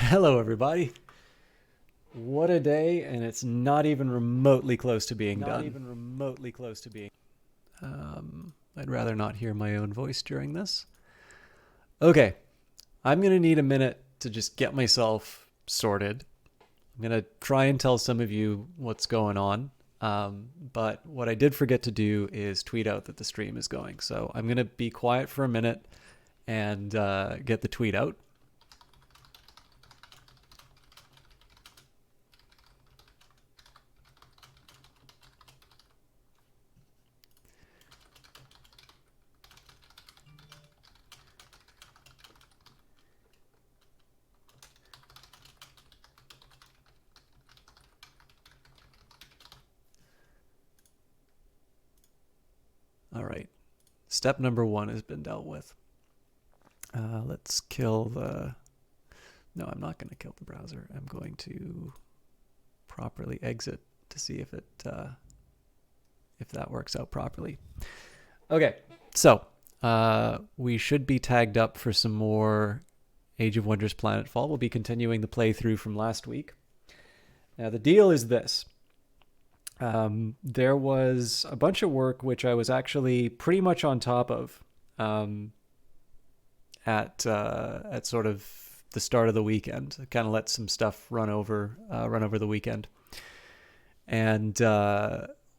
Hello, everybody. What a day, and it's not even remotely close to being done. Not even remotely close to being. I'd rather not hear my own voice during this. Okay, I'm going to need a minute to just get myself sorted. I'm going to try and tell some of you what's going on. But what I did forget to do is tweet out that the stream is going. So I'm going to be quiet for a minute and get the tweet out. All right. Step number 1 has been dealt with. Let's kill the... No, I'm not going to kill the browser. I'm going to properly exit to see if that works out properly. Okay, so we should be tagged up for some more Age of Wonders Planetfall. We'll be continuing the playthrough from last week. Now, the deal is this. There was a bunch of work which I was actually pretty much on top of at sort of the start of the weekend. I kind of let some stuff run over the weekend. And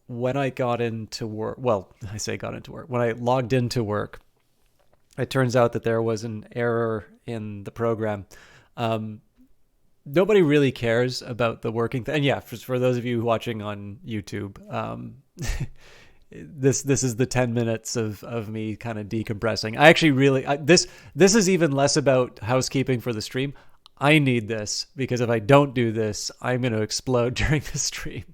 when I got into work, well, I say got into work, when I logged into work, it turns out that there was an error in the program. Nobody really cares about the working thing. And yeah, for those of you watching on YouTube, this is the 10 minutes of me kind of decompressing. I actually really, this is even less about housekeeping for the stream. I need this because if I don't do this, I'm going to explode during the stream.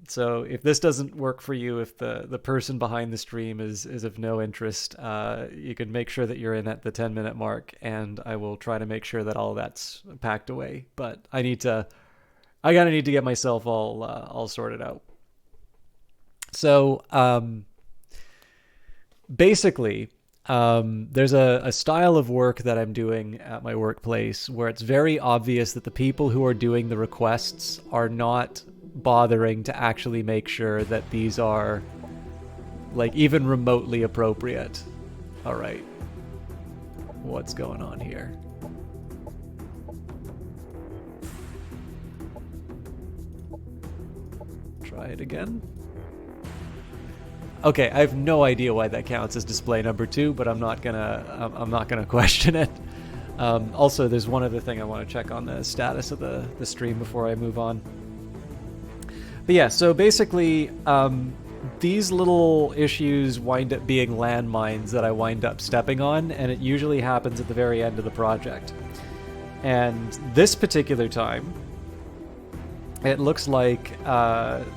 So if this doesn't work for you, if the person behind the stream is of no interest, you can make sure that you're in at the 10-minute mark, and I will try to make sure that all that's packed away. But I gotta need to get myself all sorted out. So basically, there's a style of work that I'm doing at my workplace where it's very obvious that the people who are doing the requests are not bothering to actually make sure that these are like even remotely appropriate. All right, what's going on here? Try it again. Okay, I have no idea why that counts as display number 2, but I'm not gonna question it. Also, there's one other thing I want to check on the status of the stream before I move on. But yeah, so basically, these little issues wind up being landmines that I wind up stepping on, and it usually happens at the very end of the project. And this particular time, it looks like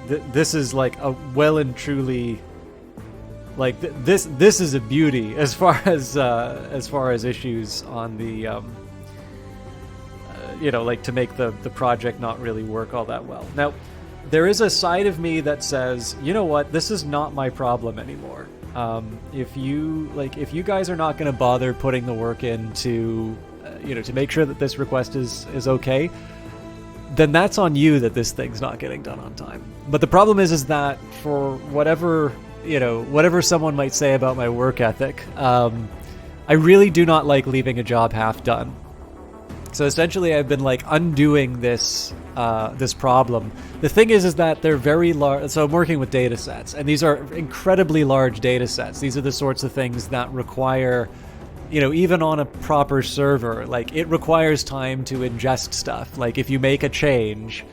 this is like a well and truly, like this is a beauty as far as issues on the like to make the project not really work all that well. Now, there is a side of me that says, you know what, this is not my problem anymore. If you guys are not going to bother putting the work in to make sure that this request is okay, then that's on you that this thing's not getting done on time. But the problem is that for whatever someone might say about my work ethic, I really do not like leaving a job half done. So essentially, I've been like undoing this problem. The thing is that they're very large. So I'm working with data sets, and these are incredibly large data sets. These are the sorts of things that require, even on a proper server, like it requires time to ingest stuff. Like if you make a change,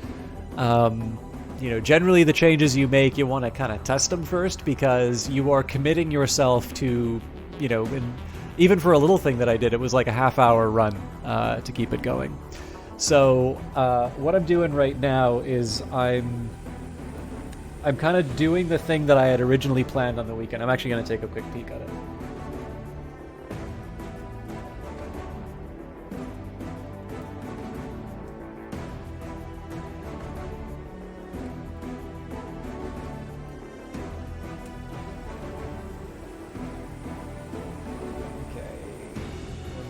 generally the changes you make, you want to kind of test them first because you are committing yourself to, even for a little thing that I did, it was like a half-hour run to keep it going. So what I'm doing right now is I'm kind of doing the thing that I had originally planned on the weekend. I'm actually going to take a quick peek at it.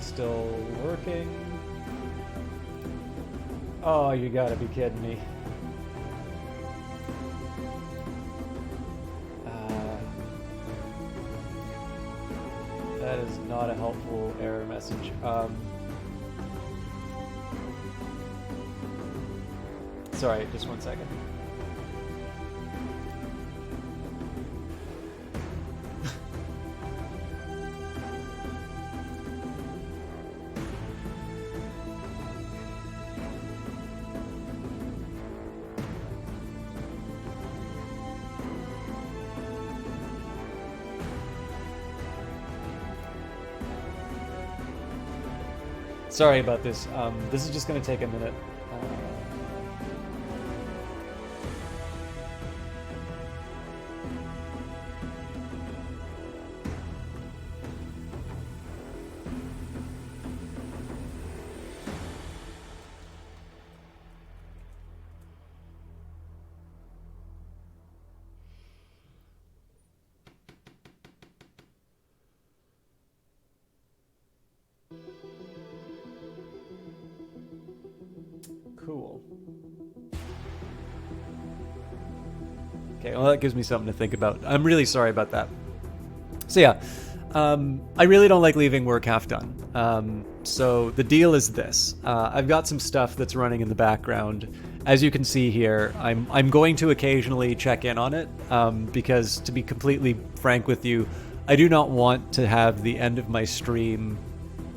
Still working. Oh, you gotta be kidding me. That is not a helpful error message. Sorry, just 1 second. Sorry about this. This is just going to take a minute. Cool. Okay, well that gives me something to think about. I'm really sorry about that. So yeah, I really don't like leaving work half done. So the deal is this. I've got some stuff that's running in the background. As you can see here, I'm going to occasionally check in on it, because to be completely frank with you, I do not want to have the end of my stream,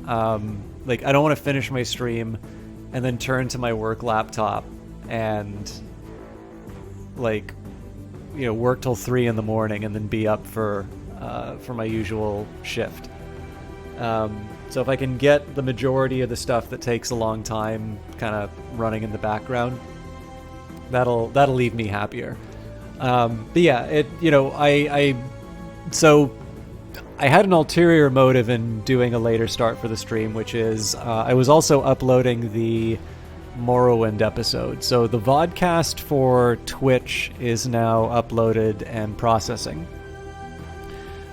like I don't want to finish my stream and then turn to my work laptop and like, you know, work till 3 in the morning and then be up for my usual shift. So if I can get the majority of the stuff that takes a long time kind of running in the background, that'll leave me happier. But yeah, so I had an ulterior motive in doing a later start for the stream, which is I was also uploading the Morrowind episode. So the vodcast for Twitch is now uploaded and processing.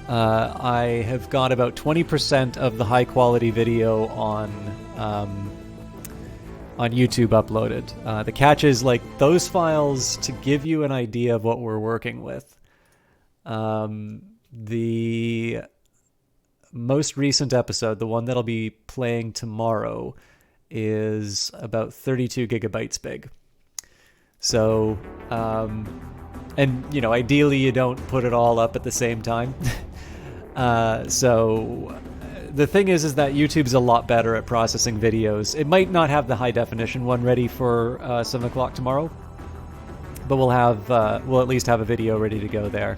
I have got about 20% of the high quality video on YouTube uploaded. The catch is, like, those files, to give you an idea of what we're working with, the most recent episode, the one that'll be playing tomorrow, is about 32 gigabytes big. So, and, you know, ideally you don't put it all up at the same time. So the thing is that YouTube's a lot better at processing videos. It might not have the high definition one ready for 7 o'clock tomorrow, but we'll at least have a video ready to go there.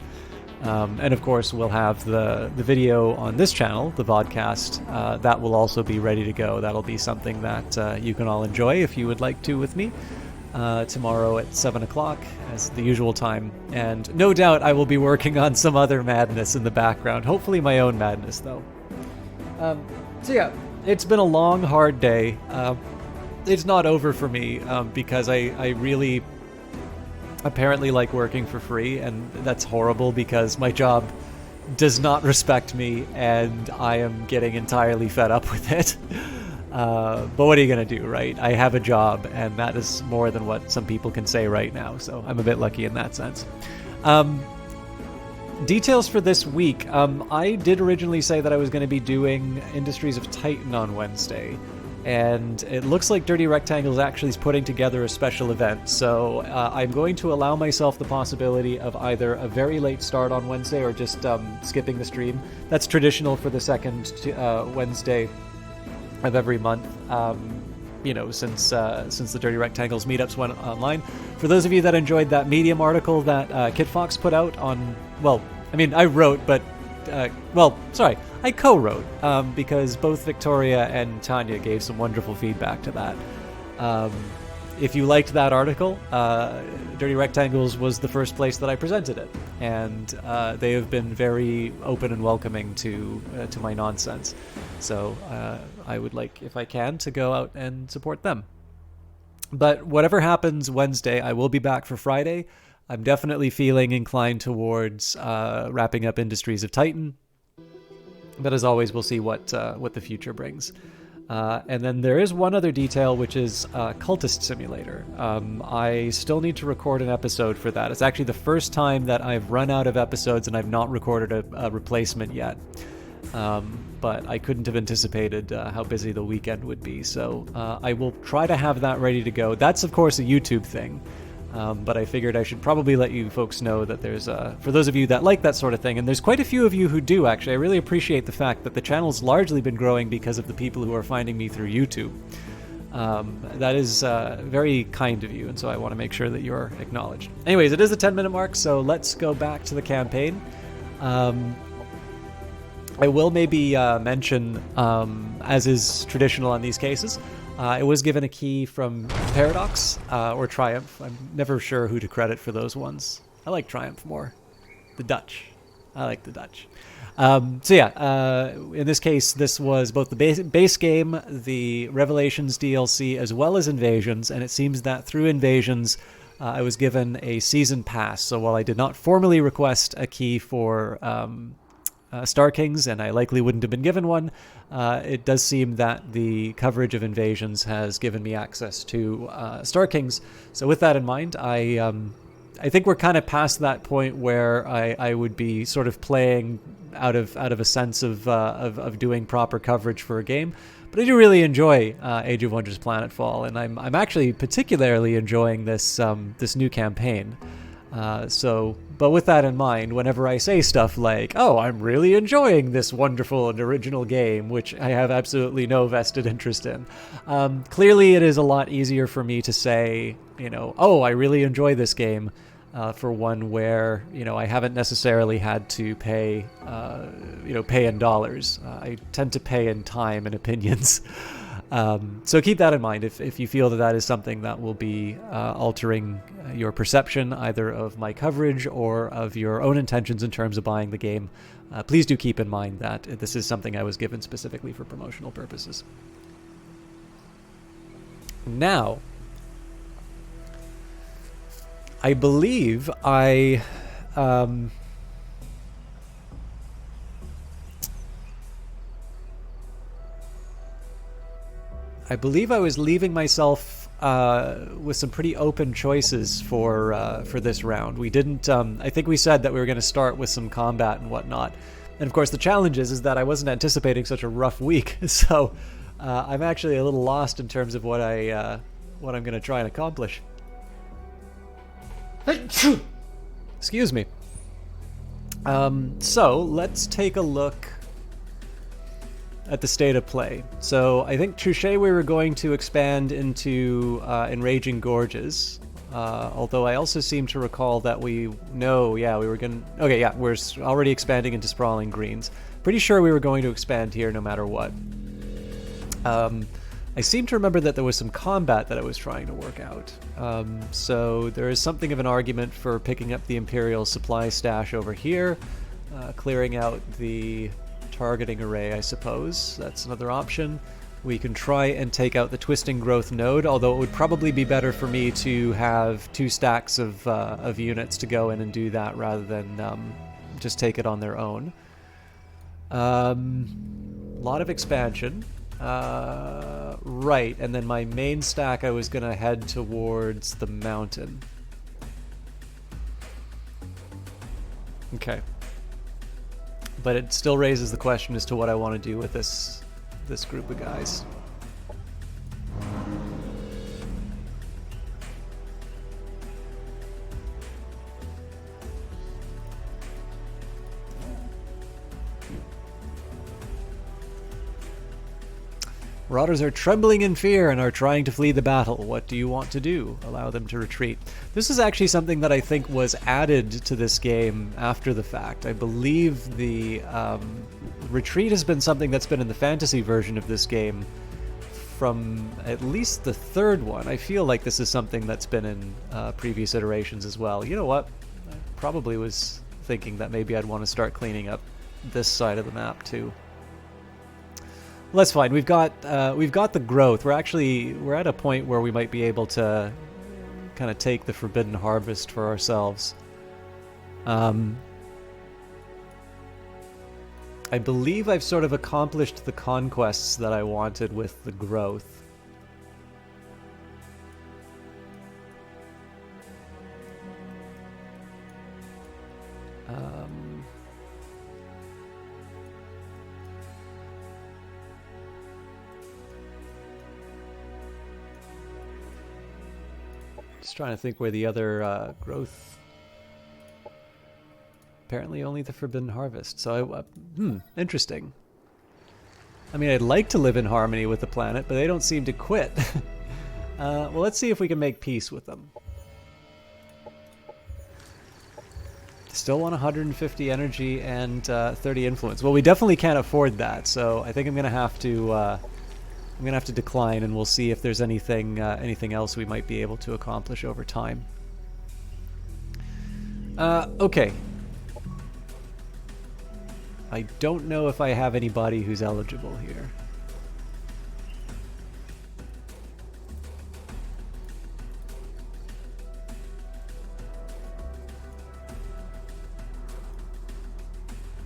And of course, we'll have the video on this channel, the vodcast, that will also be ready to go. That'll be something that you can all enjoy if you would like to with me tomorrow at 7 o'clock as the usual time. And no doubt I will be working on some other madness in the background, hopefully my own madness though. So yeah, it's been a long, hard day. It's not over for me because I really apparently like working for free, and that's horrible because my job does not respect me and I am getting entirely fed up with it. But what are you going to do, right? I have a job, and that is more than what some people can say right now, so I'm a bit lucky in that sense. Details for this week. I did originally say that I was going to be doing Industries of Titan on Wednesday, and it looks like Dirty Rectangles actually is putting together a special event, so I'm going to allow myself the possibility of either a very late start on Wednesday or just skipping the stream. That's traditional for the second Wednesday of every month, you know, since the Dirty Rectangles meetups went online. For those of you that enjoyed that Medium article that Kid Fox put out on, well, I mean, I wrote, but I co-wrote, because both Victoria and Tanya gave some wonderful feedback to that. If you liked that article, Dirty Rectangles was the first place that I presented it, and they have been very open and welcoming to my nonsense. So I would like, if I can, to go out and support them. But whatever happens Wednesday, I will be back for Friday. I'm definitely feeling inclined towards wrapping up Industries of Titan. But as always, we'll see what the future brings. And then there is one other detail, which is Cultist Simulator. I still need to record an episode for that. It's actually the first time that I've run out of episodes and I've not recorded a replacement yet. But I couldn't have anticipated how busy the weekend would be, so I will try to have that ready to go. That's, of course, a YouTube thing. But I figured I should probably let you folks know that there's, for those of you that like that sort of thing, and there's quite a few of you who do, actually. I really appreciate the fact that the channel's largely been growing because of the people who are finding me through YouTube. That is very kind of you, and so I want to make sure that you're acknowledged. Anyways, it is the 10-minute mark, so let's go back to the campaign. I will maybe mention, as is traditional on these cases, it was given a key from Paradox or Triumph. I'm never sure who to credit for those ones. I like Triumph more. The Dutch. I like the Dutch. So yeah, in this case, this was both the base game, the Revelations DLC, as well as Invasions, and it seems that through Invasions, I was given a season pass. So while I did not formally request a key for Star Kings, and I likely wouldn't have been given one, it does seem that the coverage of Invasions has given me access to Star Kings. So with that in mind, I think we're kind of past that point where I would be sort of playing out of a sense of doing proper coverage for a game. But I do really enjoy Age of Wonders Planetfall, and I'm actually particularly enjoying this new campaign. But with that in mind, whenever I say stuff like, oh, I'm really enjoying this wonderful and original game, which I have absolutely no vested interest in, clearly it is a lot easier for me to say, oh, I really enjoy this game, for one where, I haven't necessarily had to pay, pay in dollars. I tend to pay in time and opinions. So keep that in mind if you feel that is something that will be altering your perception either of my coverage or of your own intentions in terms of buying the game. Please do keep in mind that this is something I was given specifically for promotional purposes. Now, I believe I was leaving myself with some pretty open choices for this round. We didn't. I think we said that we were going to start with some combat and whatnot. And of course, the challenge is that I wasn't anticipating such a rough week, so I'm actually a little lost in terms of what I'm going to try and accomplish. Excuse me. So let's take a look at the state of play. So I think Touché we were going to expand into Enraging Gorges, although I also seem to recall that we're already expanding into Sprawling Greens. Pretty sure we were going to expand here no matter what. I seem to remember that there was some combat that I was trying to work out. So there is something of an argument for picking up the Imperial supply stash over here, clearing out the targeting array, I suppose. That's another option. We can try and take out the Twisting Growth node, although it would probably be better for me to have 2 stacks of units to go in and do that rather than just take it on their own. Lot of expansion. Right, and then my main stack I was going to head towards the mountain. Okay. But it still raises the question as to what I want to do with this group of guys. Marauders are trembling in fear and are trying to flee the battle. What do you want to do? Allow them to retreat. This is actually something that I think was added to this game after the fact. I believe the retreat has been something that's been in the fantasy version of this game from at least the 3rd one. I feel like this is something that's been in previous iterations as well. You know what? I probably was thinking that maybe I'd want to start cleaning up this side of the map too. Well, that's fine. We've got the growth. We're at a point where we might be able to kind of take the Forbidden Harvest for ourselves. I believe I've sort of accomplished the conquests that I wanted with the growth. Just trying to think where the other growth... Apparently only the Forbidden Harvest. So, interesting. I mean, I'd like to live in harmony with the planet, but they don't seem to quit. Well, let's see if we can make peace with them. Still want 150 energy and 30 influence. Well, we definitely can't afford that, so I think I'm gonna have to decline, and we'll see if there's anything else we might be able to accomplish over time. Okay. I don't know if I have anybody who's eligible here.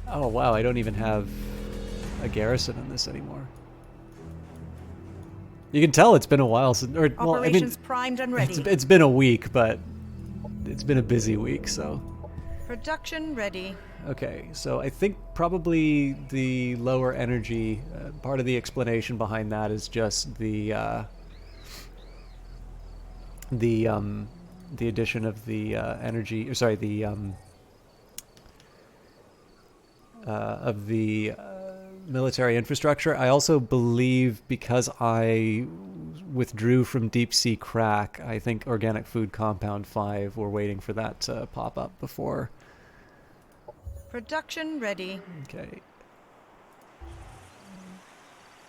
Oh wow, I don't even have a garrison in this anymore. You can tell it's been a while since, or well, I mean, primed and ready. It's been a week, but it's been a busy week, so. Production ready. Okay, so I think probably the lower energy, part of the explanation behind that is just the addition of the energy, or sorry, the of the military infrastructure. I also believe because I withdrew from Deep Sea Crack, I think Organic Food Compound 5, we're waiting for that to pop up before. Production ready. Okay.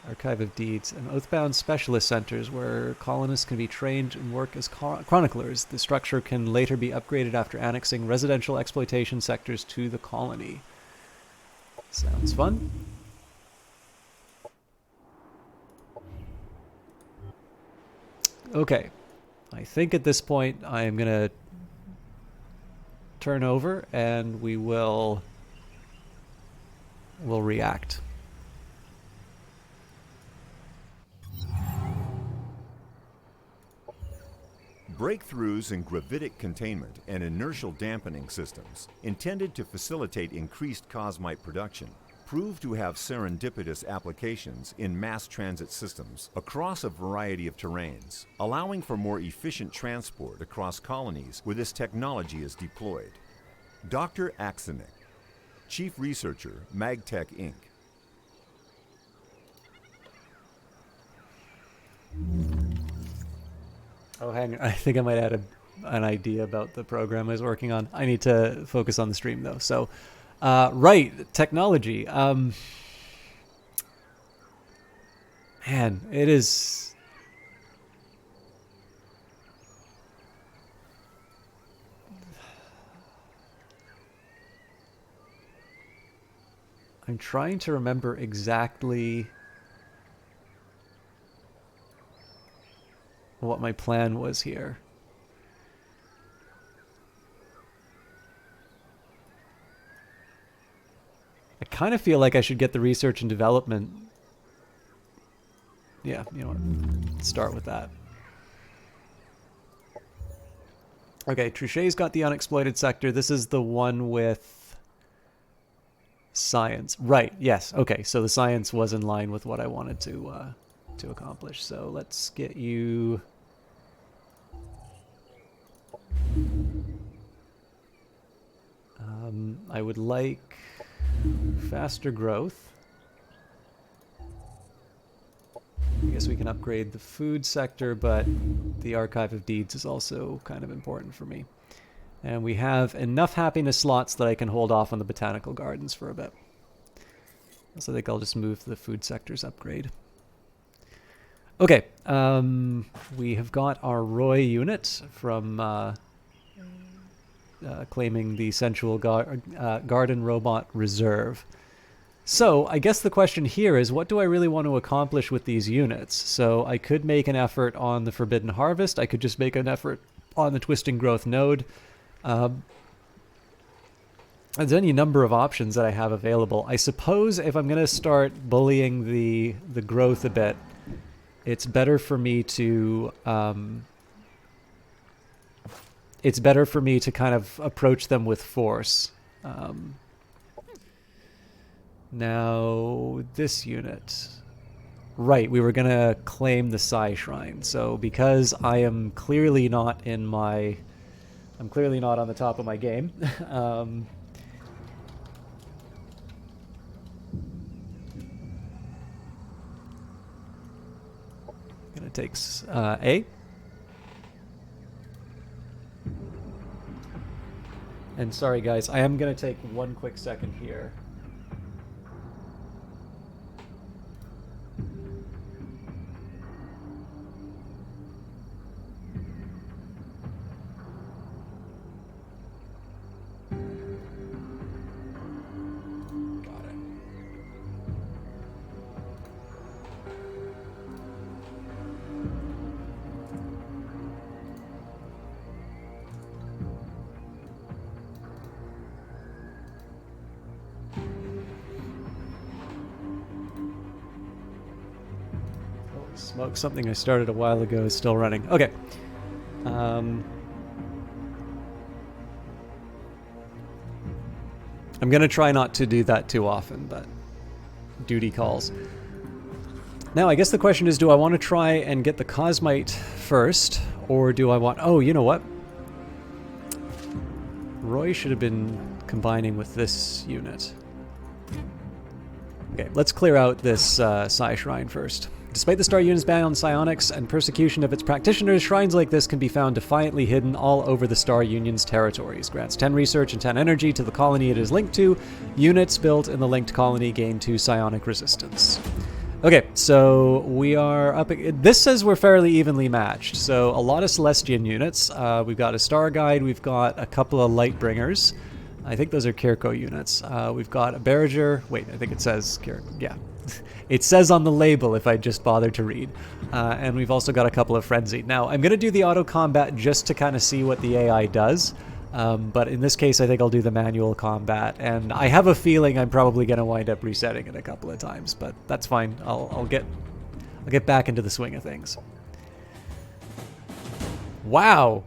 Archive of Deeds and Oathbound Specialist Centers where colonists can be trained and work as chroniclers. The structure can later be upgraded after annexing residential exploitation sectors to the colony. Sounds fun. Okay. I think at this point I am going to turn over and we'll react. Breakthroughs in gravitic containment and inertial dampening systems, intended to facilitate increased cosmite production, prove to have serendipitous applications in mass transit systems across a variety of terrains, allowing for more efficient transport across colonies where this technology is deployed. Dr. Aksanik, Chief Researcher, MagTech Inc. Oh, hang on. I think I might add an idea about the program I was working on. I need to focus on the stream, though. So, right, technology. Man, it is... I'm trying to remember exactly what my plan was here. I kind of feel like I should get the research and development. Yeah, you know what? Let's start with that. Okay, Trichet's got the unexploited sector. This is the one with science. Right, yes. Okay, so the science was in line with what I wanted to accomplish. So let's get you... I would like faster growth. I guess we can upgrade the food sector, but the Archive of Deeds is also kind of important for me. And we have enough happiness slots that I can hold off on the botanical gardens for a bit. So I think I'll just move the food sector's upgrade. Okay, we have got our Roy unit from claiming the Sensual Garden Robot Reserve. So I guess the question here is, what do I really want to accomplish with these units? So I could make an effort on the Forbidden Harvest. I could just make an effort on the Twisting Growth node. there's any number of options that I have available. I suppose if I'm going to start bullying the growth a bit, it's better for me to kind of approach them with force. Now this unit, right? We were gonna claim the Psi Shrine. So because I am clearly not in my, I'm clearly not on the top of my game. Gonna take A. And sorry guys, I am gonna take one quick second here. Smoke, something I started a while ago is still running. Okay. I'm going to try not to do that too often, but duty calls. Now, I guess the question is, do I want to try and get the Cosmite first, or do I want... Oh, you know what? Roy should have been combining with this unit. Okay, let's clear out this Psi Shrine first. Despite the Star Unit's ban on psionics and persecution of its practitioners, shrines like this can be found defiantly hidden all over the Star Union's territories. Grants 10 research and 10 energy to the colony it is linked to. Units built in the linked colony gain 2 psionic resistance. Okay, so we are up... This says we're fairly evenly matched. So a lot of Celestian units. We've got a Star Guide. We've got a couple of Lightbringers. I think those are Kirko units. We've got a Barrager. Wait, I think it says Kirko. Yeah. It says on the label if I just bothered to read. And we've also got a couple of Frenzied. Now, I'm going to do the auto combat just to kind of see what the AI does. But in this case, I think I'll do the manual combat. And I have a feeling I'm probably going to wind up resetting it a couple of times. But that's fine. I'll get back into the swing of things. Wow.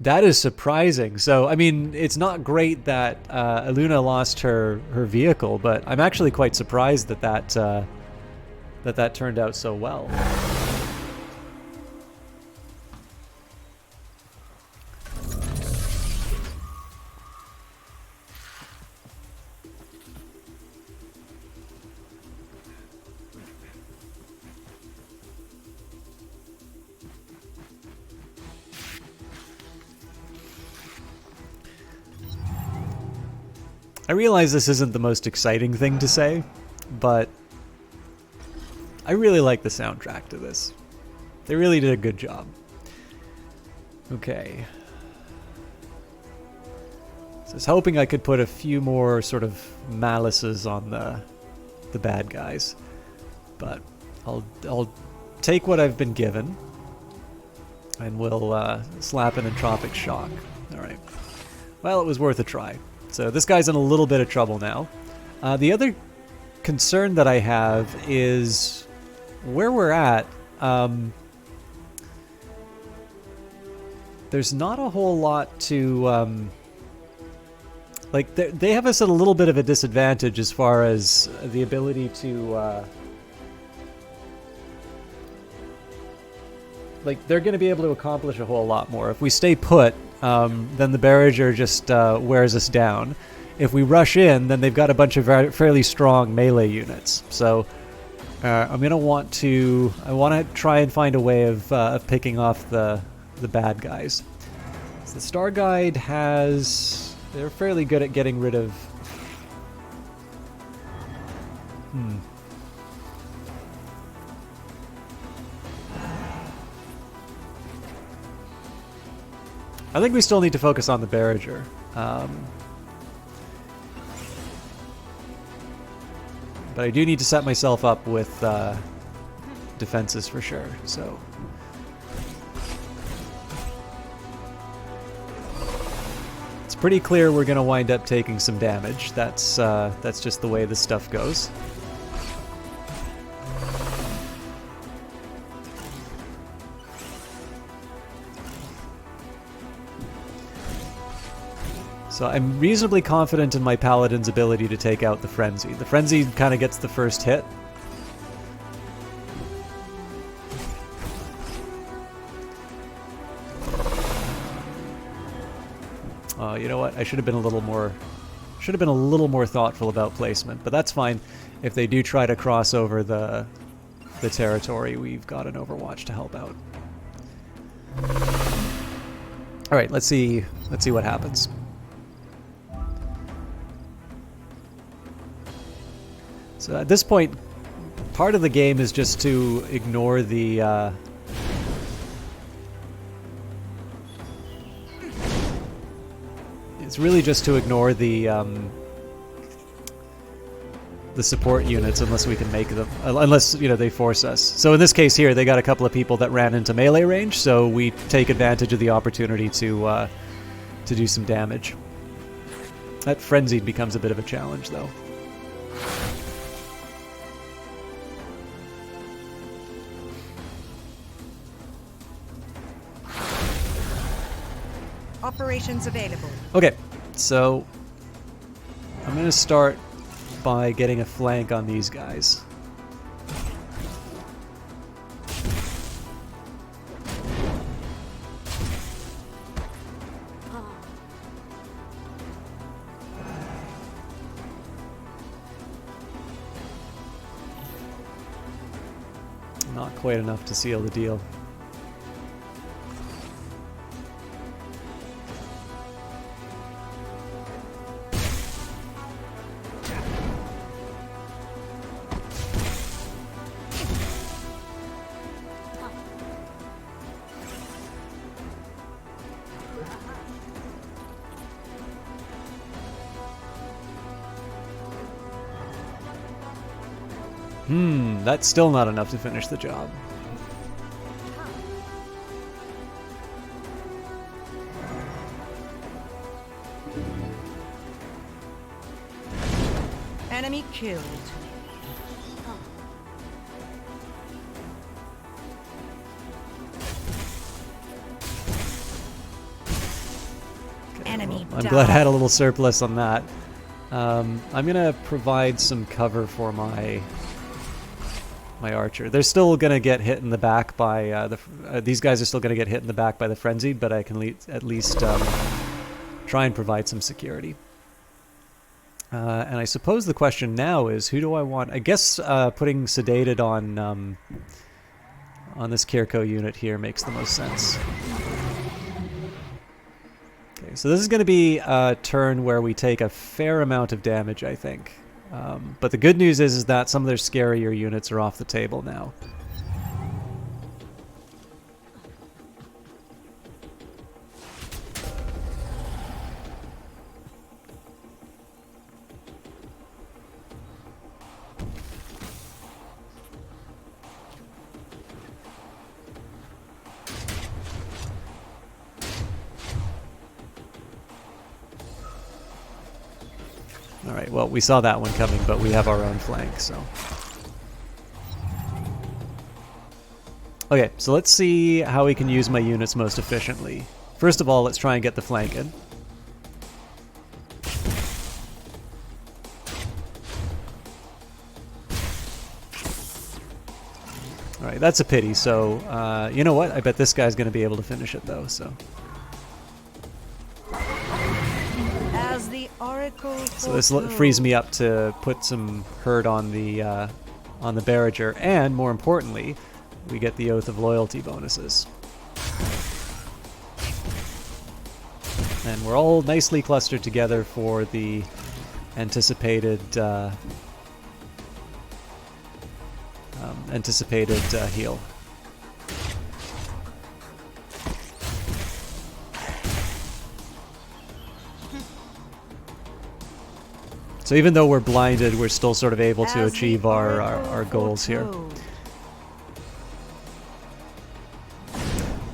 That is surprising. So, I mean, it's not great that Aluna lost her vehicle, but I'm actually quite surprised that that turned out so well. I realize this isn't the most exciting thing to say, but I really like the soundtrack to this. They really did a good job. Okay. So I was hoping I could put a few more sort of malices on the bad guys, but I'll take what I've been given, and we'll slap an entropic shock. All right. Well, it was worth a try. So this guy's in a little bit of trouble now. The other concern that I have is where we're at. There's not a whole lot to... like, they have us at a little bit of a disadvantage as far as the ability to... like, they're going to be able to accomplish a whole lot more. If we stay put, then the Barrager just wears us down. If we rush in, then they've got a bunch of fairly strong melee units. So I'm going to want to... I want to try and find a way of picking off the bad guys. So the Star Guide has... They're fairly good at getting rid of... I think we still need to focus on the Barrager. But I do need to set myself up with defenses for sure, so... Let's It's pretty clear we're going to wind up taking some damage. That's just the way this stuff goes. So I'm reasonably confident in my Paladin's ability to take out the Frenzy. The Frenzy kind of gets the first hit. You know what? I should have been a little more thoughtful about placement, but that's fine. If they do try to cross over the territory, we've got an Overwatch to help out. All right, let's see what happens. So at this point, part of the game is just to ignore the it's really just to ignore the support units unless we can make them, unless, you know, they force us. So in this case here, they got a couple of people that ran into melee range, so we take advantage of the opportunity to do some damage. That Frenzied becomes a bit of a challenge, though. Operations available. Okay, so I'm going to start by getting a flank on these guys. Not quite enough to seal the deal. That's still not enough to finish the job. Enemy killed. Okay, Enemy well, I'm down. glad I had a little surplus on that. I'm gonna provide some cover for my archer. They're still gonna get hit in the back by these guys are still gonna get hit in the back by the Frenzied, but I can at least try and provide some security. And I suppose the question now is, who do I want? I guess putting Sedated on this Kirko unit here makes the most sense. Okay, so this is going to be a turn where we take a fair amount of damage, I think. But the good news is that some of their scarier units are off the table now. Alright, well, we saw that one coming, but we have our own flank, so... Okay, so let's see how we can use my units most efficiently. First of all, let's try and get the flank in. Alright, that's a pity, so, you know what? I bet this guy's going to be able to finish it, though, so... So this frees me up to put some hurt on the Barrager, and more importantly, we get the Oath of Loyalty bonuses. And we're all nicely clustered together for the anticipated heal. So even though we're blinded, we're still sort of able to achieve our goals here.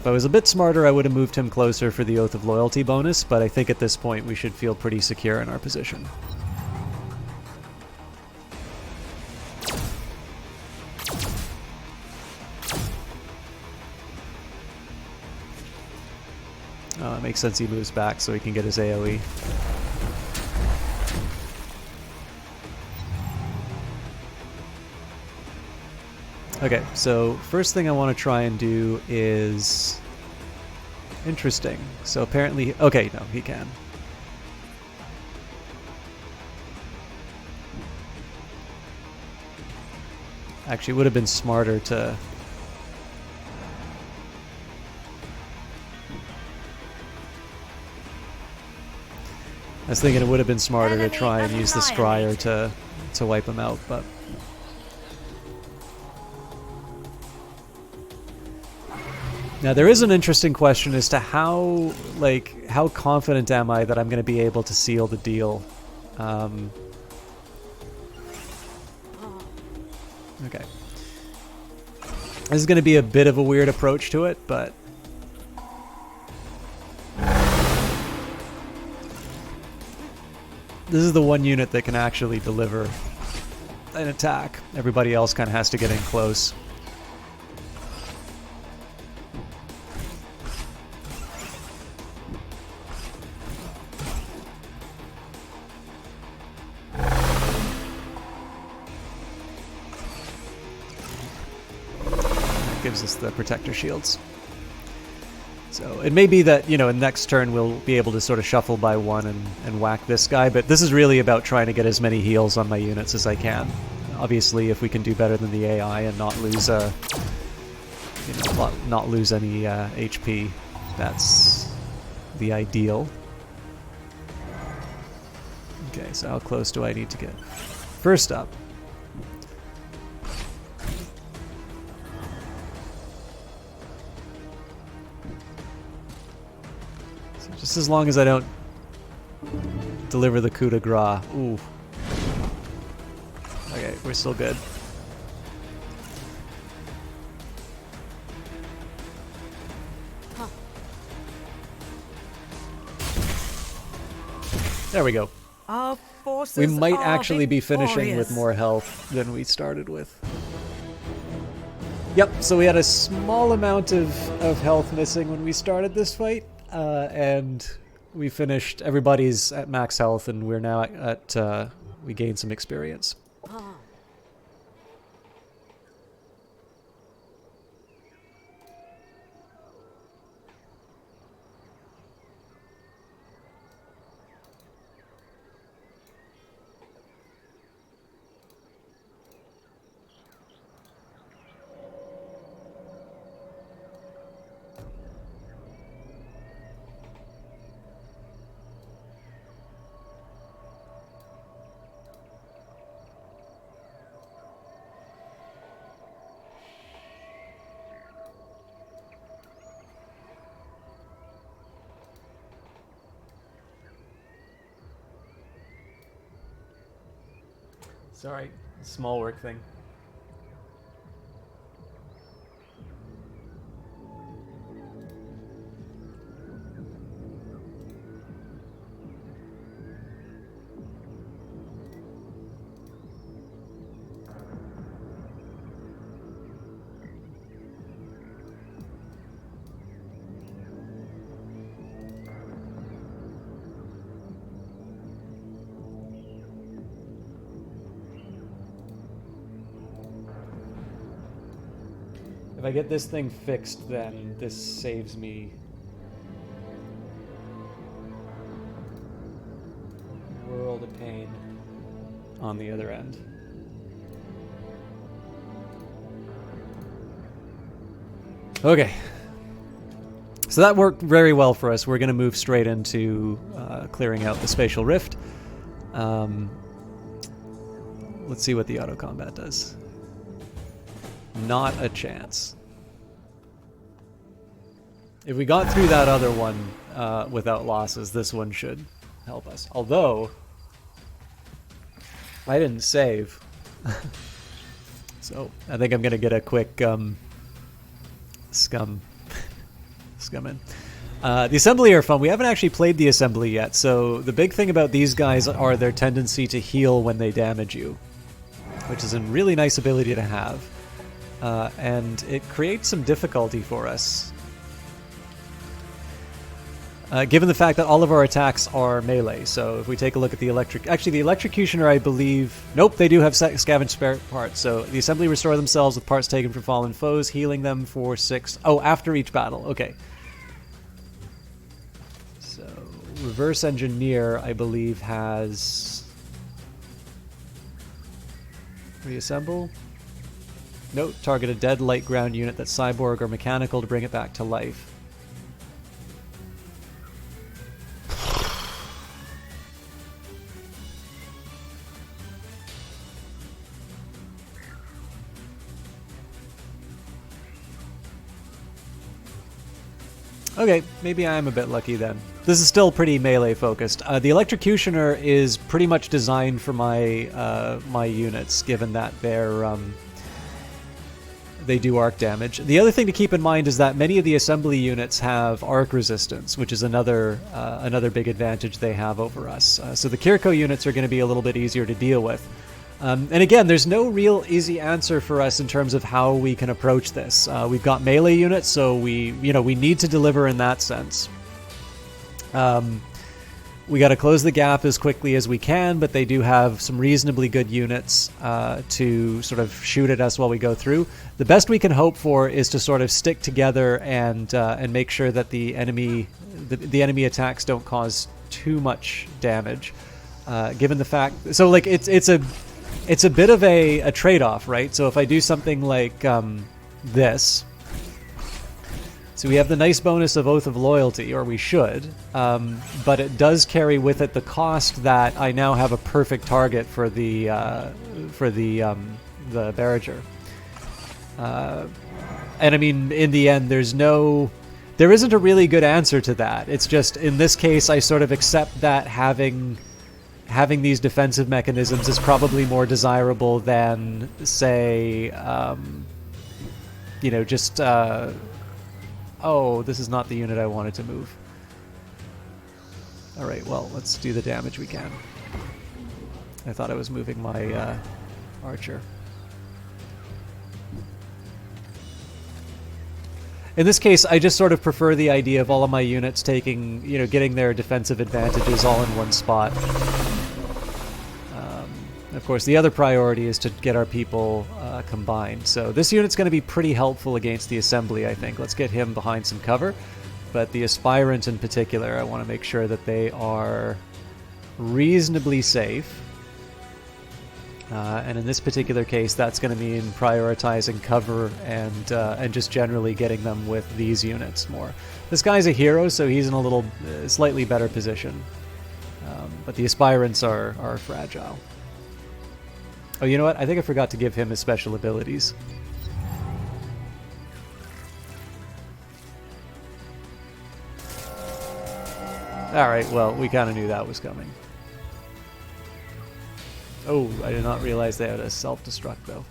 If I was a bit smarter, I would have moved him closer for the Oath of Loyalty bonus, but I think at this point we should feel pretty secure in our position. Oh, it makes sense he moves back so he can get his AoE. Okay, so first thing I want to try and do is... Interesting. So apparently... Okay, no, he can. Actually, it would have been smarter to... I was thinking it would have been smarter to try and use the Scryer to wipe him out, but... Now there is an interesting question as to how confident am I that I'm going to be able to seal the deal. Okay. This is going to be a bit of a weird approach to it, but... This is the one unit that can actually deliver an attack. Everybody else kind of has to get in close. Gives us the protector shields. So it may be that, you know, next turn we'll be able to sort of shuffle by one and whack this guy, but this is really about trying to get as many heals on my units as I can. Obviously, if we can do better than the AI and not lose not lose any HP, that's the ideal. Okay, so how close do I need to get? First up, just as long as I don't deliver the coup de grace. Ooh. Okay, we're still good. There we go. Our forces We might are actually be finishing with victorious. more health than we started with. Yep, so we had a small amount of health missing when we started this fight. And we finished, everybody's at max health, and we're now at we gained some experience. Sorry, small work thing. If I get this thing fixed, then this saves me a world of pain on the other end. Okay. So that worked very well for us. We're going to move straight into clearing out the spatial rift. Let's see what the auto combat does. Not a chance. If we got through that other one without losses, this one should help us. Although, I didn't save. So, I think I'm going to get a quick scum. Scum the assembly are fun. We haven't actually played the assembly yet, so the big thing about these guys are their tendency to heal when they damage you, which is a really nice ability to have. And it creates some difficulty for us. Given the fact that all of our attacks are melee, so if we take a look at the electric... Actually, the Electrocutioner, I believe... Nope, they do have scavenge spare parts. So the assembly restore themselves with parts taken from fallen foes, healing them for 6... Oh, after each battle. Okay. So, Reverse Engineer, I believe, has... Reassemble? Note, target a dead light ground unit that's cyborg or mechanical to bring it back to life. Okay, maybe I am a bit lucky then. This is still pretty melee focused. The Electrocutioner is pretty much designed for my my units, given that they do arc damage. The other thing to keep in mind is that many of the assembly units have arc resistance, which is another big advantage they have over us. So the Kiriko units are going to be a little bit easier to deal with. And again, there's no real easy answer for us in terms of how we can approach this. We've got melee units, so we need to deliver in that sense. We got to close the gap as quickly as we can, but they do have some reasonably good units to sort of shoot at us while we go through. The best we can hope for is to sort of stick together and make sure that the enemy attacks don't cause too much damage. Given the fact, so like it's a bit of a trade-off, right? So if I do something like this, so we have the nice bonus of Oath of Loyalty, or we should, but it does carry with it the cost that I now have a perfect target for the Barrager. And I mean, in the end, there isn't a really good answer to that. It's just, in this case, I sort of accept that having these defensive mechanisms is probably more desirable than, say, just... oh, this is not the unit I wanted to move. Alright, well, let's do the damage we can. I thought I was moving my archer. In this case, I just sort of prefer the idea of all of my units taking, getting their defensive advantages all in one spot. Of course, the other priority is to get our people combined. So this unit's going to be pretty helpful against the assembly, I think. Let's get him behind some cover. But the aspirant in particular, I want to make sure that they are reasonably safe. And in this particular case, that's going to mean prioritizing cover and just generally getting them with these units more. This guy's a hero, so he's in a slightly better position. But the aspirants are fragile. Oh, you know what? I think I forgot to give him his special abilities. Alright, well, we kind of knew that was coming. Oh, I did not realize they had a self-destruct, though.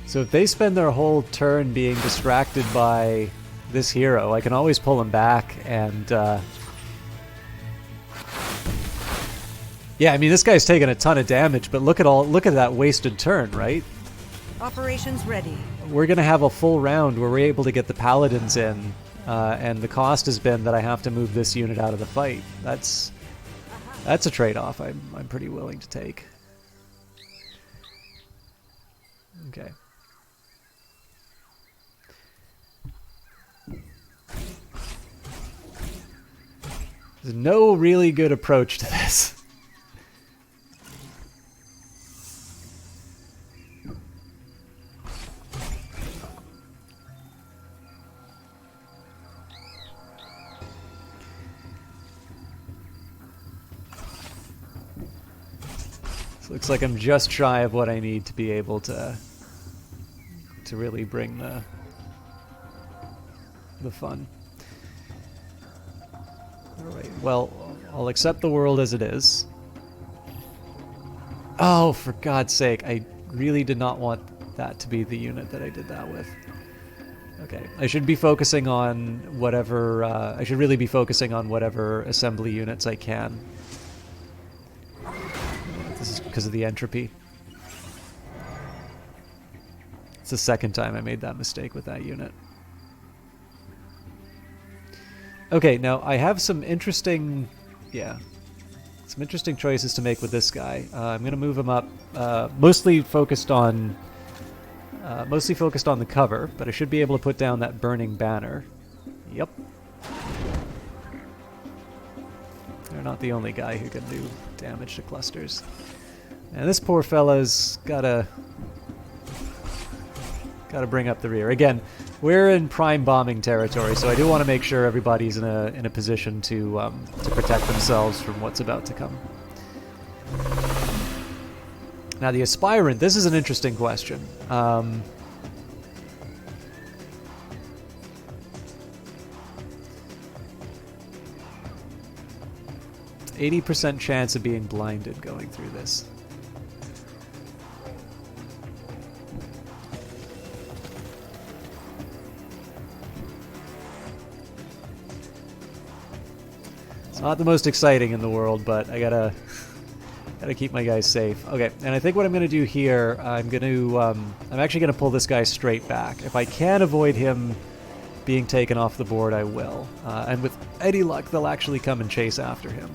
So if they spend their whole turn being distracted by this hero, I can always pull him back and... Yeah, I mean, this guy's taking a ton of damage, but look at that wasted turn, right? Operations ready. We're going to have a full round where we're able to get the paladins in, and the cost has been that I have to move this unit out of the fight. That's a trade-off I'm pretty willing to take. Okay. There's no really good approach to this. Looks like I'm just shy of what I need to be able to really bring the fun. Alright, well, I'll accept the world as it is. Oh, for God's sake, I really did not want that to be the unit that I did that with. Okay, I should be focusing on whatever, I should really be focusing on whatever assembly units I can. This is because of the entropy. It's the second time I made that mistake with that unit. Okay, now I have some interesting, some interesting choices to make with this guy. I'm going to move him up, mostly focused on the cover, but I should be able to put down that burning banner. Yep. They're not the only guy who can do damage to clusters. And this poor fella's gotta bring up the rear. Again, we're in prime bombing territory, so I do want to make sure everybody's in a position to protect themselves from what's about to come. Now the aspirant, this is an interesting question. 80% chance of being blinded going through this. It's not the most exciting in the world, but I gotta keep my guys safe. Okay, and I think what I'm gonna do here, I'm actually gonna pull this guy straight back. If I can avoid him being taken off the board, I will. And with any luck, they'll actually come and chase after him.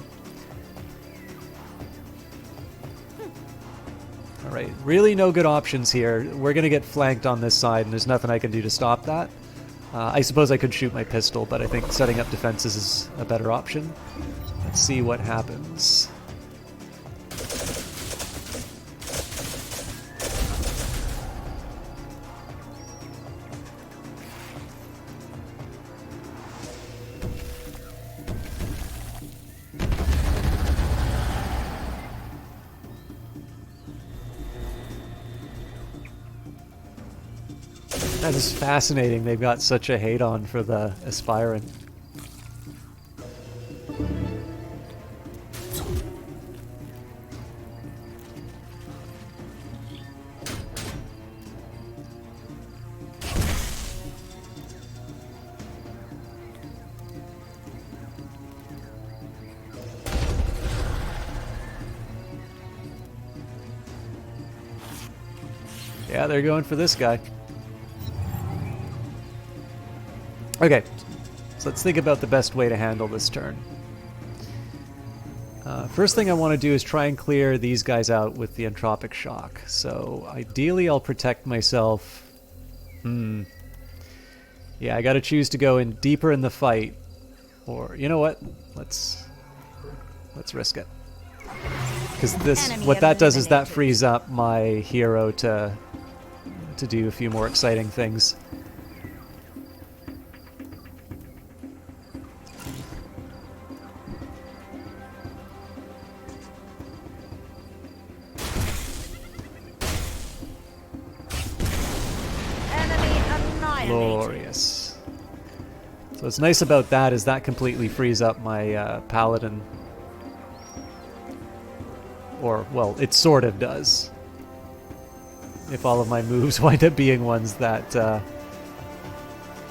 Alright, really no good options here. We're gonna get flanked on this side, and there's nothing I can do to stop that. I suppose I could shoot my pistol, but I think setting up defenses is a better option. Let's see what happens. That is fascinating. They've got such a hate on for the aspirant. Yeah, they're going for this guy. Okay, so let's think about the best way to handle this turn. First thing I want to do is try and clear these guys out with the entropic shock. So ideally I'll protect myself. Yeah, I gotta choose to go in deeper in the fight. Or, you know what? Let's risk it. Because what that does is that frees up my hero to do a few more exciting things. Glorious. So what's nice about that is that completely frees up my paladin. Or, well, it sort of does. If all of my moves wind up being ones that,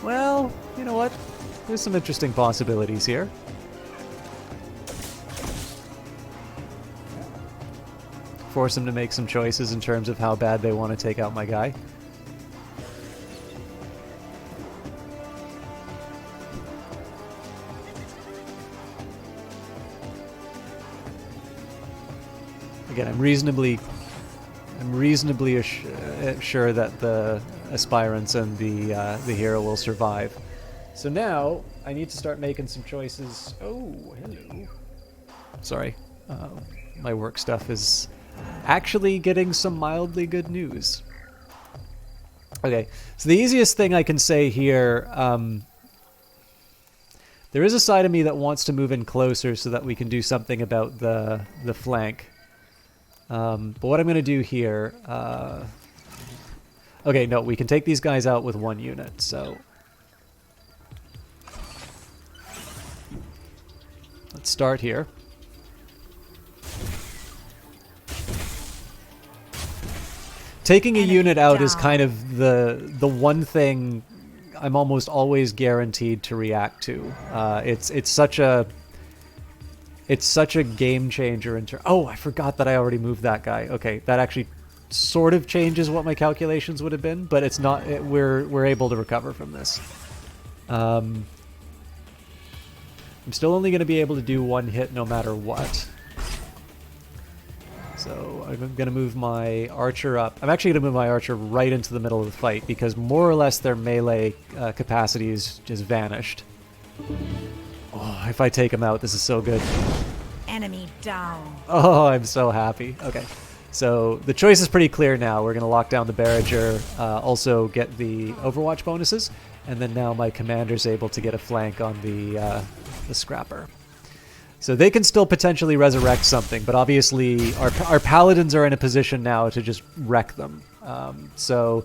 well, you know what? There's some interesting possibilities here. Force them to make some choices in terms of how bad they want to take out my guy. Again, I'm reasonably sure that the aspirants and the hero will survive. So now I need to start making some choices. Oh, hello. Sorry, my work stuff is actually getting some mildly good news. Okay, so the easiest thing I can say here, there is a side of me that wants to move in closer so that we can do something about the flank. But what I'm going to do here... okay, no, we can take these guys out with one unit, so... start here. Taking a unit out is kind of the one thing I'm almost always guaranteed to react to. It's such a game changer in oh, I forgot that I already moved that guy. Okay, that actually sort of changes what my calculations would have been, but it's not. We're able to recover from this. I'm still only going to be able to do one hit no matter what. So I'm going to move my archer up. I'm actually going to move my archer right into the middle of the fight because more or less their melee capacity is just vanished. Oh, if I take him out, this is so good. Enemy down. Oh, I'm so happy. Okay. So the choice is pretty clear now. We're going to lock down the Barrager, also get the Overwatch bonuses, and then now my commander's able to get a flank on the Scrapper. So they can still potentially resurrect something, but obviously our paladins are in a position now to just wreck them. So,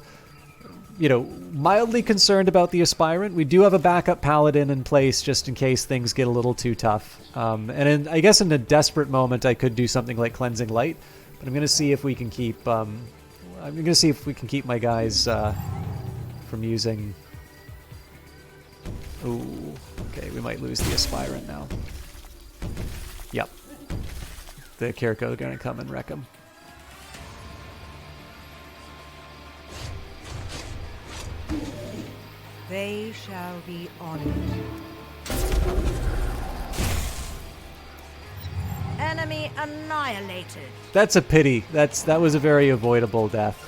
you know, mildly concerned about the aspirant. We do have a backup paladin in place just in case things get a little too tough. I guess in a desperate moment I could do something like Cleansing Light, but I'm going to see if we can keep my guys from using. Ooh, okay, we might lose the aspirant now. Yep. The Kiriko are going to come and wreck him. They shall be honored. Enemy annihilated. That's a pity. That was a very avoidable death.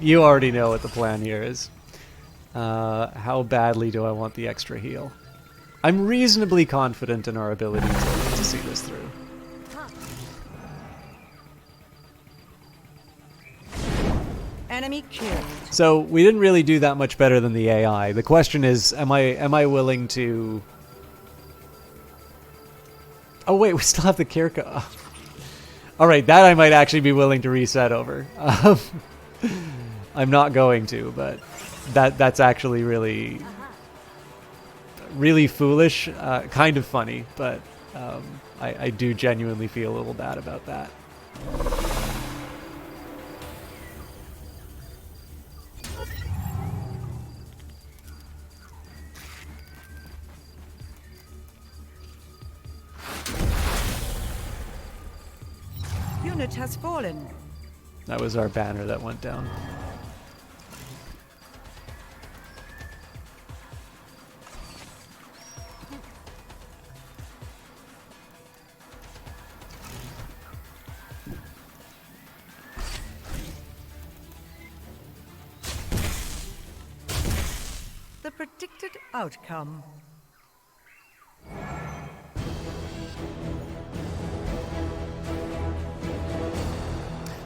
You already know what the plan here is. How badly do I want the extra heal? I'm reasonably confident in our ability to see this through. Enemy killed. So we didn't really do that much better than the AI. The question is, am I willing to? Oh wait, we still have the Kirko. All right, that I might actually be willing to reset over. I'm not going to, but that's actually really foolish, kind of funny, but I do genuinely feel a little bad about that. Unit has fallen. That was our banner that went down. The predicted outcome.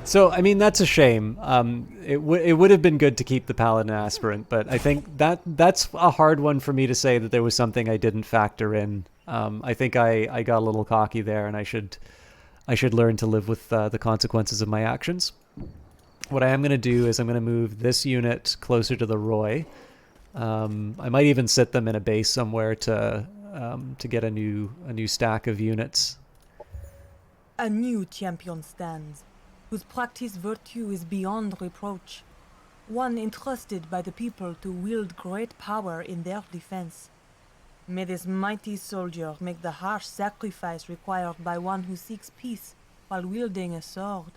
So, I mean, that's a shame. It would have been good to keep the Paladin Aspirant, but I think that's a hard one for me to say that there was something I didn't factor in. I think I got a little cocky there, and I should learn to live with the consequences of my actions. What I am going to do is I'm going to move this unit closer to the Roy. I might even sit them in a base somewhere to get a new stack of units. A new champion stands, whose practiced virtue is beyond reproach. One entrusted by the people to wield great power in their defense. May this mighty soldier make the harsh sacrifice required by one who seeks peace while wielding a sword,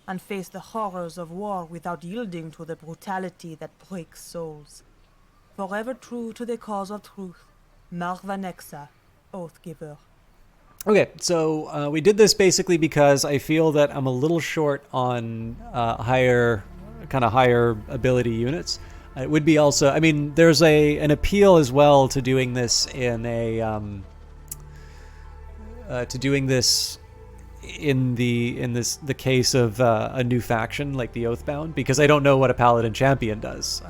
and face the horrors of war without yielding to the brutality that breaks souls. Forever true to the cause of truth, Marvanexa, Oathgiver. Okay, so we did this basically because I feel that I'm a little short on higher ability units. It would be also, I mean, there's an appeal as well to doing this in a the case of a new faction like the Oathbound, because I don't know what a Paladin champion does.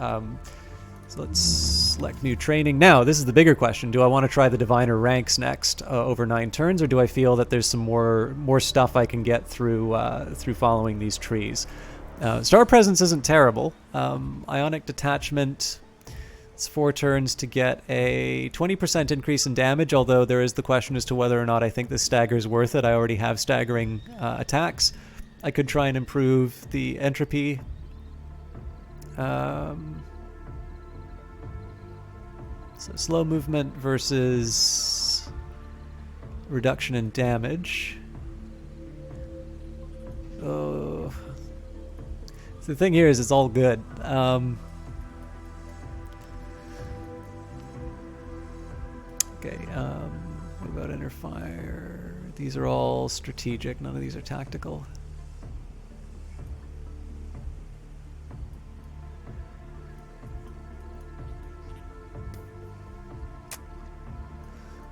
So let's select new training. Now, this is the bigger question. Do I want to try the Diviner ranks next over 9 turns, or do I feel that there's some more stuff I can get through following these trees? Star Presence isn't terrible. Ionic Detachment, it's 4 turns to get a 20% increase in damage, although there is the question as to whether or not I think this stagger's worth it. I already have staggering attacks. I could try and improve the entropy. So slow movement versus reduction in damage. Oh, so the thing here is it's all good. Okay, what about Inner Fire? These are all strategic, none of these are tactical.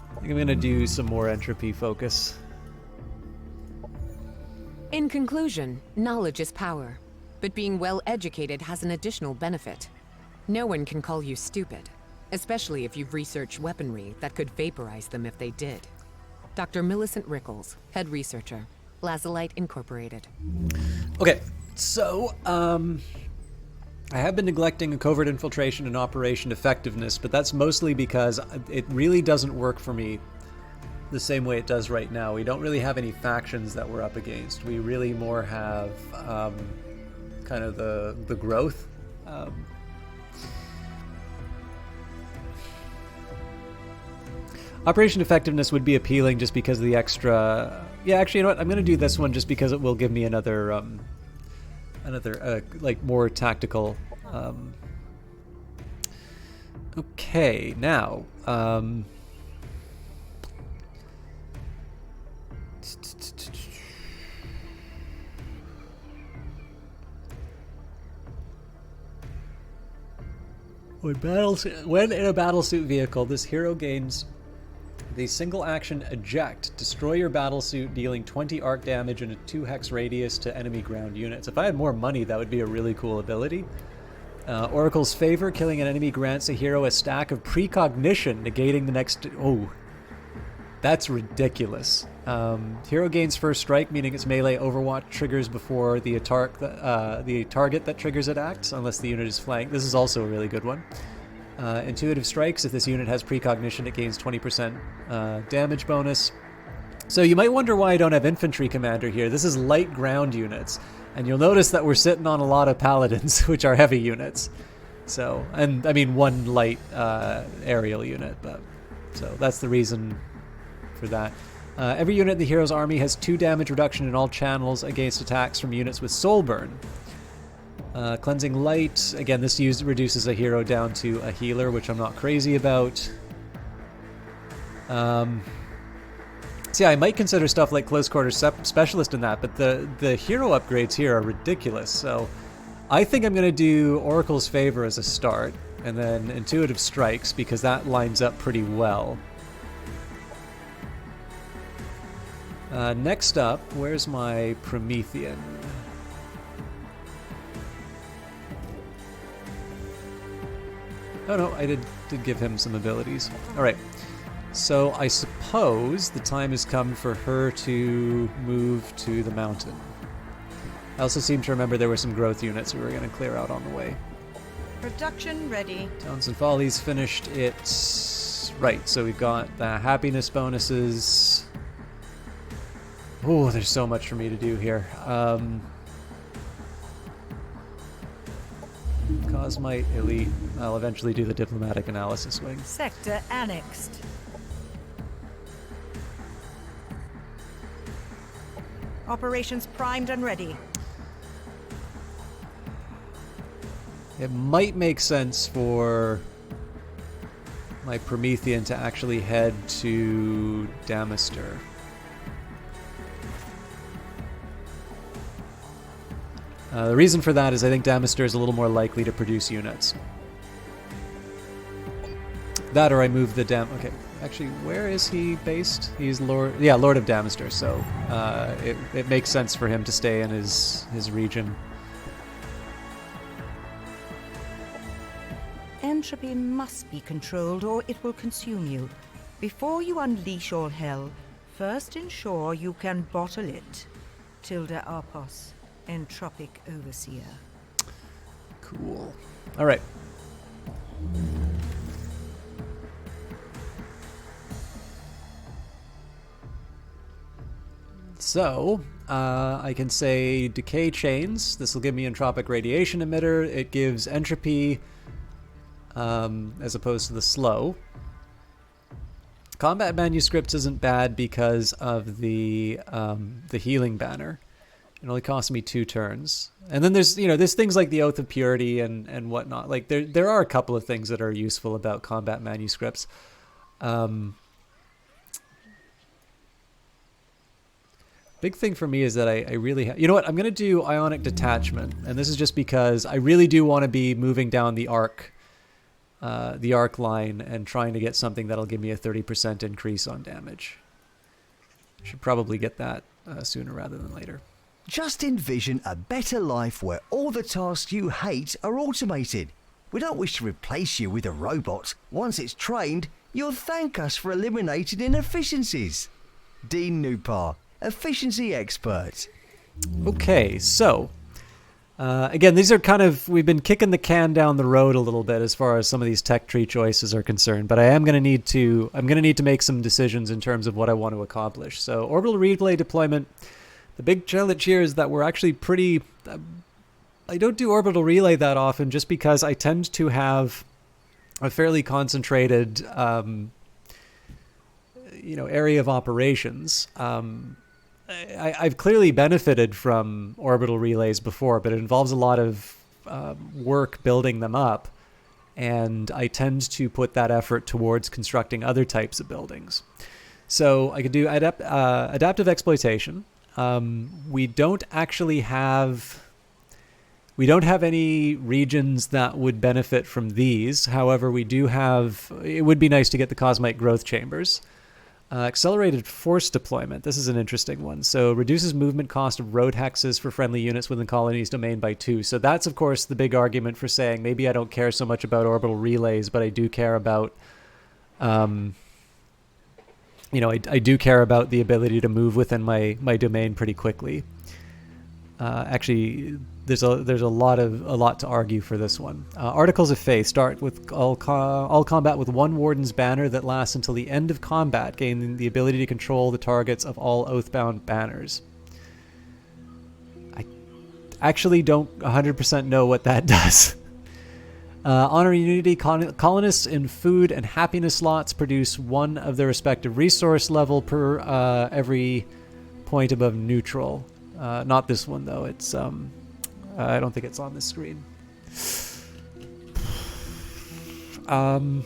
I think I'm going to do some more entropy focus. In conclusion, knowledge is power, but being well educated has an additional benefit. No one can call you stupid, especially if you've researched weaponry that could vaporize them if they did. Dr. Millicent Rickles, head researcher, Lazulite Incorporated. Okay, so I have been neglecting a covert infiltration and operation effectiveness, but that's mostly because it really doesn't work for me the same way it does right now. We don't really have any factions that we're up against. We really more have kind of the growth. Operation effectiveness would be appealing just because of the extra... Yeah, actually, you know what? I'm going to do this one just because it will give me another like more tactical. Okay, now when in a battlesuit vehicle, this hero gains the single action eject. Destroy your battlesuit, dealing 20 arc damage in a 2-hex radius to enemy ground units. If I had more money, that would be a really cool ability. Oracle's Favor. Killing an enemy grants a hero a stack of precognition, negating the next... Oh, that's ridiculous. Hero gains first strike, meaning its melee overwatch triggers before the target that triggers it acts, unless the unit is flanked. This is also a really good one. Intuitive Strikes. If this unit has precognition, it gains 20% damage bonus. So you might wonder why I don't have Infantry Commander here. This is light ground units. And you'll notice that we're sitting on a lot of Paladins, which are heavy units. So, and I mean one light aerial unit, but so that's the reason for that. Every unit in the hero's army has 2 damage reduction in all channels against attacks from units with Soul Burn. Cleansing Light. Again, this reduces a hero down to a healer, which I'm not crazy about. So yeah, I might consider stuff like Close Quarters Specialist in that, but the hero upgrades here are ridiculous. So I think I'm going to do Oracle's Favor as a start, and then Intuitive Strikes, because that lines up pretty well. Next up, where's my Promethean? Oh no, I did give him some abilities. Alright, so I suppose the time has come for her to move to the mountain. I also seem to remember there were some growth units we were going to clear out on the way. Production ready. Towns and Follies finished it. Right, so we've got the happiness bonuses. Oh, there's so much for me to do here. Cosmite, Elite. I'll eventually do the diplomatic analysis wing. Sector annexed. Operations primed and ready. It might make sense for my Promethean to actually head to Damister. The reason for that is I think Damister is a little more likely to produce units. That or I move the Okay, actually, where is he based? He's Lord... Yeah, Lord of Damister, so it makes sense for him to stay in his region. Entropy must be controlled or it will consume you. Before you unleash all hell, first ensure you can bottle it. Tilda Arpos, Entropic Overseer. Cool. All right. So, I can say Decay Chains. This will give me Entropic Radiation Emitter. It gives Entropy as opposed to the Slow. Combat Manuscripts isn't bad because of the Healing Banner. It only costs me 2 turns. And then there's things like the Oath of Purity and whatnot. Like there are a couple of things that are useful about Combat Manuscripts. Big thing for me is that I really... You know what? I'm going to do Ionic Detachment. And this is just because I really do want to be moving down the arc line and trying to get something that'll give me a 30% increase on damage. Should probably get that sooner rather than later. Just envision a better life where all the tasks you hate are automated. We don't wish to replace you with a robot. Once it's trained, you'll thank us for eliminating inefficiencies. Dean Nupar, efficiency expert. Okay, so again, these are kind of, we've been kicking the can down the road a little bit as far as some of these tech tree choices are concerned, but I'm going to need to make some decisions in terms of what I want to accomplish. So orbital relay deployment, the big challenge here is that we're actually pretty, I don't do orbital relay that often just because I tend to have a fairly concentrated, area of operations. I've clearly benefited from orbital relays before, but it involves a lot of work building them up, and I tend to put that effort towards constructing other types of buildings. So I could do adaptive exploitation. We don't have any regions that would benefit from these. However, it would be nice to get the Cosmite Growth Chambers. Accelerated force deployment. This is an interesting one. So reduces movement cost of road hexes for friendly units within the colony's domain by 2. So that's, of course, the big argument for saying maybe I don't care so much about orbital relays, but I do care about, I do care about the ability to move within my domain pretty quickly. Actually, there's a lot to argue for this one. Articles of Faith start with all combat with 1 Warden's banner that lasts until the end of combat, gaining the ability to control the targets of all Oathbound banners. I actually don't 100% know what that does. Honor and Unity colonists in food and happiness slots produce 1 of their respective resource level per every point above neutral. Not this one though. It's I don't think it's on the screen. I'm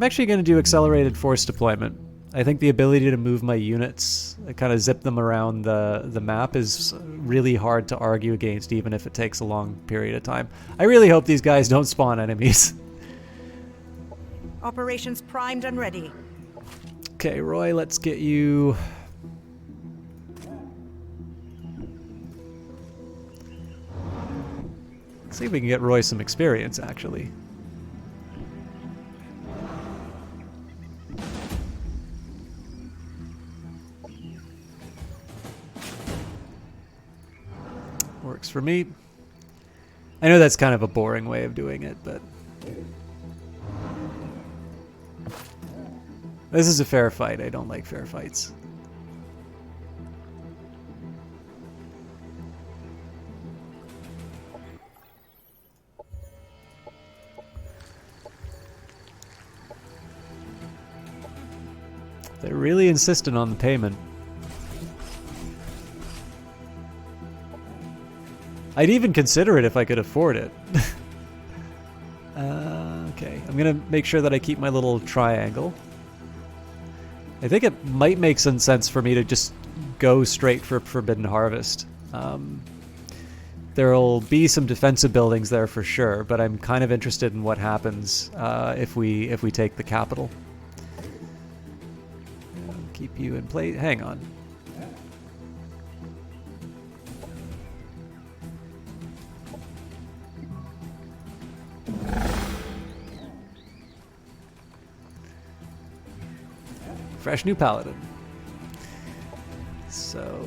actually going to do accelerated force deployment. I think the ability to move my units, kind of zip them around the map, is really hard to argue against, even if it takes a long period of time. I really hope these guys don't spawn enemies. Operations primed and ready. Okay, Roy, let's get you... See if we can get Roy some experience, actually. Works for me. I know that's kind of a boring way of doing it, but... This is a fair fight. I don't like fair fights. They're really insistent on the payment. I'd even consider it if I could afford it. Okay, I'm gonna make sure that I keep my little triangle. I think it might make some sense for me to just go straight for Forbidden Harvest. There'll be some defensive buildings there for sure, but I'm kind of interested in what happens if we take the capital. Keep you in place. Hang on. Fresh new paladin. So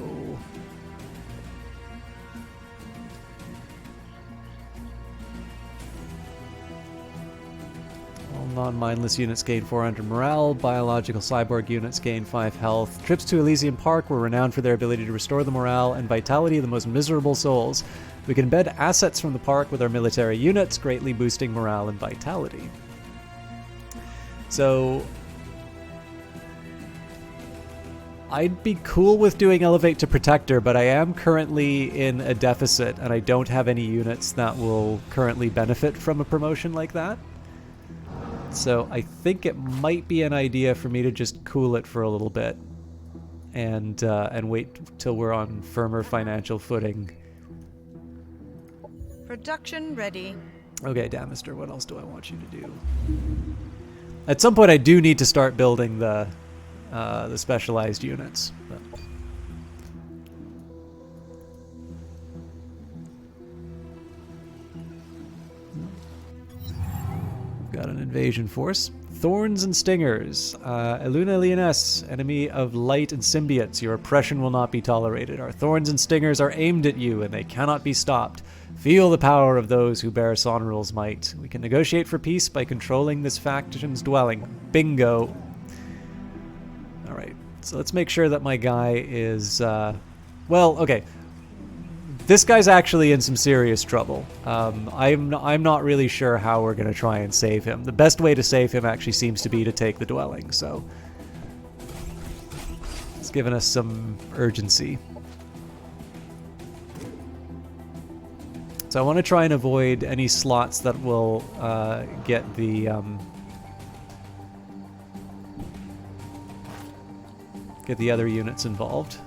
all non-mindless units gain 400 morale. Biological cyborg units gain 5 health. Trips to Elysium Park were renowned for their ability to restore the morale and vitality of the most miserable souls. We can embed assets from the park with our military units, greatly boosting morale and vitality. So I'd be cool with doing Elevate to Protector, but I am currently in a deficit, and I don't have any units that will currently benefit from a promotion like that. So I think it might be an idea for me to just cool it for a little bit, and wait till we're on firmer financial footing. Production ready. Okay, Damister, what else do I want you to do? At some point, I do need to start building the specialized units. But. Got an invasion force. Thorns and Stingers. Eluna Leones, enemy of light and symbiotes. Your oppression will not be tolerated. Our thorns and stingers are aimed at you, and they cannot be stopped. Feel the power of those who bear Sonoral's might. We can negotiate for peace by controlling this faction's dwelling. Bingo. Alright, so let's make sure that my guy is, well, okay. This guy's actually in some serious trouble. I'm not really sure how we're going to try and save him. The best way to save him actually seems to be to take the dwelling, so it's given us some urgency. So I want to try and avoid any slots that will get the other units involved.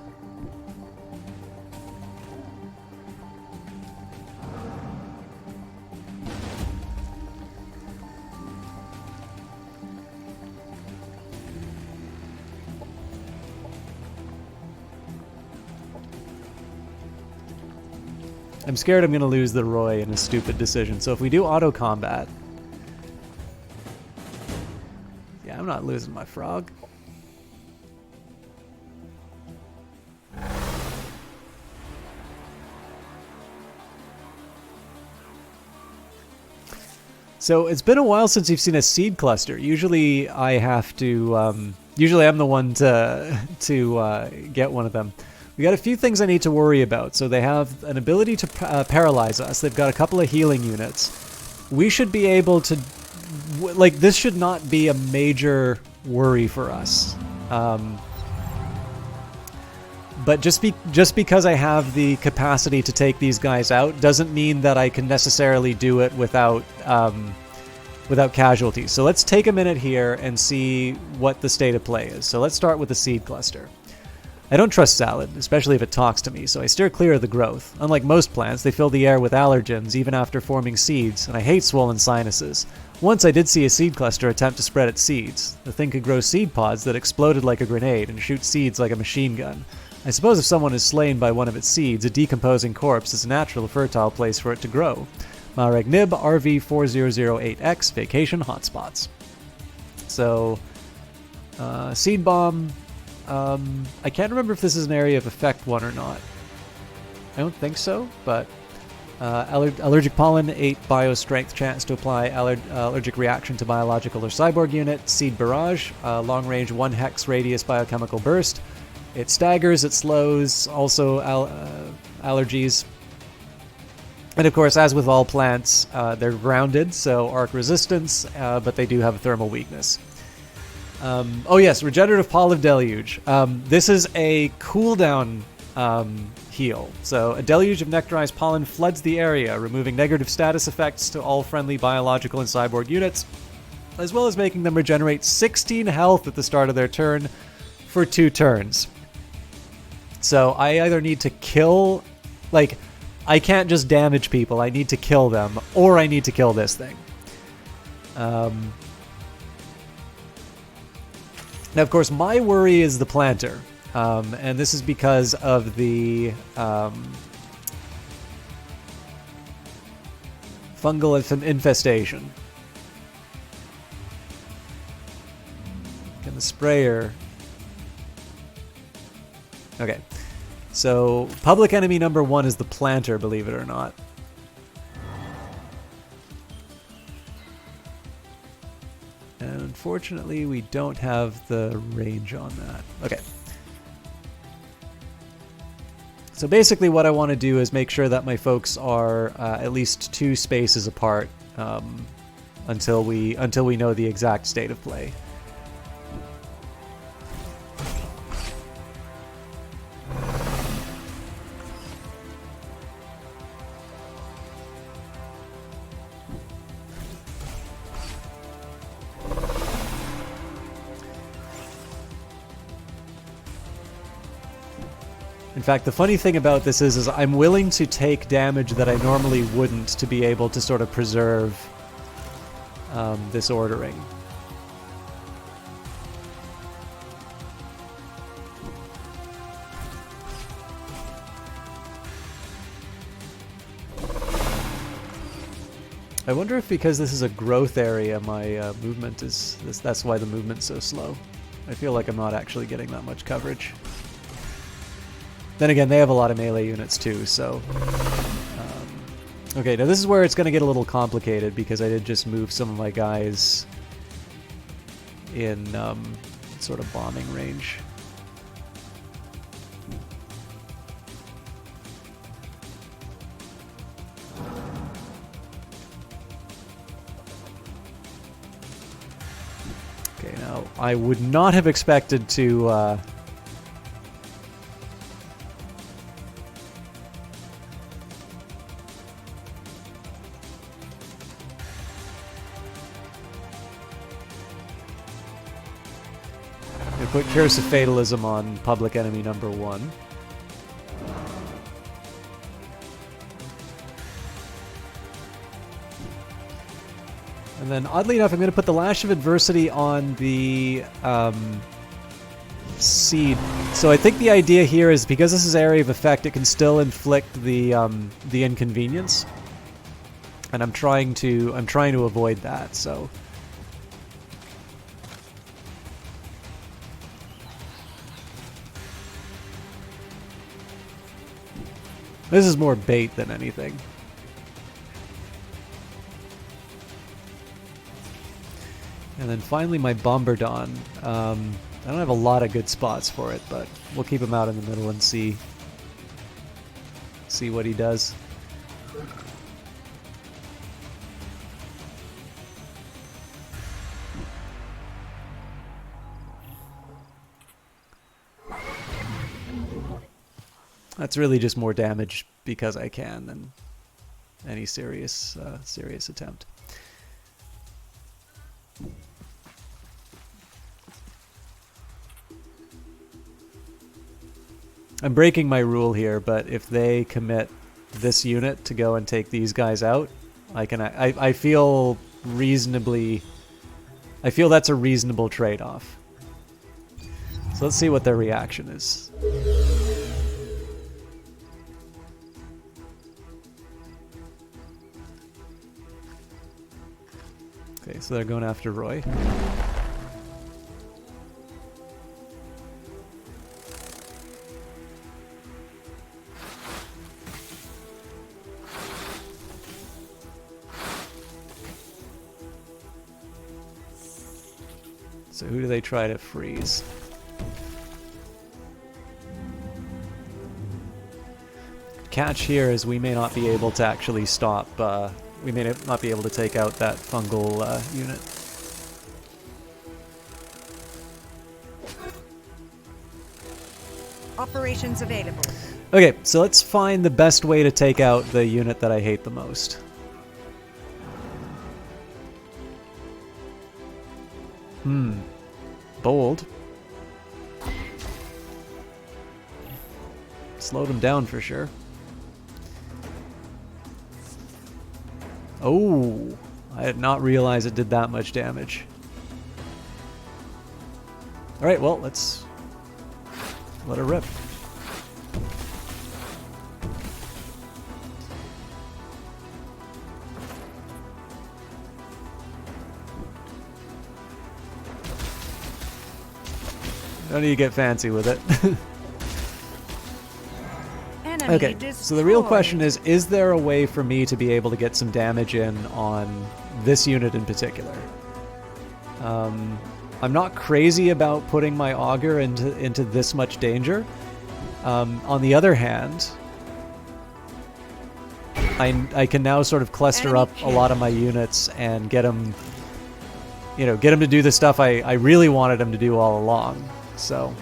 I'm scared I'm going to lose the Roy in a stupid decision. So if we do auto combat, yeah, I'm not losing my frog. So it's been a while since you've seen a seed cluster. Usually I have to, usually I'm the one to get one of them. We got a few things I need to worry about. So they have an ability to paralyze us. They've got a couple of healing units. We should be able to, like, this should not be a major worry for us. But just because I have the capacity to take these guys out doesn't mean that I can necessarily do it without casualties. So let's take a minute here and see what the state of play is. So let's start with the seed cluster. I don't trust salad, especially if it talks to me, so I steer clear of the growth. Unlike most plants, they fill the air with allergens even after forming seeds, and I hate swollen sinuses. Once I did see a seed cluster attempt to spread its seeds. The thing could grow seed pods that exploded like a grenade and shoot seeds like a machine gun. I suppose if someone is slain by one of its seeds, a decomposing corpse is a natural fertile place for it to grow. Mareg Nib RV4008X Vacation Hotspots. So, Seed Bomb. I can't remember if this is an area of effect one or not. I don't think so, but allergic pollen, 8 bio strength chance to apply allergic reaction to biological or cyborg unit. Seed barrage, long range 1 hex radius biochemical burst. It staggers, it slows, also allergies. And of course, as with all plants, they're grounded, so arc resistance, but they do have a thermal weakness. Oh yes, Regenerative Pollen Deluge. This is a cooldown heal. So a deluge of nectarized pollen floods the area, removing negative status effects to all friendly biological and cyborg units, as well as making them regenerate 16 health at the start of their turn for 2 turns. So I either need to kill, like, I can't just damage people. I need to kill them, or I need to kill this thing. Now, of course, my worry is the planter, and this is because of the fungal infestation. And the sprayer... Okay. So, public enemy number 1 is the planter, believe it or not. And unfortunately, we don't have the range on that. Okay. So basically what I want to do is make sure that my folks are at least 2 spaces apart until we know the exact state of play. In fact, the funny thing about this is I'm willing to take damage that I normally wouldn't to be able to sort of preserve this ordering. I wonder if because this is a growth area, my movement is... that's why the movement's so slow. I feel like I'm not actually getting that much coverage. Then again, they have a lot of melee units too, so... okay, now this is where it's going to get a little complicated, because I did just move some of my guys in sort of bombing range. Okay, now, I would not have expected to... put Curse of Fatalism on public enemy number 1. And then, oddly enough, I'm going to put the Lash of Adversity on the Seed. So I think the idea here is because this is area of effect, it can still inflict the inconvenience, and I'm trying to avoid that. So. This is more bait than anything. And then finally my Bombardon. I don't have a lot of good spots for it, but we'll keep him out in the middle and see what he does. That's really just more damage because I can than any serious attempt. I'm breaking my rule here, but if they commit this unit to go and take these guys out, I feel reasonably... I feel that's a reasonable trade-off. So let's see what their reaction is. Okay, so they're going after Roy. So who do they try to freeze? Catch here is we may not be able to actually stop, we may not be able to take out that fungal unit. Operations available. Okay, so let's find the best way to take out the unit that I hate the most. Bold. Slowed him down for sure. Oh, I did not realize it did that much damage. All right, well, let's let it rip. Don't need to get fancy with it. Enemy Okay, so the real destroyed. question is there a way for me to be able to get some damage in on this unit in particular? I'm not crazy about putting my auger into this much danger. On the other hand, I can now sort of cluster Enemy up a lot of killed. my units and get them, get them to do the stuff I really wanted them to do all along. So.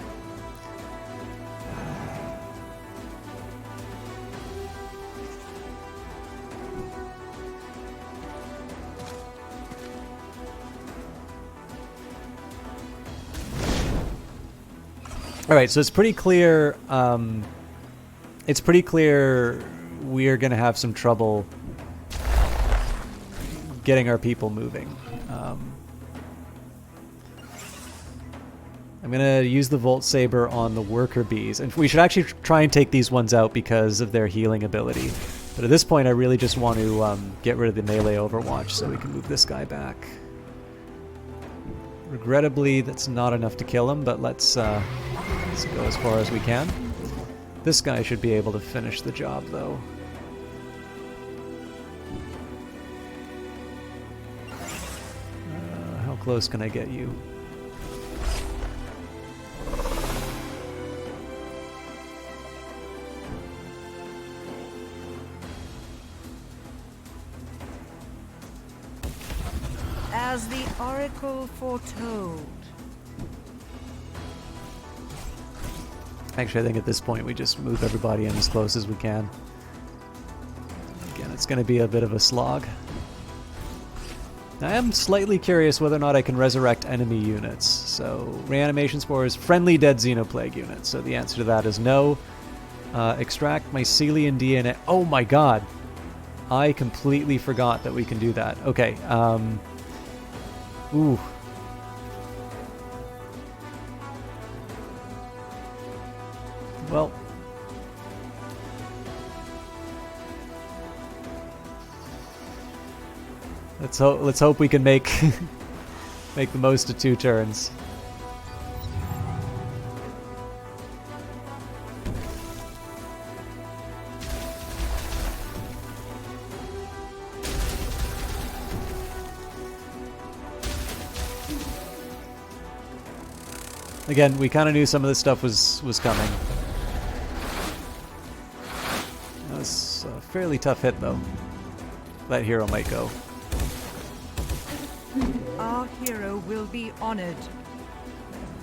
All right, so it's pretty clear. It's pretty clear we're going to have some trouble getting our people moving. I'm going to use the Volt Saber on the worker bees, and we should actually try and take these ones out because of their healing ability. But at this point, I really just want to get rid of the melee Overwatch so we can move this guy back. Regrettably, that's not enough to kill him, but let's go as far as we can. This guy should be able to finish the job, though. How close can I get you? As the oracle foretold. Actually, I think at this point we just move everybody in as close as we can. Again, it's going to be a bit of a slog. I am slightly curious whether or not I can resurrect enemy units. So, reanimation spores, friendly dead xenoplague units. So the answer to that is no. Extract mycelium DNA. Oh my god! I completely forgot that we can do that. Okay, ooh. Well. Let's hope we can make make the most of 2 turns. Again, we kind of knew some of this stuff was coming. That was a fairly tough hit, though. That hero might go. Our hero will be honored.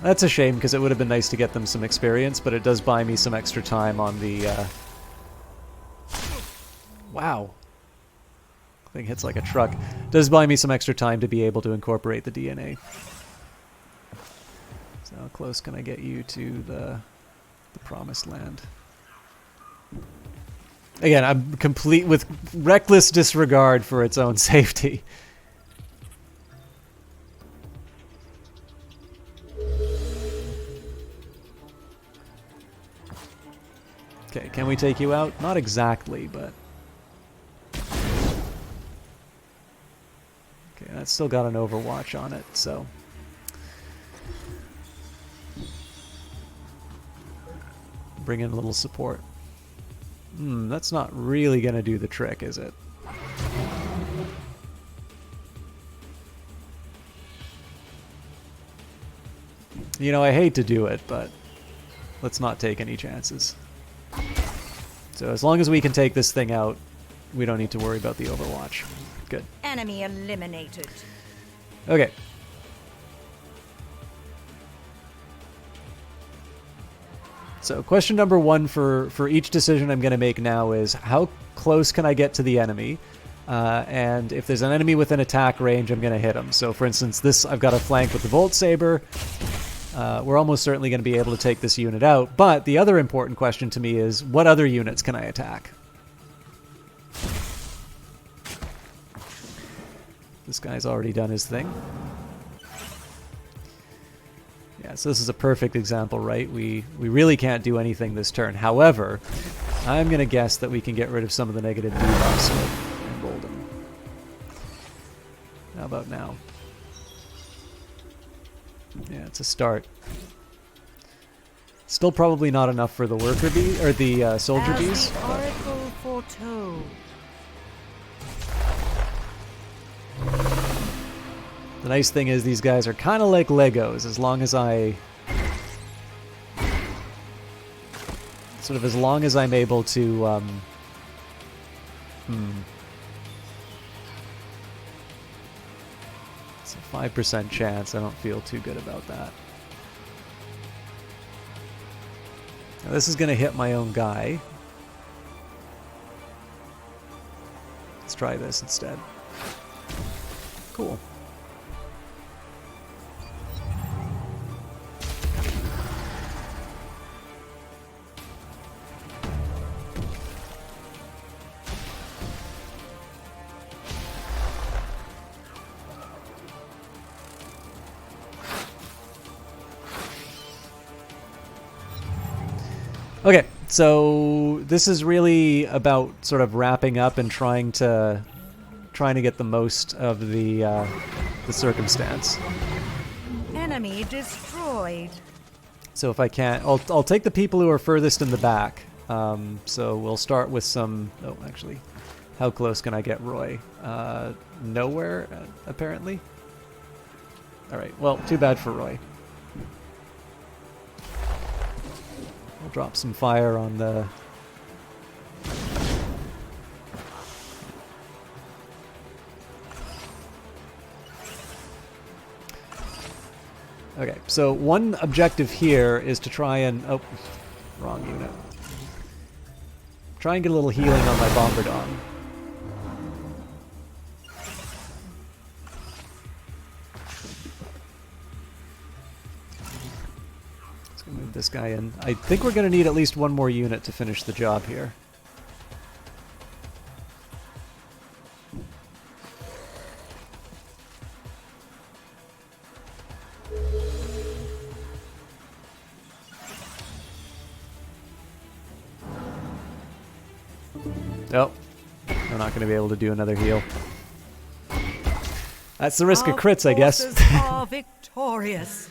That's a shame, because it would have been nice to get them some experience, but it does buy me some extra time on the... Wow. Thing hits like a truck. Does buy me some extra time to be able to incorporate the DNA. So how close can I get you to the promised land? Again, I'm complete with reckless disregard for its own safety. Okay, can we take you out? Not exactly, but... Okay, that's still got an Overwatch on it, so... Bring in a little support. That's not really going to do the trick, is it? You know, I hate to do it, but let's not take any chances. So as long as we can take this thing out, we don't need to worry about the Overwatch. Good. Enemy eliminated. Okay. So question number 1 for each decision I'm going to make now is how close can I get to the enemy? And if there's an enemy within attack range, I'm going to hit them. So for instance, this I've got a flank with the Volt Saber. We're almost certainly going to be able to take this unit out. But the other important question to me is, what other units can I attack? This guy's already done his thing. Yeah, so this is a perfect example, right? We really can't do anything this turn. However, I'm going to guess that we can get rid of some of the negative debuffs with Embolden. How about now? Yeah, it's a start. Still probably not enough for the worker bee or the soldier bees. The oracle foretold. The nice thing is these guys are kind of like Legos. As long as I'm able to it's a 5% chance. I don't feel too good about that. Now this is going to hit my own guy. Let's try this instead. Cool. Okay, so this is really about sort of wrapping up and trying to get the most of the circumstance. Enemy destroyed. So if I can't, I'll take the people who are furthest in the back. So we'll start with some. Oh, actually, how close can I get Roy? Nowhere, apparently. All right. Well, too bad for Roy. We'll drop some fire on the... Okay, so one objective here is to try and... Oh, wrong unit. Try and get a little healing on my Bombardon. Move this guy in. I think we're going to need at least one more unit to finish the job here. Nope. I'm not going to be able to do another heal. That's the risk of crits, I guess. Our forces are victorious.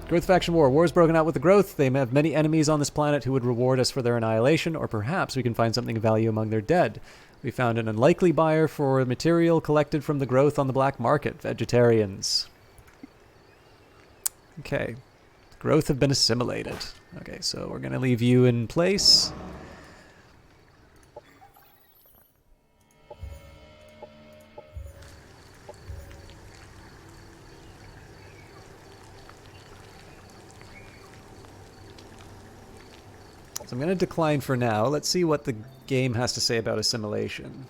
Growth faction war. War's broken out with the growth. They may have many enemies on this planet who would reward us for their annihilation, or perhaps we can find something of value among their dead. We found an unlikely buyer for material collected from the growth on the black market. Vegetarians. Okay. Growth have been assimilated. Okay, so we're going to leave you in place. So I'm going to decline for now. Let's see what the game has to say about assimilation.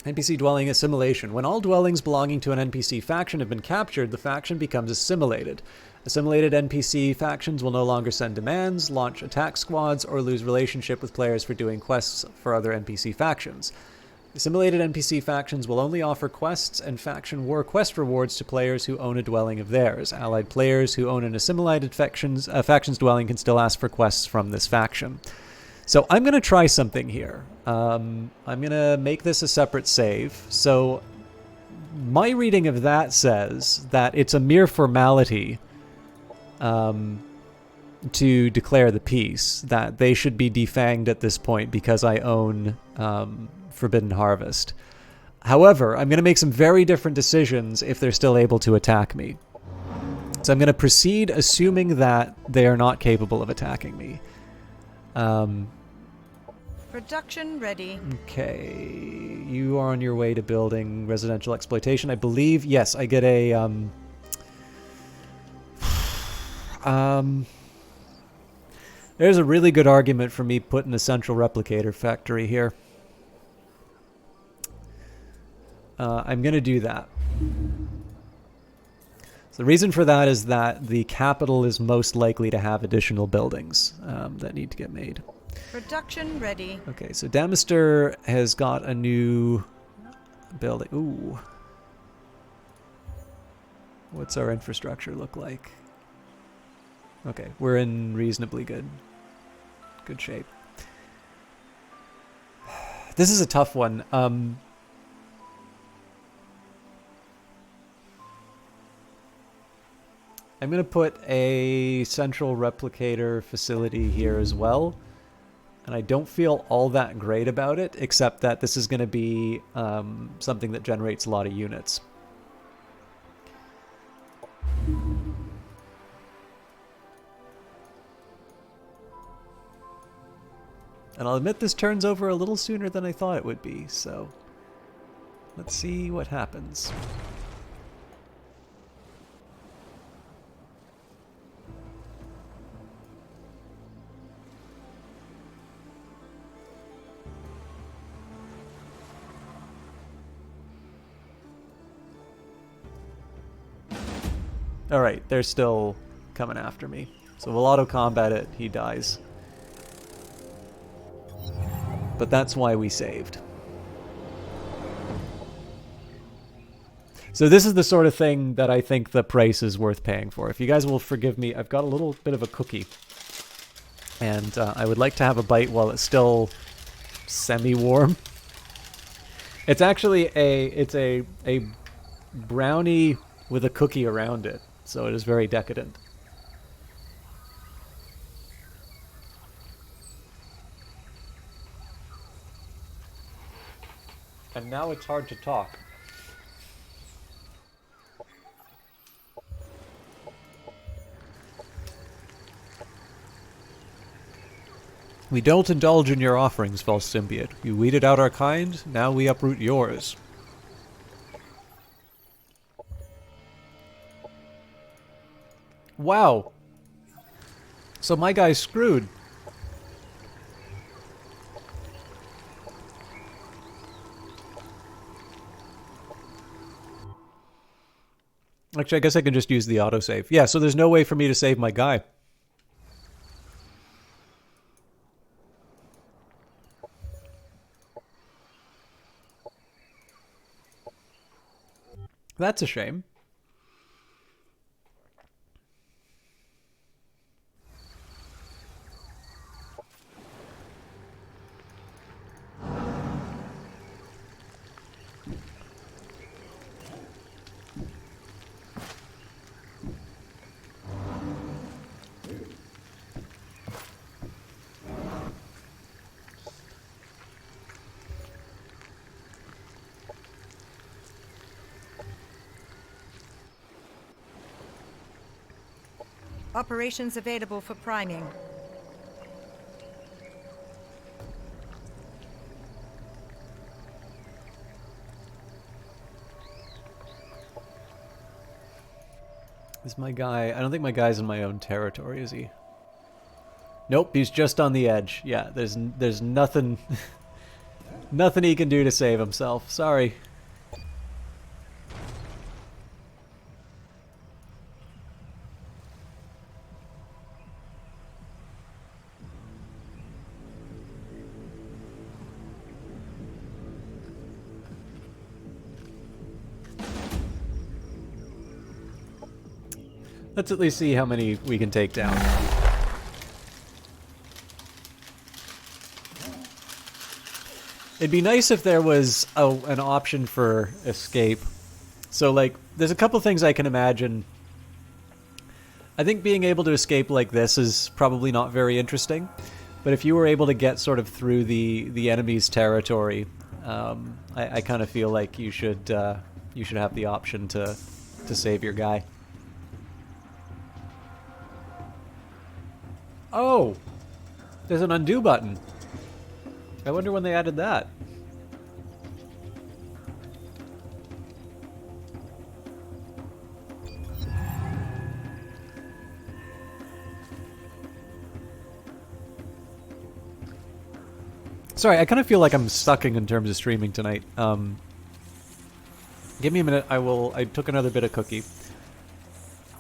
NPC Dwelling Assimilation. When all dwellings belonging to an NPC faction have been captured, the faction becomes assimilated. Assimilated NPC factions will no longer send demands, launch attack squads, or lose relationship with players for doing quests for other NPC factions. Assimilated NPC factions will only offer quests and faction war quest rewards to players who own a dwelling of theirs. Allied players who own an assimilated faction's dwelling can still ask for quests from this faction. So I'm going to try something here. I'm going to make this a separate save. So my reading of that says that it's a mere formality to declare the peace, that they should be defanged at this point because I own... Forbidden Harvest. However, I'm going to make some very different decisions if they're still able to attack me. So I'm going to proceed assuming that they are not capable of attacking me. Production ready. Okay. You are on your way to building residential exploitation. I believe, yes, I get a... there's a really good argument for me putting a central replicator factory here. I'm going to do that. So The reason for that is that the capital is most likely to have additional buildings that need to get made. Production ready. Okay, so Damister has got a new building. Ooh. What's our infrastructure look like? Okay, we're in reasonably good shape. This is a tough one. I'm going to put a central replicator facility here as well. And I don't feel all that great about it, except that this is going to be something that generates a lot of units. And I'll admit this turns over a little sooner than I thought it would be, so let's see what happens. Alright, they're still coming after me. So we'll auto-combat it, he dies. But that's why we saved. So this is the sort of thing that I think the price is worth paying for. If you guys will forgive me, I've got a little bit of a cookie. And I would like to have a bite while it's still semi-warm. It's actually a brownie with a cookie around it. So it is very decadent. And now it's hard to talk. We don't indulge in your offerings, false symbiote. You weeded out our kind, now we uproot yours. Wow. So my guy's screwed. Actually, I guess I can just use the autosave. Yeah, so there's no way for me to save my guy. That's a shame. Operations available for priming. Is my guy... I don't think my guy's in my own territory, is he? Nope, he's just on the edge. Yeah, there's nothing... nothing he can do to save himself. Sorry. Let's at least see how many we can take down. It'd be nice if there was an option for escape. So, like, there's a couple things I can imagine. I think being able to escape like this is probably not very interesting. But if you were able to get sort of through the enemy's territory, I kind of feel like you should have the option to save your guy. Oh! There's an undo button. I wonder when they added that. Sorry, I kind of feel like I'm sucking in terms of streaming tonight. Give me a minute. I took another bit of cookie.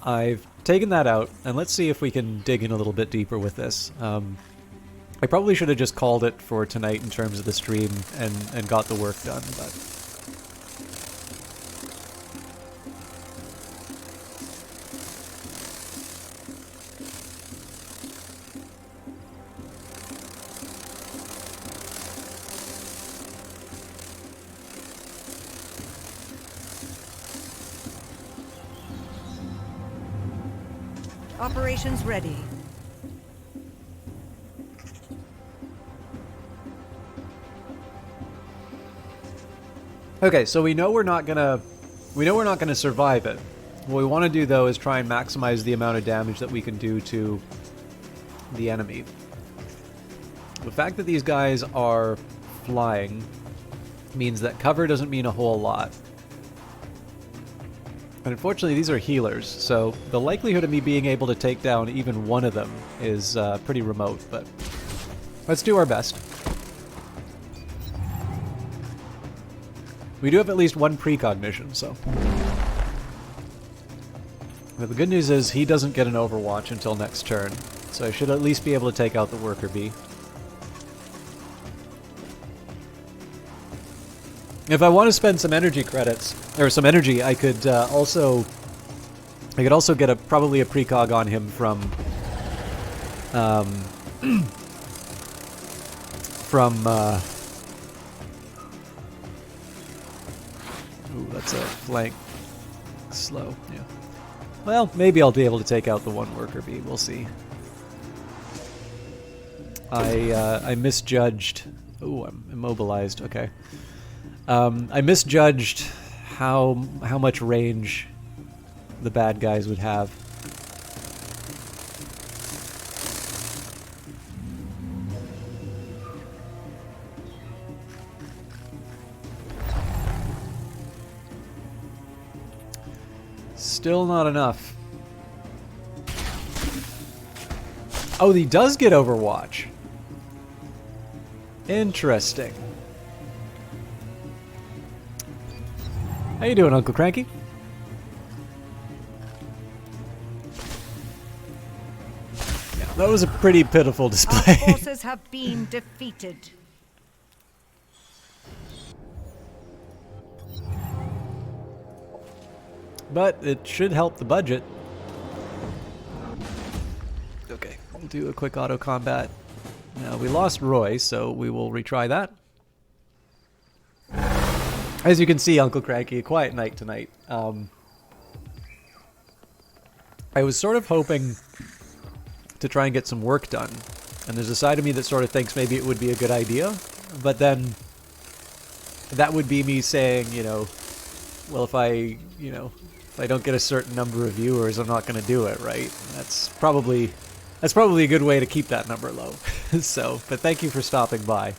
I've taken that out, and let's see if we can dig in a little bit deeper with this. I probably should have just called it for tonight in terms of the stream and got the work done, but... Operations ready. Okay, so we know we're not gonna survive it. What we want to do though is try and maximize the amount of damage that we can do to the enemy. The fact that these guys are flying means that cover doesn't mean a whole lot. And unfortunately, these are healers, so the likelihood of me being able to take down even one of them is pretty remote, but let's do our best. We do have at least one precognition, so... But the good news is he doesn't get an overwatch until next turn, so I should at least be able to take out the worker bee. If I want to spend some energy credits, or some energy, I could also get probably a precog on him from ooh, that's a flank slow. Yeah. Well, maybe I'll be able to take out the one worker bee. We'll see. I misjudged. Ooh, I'm immobilized. Okay. I misjudged how much range the bad guys would have. Still not enough. Oh, he does get Overwatch. Interesting. How you doing, Uncle Cranky? Yeah, that was a pretty pitiful display. Our forces have been defeated. But it should help the budget. Okay, we'll do a quick auto combat. Now, we lost Roy, so we will retry that. As you can see, Uncle Cranky, a quiet night tonight. I was sort of hoping to try and get some work done. And there's a side of me that sort of thinks maybe it would be a good idea. But then that would be me saying, you know, well, if I don't get a certain number of viewers, I'm not going to do it, right? That's probably a good way to keep that number low. So, but thank you for stopping by.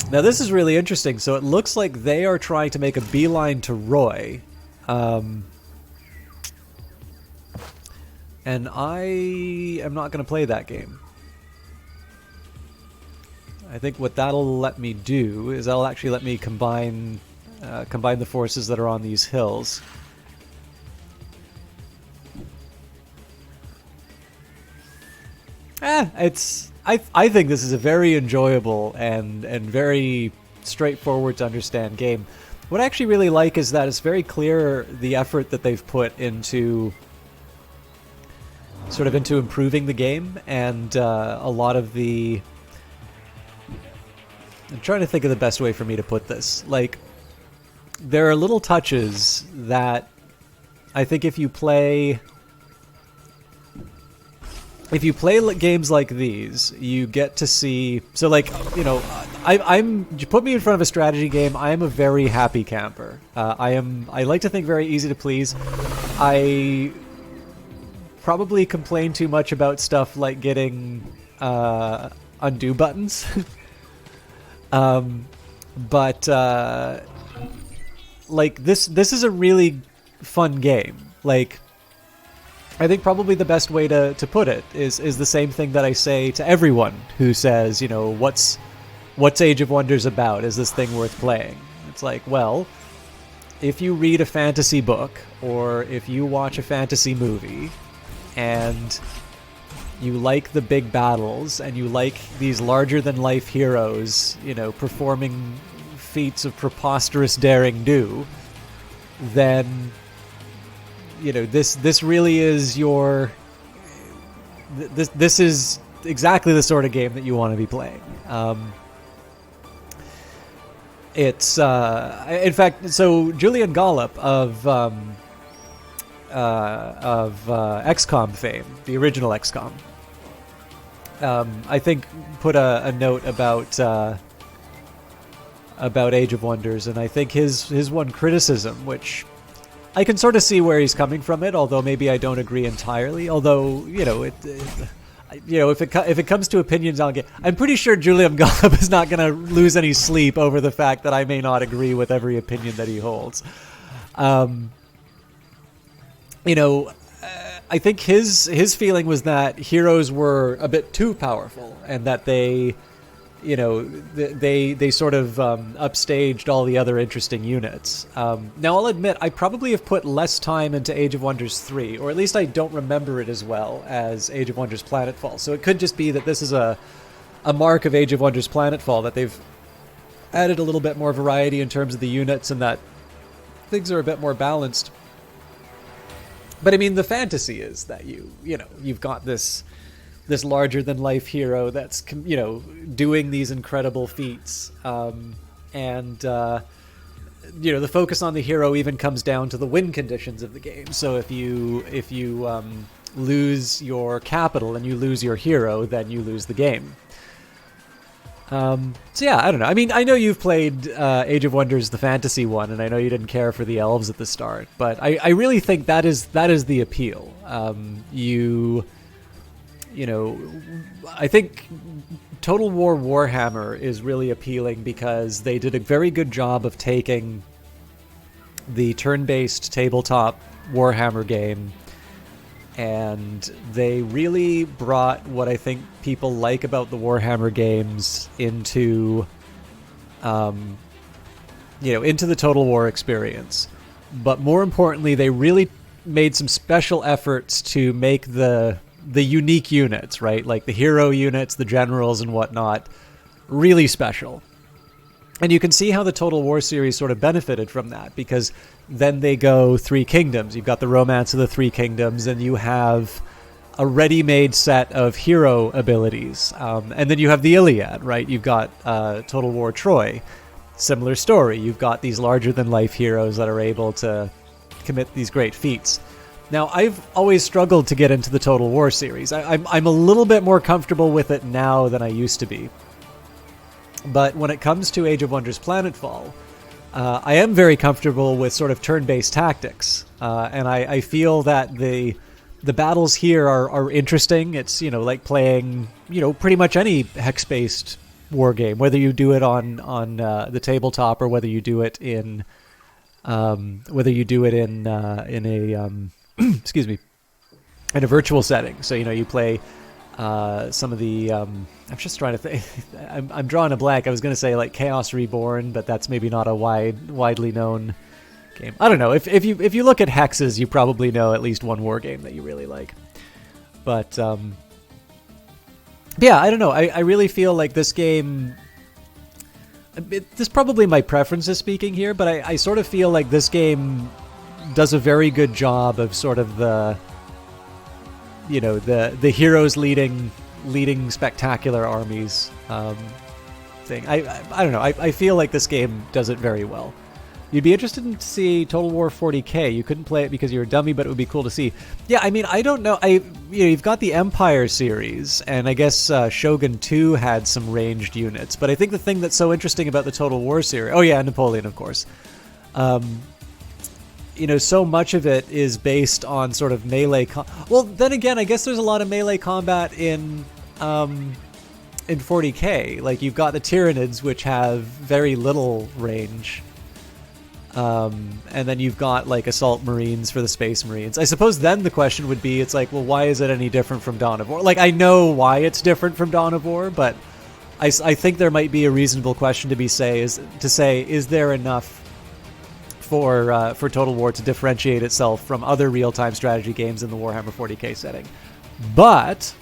Now this is really interesting. So it looks like they are trying to make a beeline to Roy. And I am not going to play that game. I think what that'll let me do is that'll actually let me combine the forces that are on these hills. I think this is a very enjoyable and very straightforward to understand game. What I actually really like is that it's very clear the effort that they've put into improving the game, and a lot of the... I'm trying to think of the best way for me to put this. Like, there are little touches that I think if you play games like these, you get to see. So, like, you know, you put me in front of a strategy game, I am a very happy camper. I like to think very easy to please. I probably complain too much about stuff like getting undo buttons. But like this is a really fun game. Like, I think probably the best way to put it is the same thing that I say to everyone who says, you know, what's Age of Wonders about? Is this thing worth playing? It's like, well, if you read a fantasy book or if you watch a fantasy movie and you like the big battles and you like these larger-than-life heroes, you know, performing feats of preposterous daring do, then, you know, this really is your... This is exactly the sort of game that you want to be playing. It's in fact, so Julian Gollop of XCOM fame, the original XCOM, I think put a note about Age of Wonders, and I think his one criticism, which I can sort of see where he's coming from it, although maybe I don't agree entirely. Although, you know, if it comes to opinions, I'm pretty sure Julian Gollop is not going to lose any sleep over the fact that I may not agree with every opinion that he holds. You know, I think his feeling was that heroes were a bit too powerful, and that they, you know, they sort of upstaged all the other interesting units. Now, I'll admit, I probably have put less time into Age of Wonders 3, or at least I don't remember it as well as Age of Wonders Planetfall. So it could just be that this is a mark of Age of Wonders Planetfall, that they've added a little bit more variety in terms of the units and that things are a bit more balanced. But I mean, the fantasy is that you've got this larger-than-life hero that's, you know, doing these incredible feats, and you know, the focus on the hero even comes down to the win conditions of the game. So if you lose your capital and you lose your hero, then you lose the game. So yeah, I don't know. I mean, I know you've played Age of Wonders, the fantasy one, and I know you didn't care for the elves at the start, but I really think that is the appeal. You know, I think Total War Warhammer is really appealing because they did a very good job of taking the turn-based tabletop Warhammer game, and they really brought what I think people like about the Warhammer games into, you know, into the Total War experience. But more importantly, they really made some special efforts to make the unique units, right? Like the hero units, the generals and whatnot, really special. And you can see how the Total War series sort of benefited from that, because then they go Three Kingdoms. You've got the Romance of the Three Kingdoms, and you have a ready-made set of hero abilities. And then you have the Iliad, right? You've got Total War Troy. Similar story. You've got these larger-than-life heroes that are able to commit these great feats. Now, I've always struggled to get into the Total War series. I'm a little bit more comfortable with it now than I used to be. But when it comes to Age of Wonders Planetfall, I am very comfortable with sort of turn-based tactics. And I feel that the battles here are interesting. It's, you know, like playing, you know, pretty much any hex-based war game, whether you do it on the tabletop or whether you do it in excuse me, in a virtual setting. So, you know, you play some of the I'm just trying to think. I'm drawing a blank. I was going to say like Chaos Reborn, but that's maybe not a widely known game. I don't know. If you look at hexes, you probably know at least one war game that you really like. But yeah, I don't know. I really feel like this game. This is probably my preferences speaking here, but I sort of feel like this game does a very good job of sort of the, you know, the heroes leading spectacular armies thing. I don't know. I feel like this game does it very well. You'd be interested to see Total War 40K. You couldn't play it because you're a dummy, but it would be cool to see. Yeah, I mean, I don't know. You've got the Empire series, and I guess Shogun 2 had some ranged units. But I think the thing that's so interesting about the Total War series... Oh yeah, Napoleon, of course. You know, so much of it is based on sort of melee... Well, then again, I guess there's a lot of melee combat in 40K. Like, you've got the Tyranids, which have very little range. And then you've got, like, Assault Marines for the Space Marines. I suppose then the question would be, it's like, well, why is it any different from Dawn of War? Like, I know why it's different from Dawn of War, but I think there might be a reasonable question to say, is there enough for Total War to differentiate itself from other real-time strategy games in the Warhammer 40k setting. But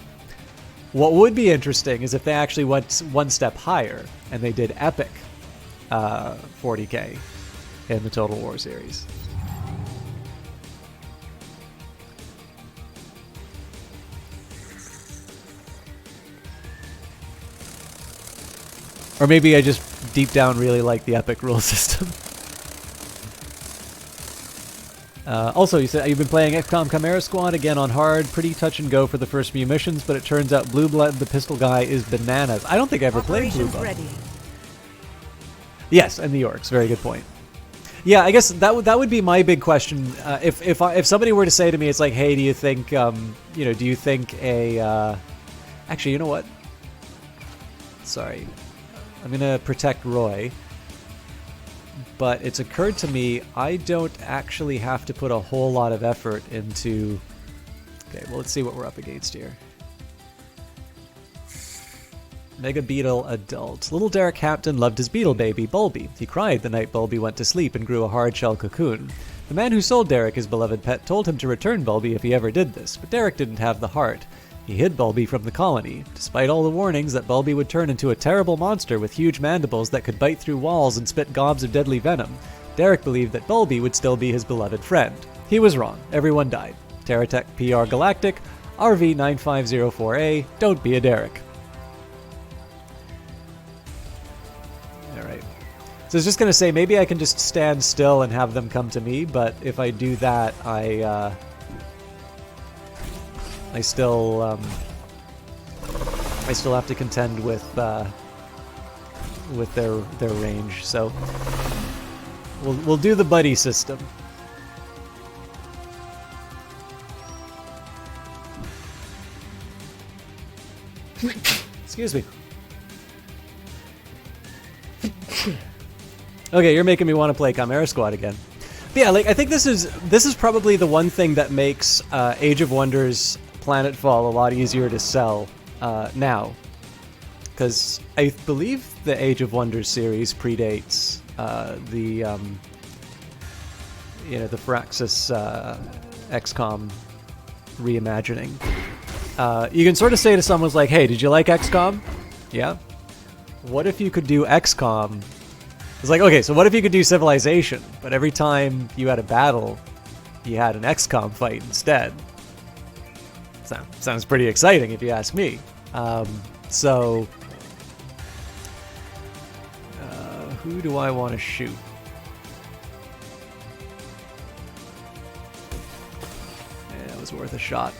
what would be interesting is if they actually went one step higher and they did epic 40k in the Total War series. Or maybe I just deep down really like the epic rule system. Also, you said you've been playing XCOM Chimera Squad again on hard. Pretty touch and go for the first few missions, but it turns out Blue Blood, the pistol guy, is bananas. I don't think I ever played Blue Blood. Ready. Yes, and the orcs. Very good point. Yeah, I guess that would be my big question. If somebody were to say to me, it's like, hey, do you think do you think a actually, you know what? Sorry. I'm going to protect Roy. But it's occurred to me I don't actually have to put a whole lot of effort into... Okay, well, let's see what we're up against here. Mega Beetle Adult. Little Derek Hampton loved his beetle baby, Bulby. He cried the night Bulby went to sleep and grew a hard-shell cocoon. The man who sold Derek his beloved pet told him to return Bulby if he ever did this, but Derek didn't have the heart. He hid Bulby from the colony. Despite all the warnings that Bulby would turn into a terrible monster with huge mandibles that could bite through walls and spit gobs of deadly venom, Derek believed that Bulby would still be his beloved friend. He was wrong. Everyone died. Terratech PR Galactic, RV9504A, don't be a Derek. Alright. So I was just going to say, maybe I can just stand still and have them come to me, but if I do that, I still have to contend with their range. So we'll do the buddy system. Excuse me. Okay, you're making me want to play Chimera Squad again. But yeah, like I think this is probably the one thing that makes Age of Wonders Planetfall a lot easier to sell now, because I believe the Age of Wonders series predates the Firaxis XCOM reimagining. You can sort of say to someone like, "Hey, did you like XCOM?" Yeah. What if you could do XCOM? It's like, okay, so what if you could do Civilization, but every time you had a battle, you had an XCOM fight instead? Sounds pretty exciting if you ask me. Who do I want to shoot? Yeah, that was worth a shot.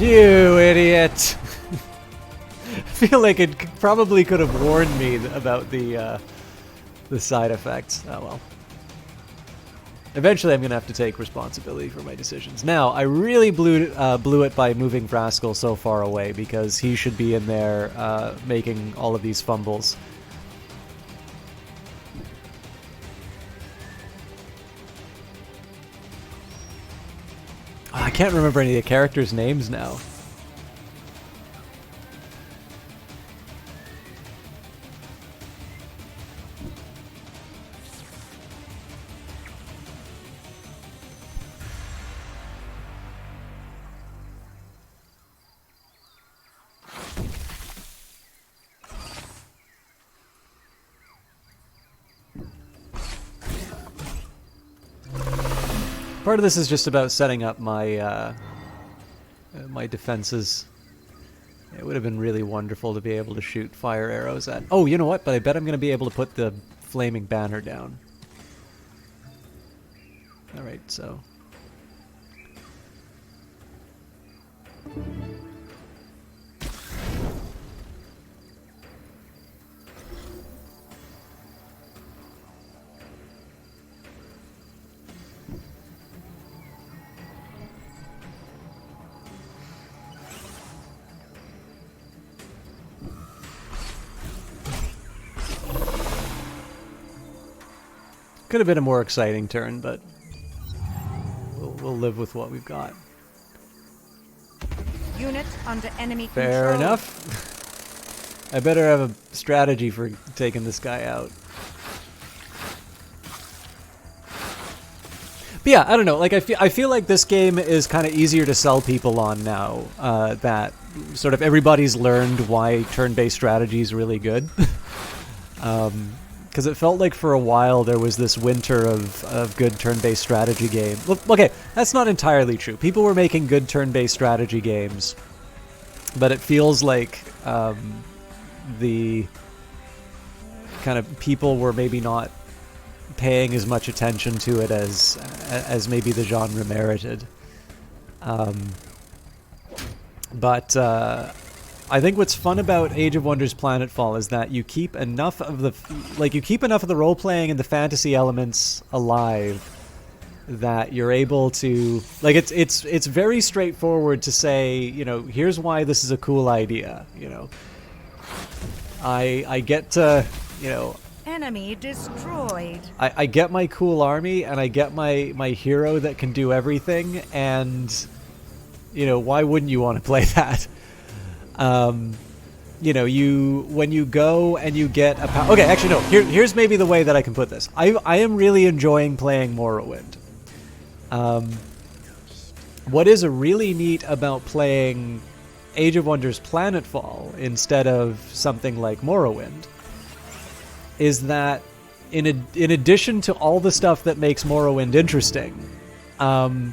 You idiot! I feel like it probably could have warned me about the side effects. Oh well. Eventually I'm going to have to take responsibility for my decisions. Now, I really blew it by moving Vraskil so far away, because he should be in there making all of these fumbles. I can't remember any of the characters' names now. Part of this is just about setting up my my defenses. It would have been really wonderful to be able to shoot fire arrows at... Oh, you know what? But I bet I'm going to be able to put the flaming banner down. Alright, so... Could have been a more exciting turn, but we'll live with what we've got. Unit under enemy Fair control. enough. I better have a strategy for taking this guy out. But yeah, I don't know. Like I feel like this game is kind of easier to sell people on now. That sort of everybody's learned why turn-based strategy is really good. Because it felt like for a while there was this winter of good turn-based strategy game. Okay, that's not entirely true. People were making good turn-based strategy games, but it feels like the kind of people were maybe not paying as much attention to it as maybe the genre merited. But I think what's fun about Age of Wonders Planetfall is that you keep enough of the role playing and the fantasy elements alive that you're able to, like, it's very straightforward to say, you know, here's why this is a cool idea, you know. I get to, you know, Enemy destroyed. I get my cool army and I get my hero that can do everything, and you know, why wouldn't you want to play that? You know, when you go and you get a okay, actually no, here's maybe the way that I can put this. I am really enjoying playing Morrowind. What is really neat about playing Age of Wonders Planetfall instead of something like Morrowind is that in addition to all the stuff that makes Morrowind interesting, I'm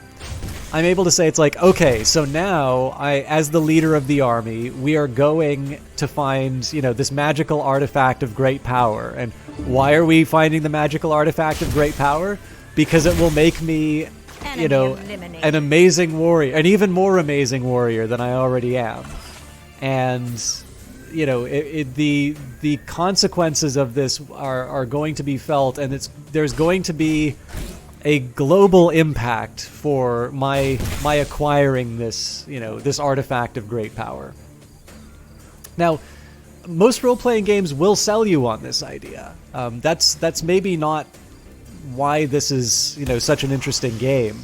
able to say it's like, okay, so now as the leader of the army, we are going to find, you know, this magical artifact of great power. And why are we finding the magical artifact of great power? Because it will make me, you know, an amazing warrior, an even more amazing warrior than I already am. And you know, the consequences of this are going to be felt, and there's going to be a global impact for my acquiring this, you know, this artifact of great power. Now, most role-playing games will sell you on this idea. That's maybe not why this is, you know, such an interesting game.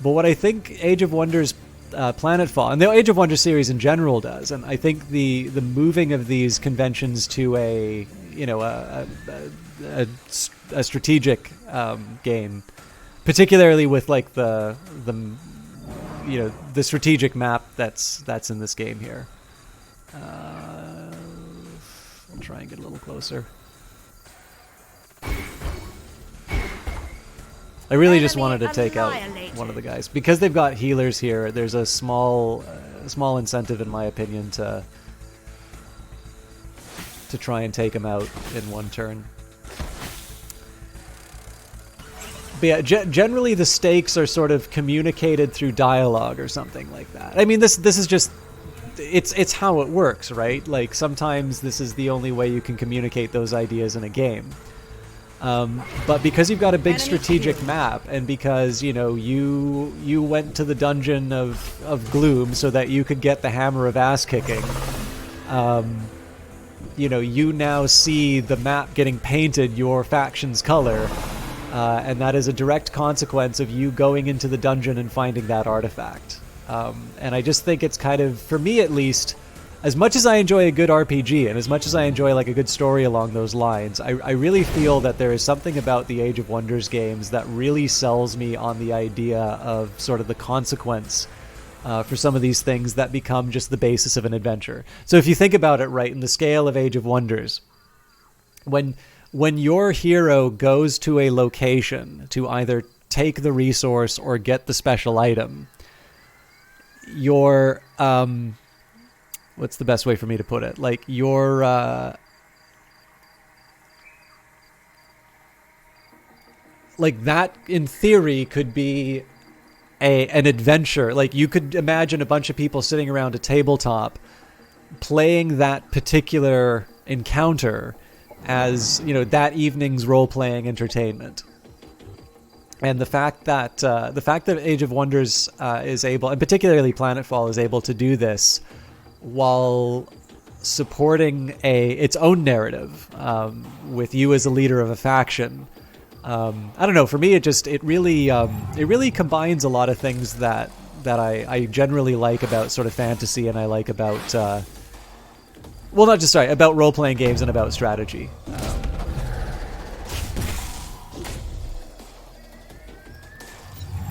But what I think Age of Wonders Planetfall and the Age of Wonders series in general does, and I think the moving of these conventions to a, you know, a strategic game, particularly with like the you know, the strategic map that's in this game here. I'll try and get a little closer. I really just wanted to take out one of the guys because they've got healers here. There's a small incentive, in my opinion, to try and take him out in one turn. But yeah, generally the stakes are sort of communicated through dialogue or something like that. I mean, this is just it's how it works, right? Like sometimes this is the only way you can communicate those ideas in a game. But because you've got a big strategic map, and because, you know, you went to the dungeon of gloom so that you could get the hammer of ass kicking, you know, you now see the map getting painted your faction's color, and that is a direct consequence of you going into the dungeon and finding that artifact. And I just think it's kind of, for me at least, as much as I enjoy a good RPG, and as much as I enjoy like a good story along those lines, I really feel that there is something about the Age of Wonders games that really sells me on the idea of sort of the consequence for some of these things that become just the basis of an adventure. So if you think about it, right, in the scale of Age of Wonders, when your hero goes to a location to either take the resource or get the special item, your what's the best way for me to put it? Like your like that in theory could be an adventure. Like you could imagine a bunch of people sitting around a tabletop playing that particular encounter as, you know, that evening's role-playing entertainment. And the fact that Age of Wonders is able, and particularly Planetfall, is able to do this while supporting its own narrative with you as a leader of a faction. I don't know. For me, it really combines a lot of things that that I generally like about sort of fantasy, and I like about well, not just sorry, about role-playing games and about strategy.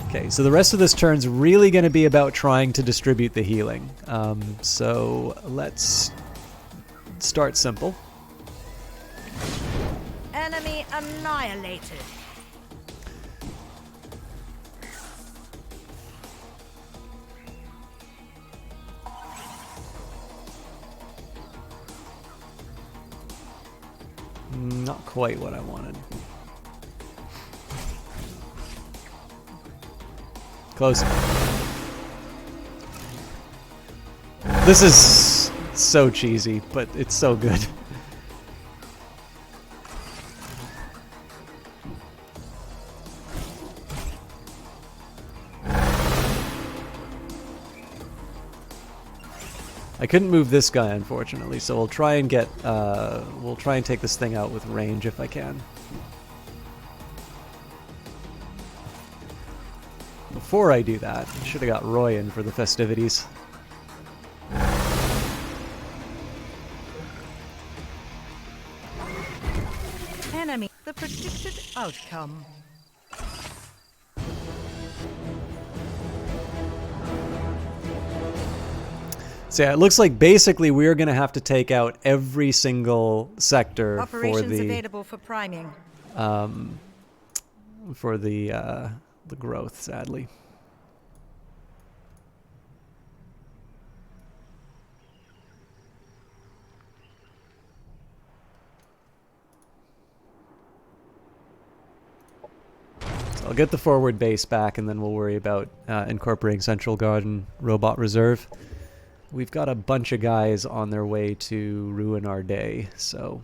Okay, so the rest of this turn's really going to be about trying to distribute the healing. So let's start simple. Enemy annihilated. Not quite what I wanted. Close. This is so cheesy, but it's so good. I couldn't move this guy, unfortunately, so we'll try and get, we'll try and take this thing out with range if I can. Before I do that, I should have got Roy in for the festivities. Enemy, the predicted outcome. So yeah, it looks like basically we're going to have to take out every single sector Operations for the available for priming. for the growth, sadly. So I'll get the forward base back, and then we'll worry about incorporating Central Garden Robot Reserve. We've got a bunch of guys on their way to ruin our day, so...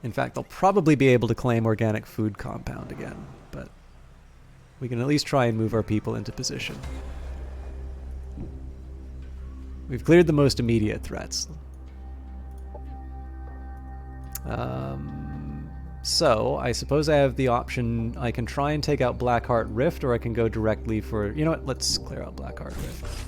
In fact, they'll probably be able to claim Organic Food Compound again, but we can at least try and move our people into position. We've cleared the most immediate threats. So, I suppose I have the option, I can try and take out Blackheart Rift, or I can go directly for... You know what, let's clear out Blackheart Rift.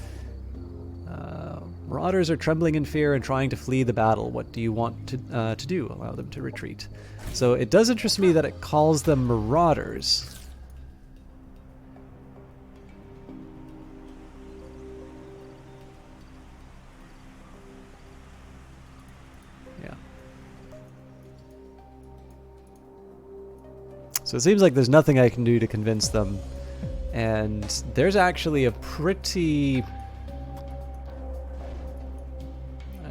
Marauders are trembling in fear and trying to flee the battle. What do you want to do? Allow them to retreat. So it does interest me that it calls them Marauders. Yeah. So it seems like there's nothing I can do to convince them. And there's actually a pretty...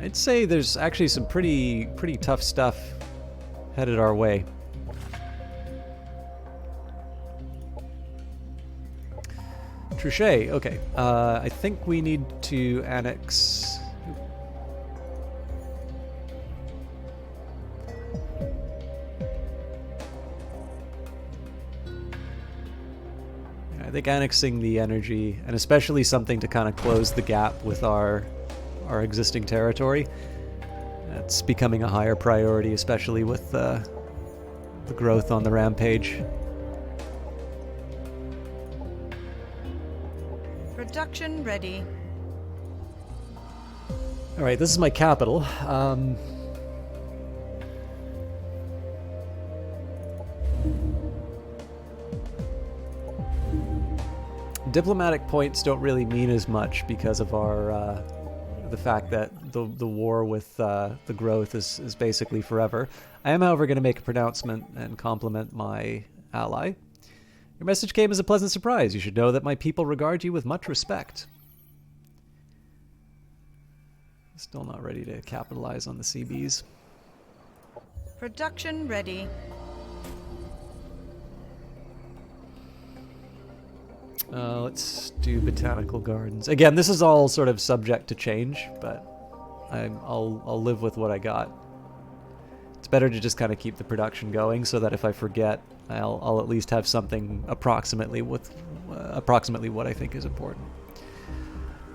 I'd say there's actually some pretty tough stuff headed our way. Trichet, okay. I think we need to annex... I think annexing the energy, and especially something to kind of close the gap with our existing territory, that's becoming a higher priority, especially with the growth on the rampage. Production ready. All right, this is my capital. Diplomatic points don't really mean as much because of our the fact that the war with the growth is basically forever. I am, however, going to make a pronouncement and compliment my ally. Your message came as a pleasant surprise. You should know that my people regard you with much respect. Still not ready to capitalize on the CBs. Production ready. Let's do botanical gardens. Again, this is all sort of subject to change, but I'll live with what I got. It's better to just kind of keep the production going, so that if I forget, I'll at least have something approximately what I think is important.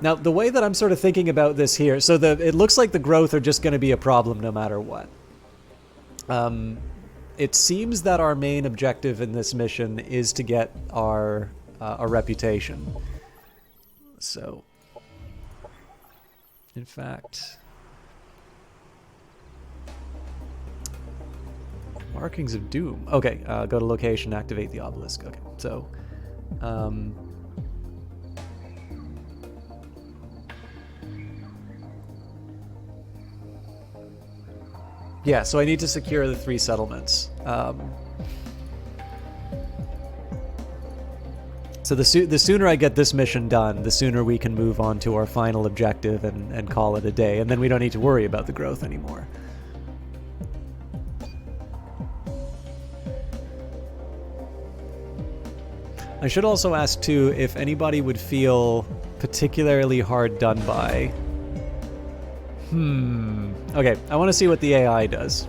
Now, the way that I'm sort of thinking about this here, so it looks like the growth are just going to be a problem no matter what. It seems that our main objective in this mission is to get our a reputation. So, in fact, markings of doom. Okay, go to location, activate the obelisk. Okay, so, yeah, so I need to secure the 3 settlements. So the sooner I get this mission done, the sooner we can move on to our final objective and call it a day, and then we don't need to worry about the growth anymore. I should also ask, too, if anybody would feel particularly hard done by. Okay, I want to see what the AI does.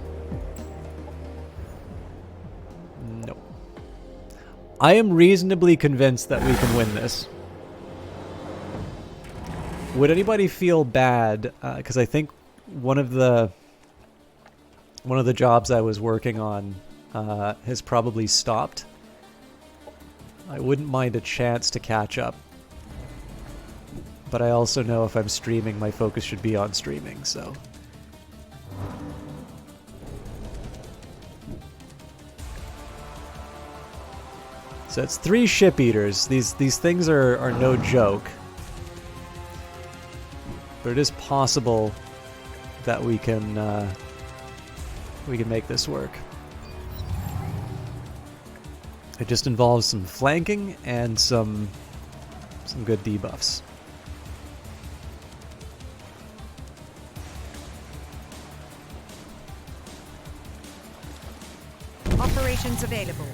Nope. I am reasonably convinced that we can win this. Would anybody feel bad? Because I think one of the jobs I was working on has probably stopped. I wouldn't mind a chance to catch up. But I also know if I'm streaming, my focus should be on streaming, so. So it's 3 ship eaters. These things are no joke. But it is possible that we can make this work. It just involves some flanking and some good debuffs. Operations available.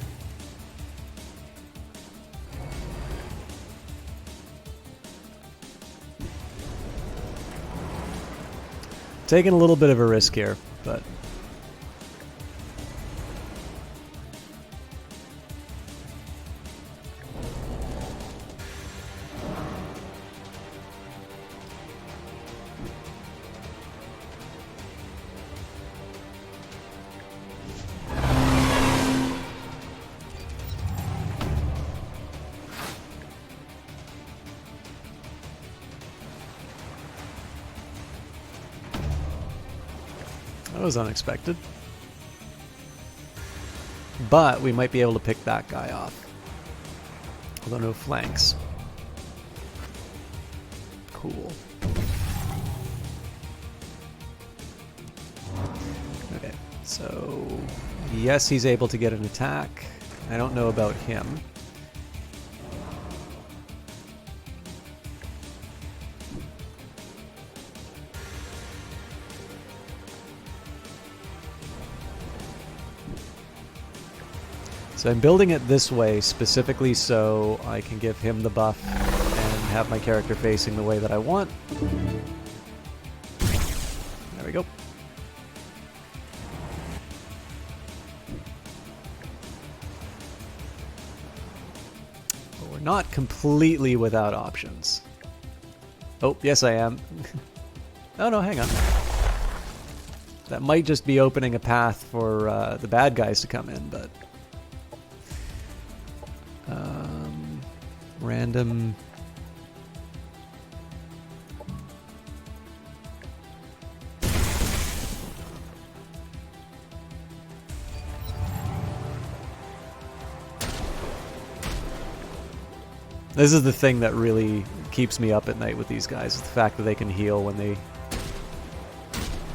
Taking a little bit of a risk here, but that was unexpected. But we might be able to pick that guy off. Although no flanks. Cool. Okay, so yes, he's able to get an attack. I don't know about him. So I'm building it this way specifically so I can give him the buff and have my character facing the way that I want. There we go. But we're not completely without options. Oh, yes I am. Oh no, hang on. That might just be opening a path for the bad guys to come in, but... random. This is the thing that really keeps me up at night with these guys, is the fact that they can heal when they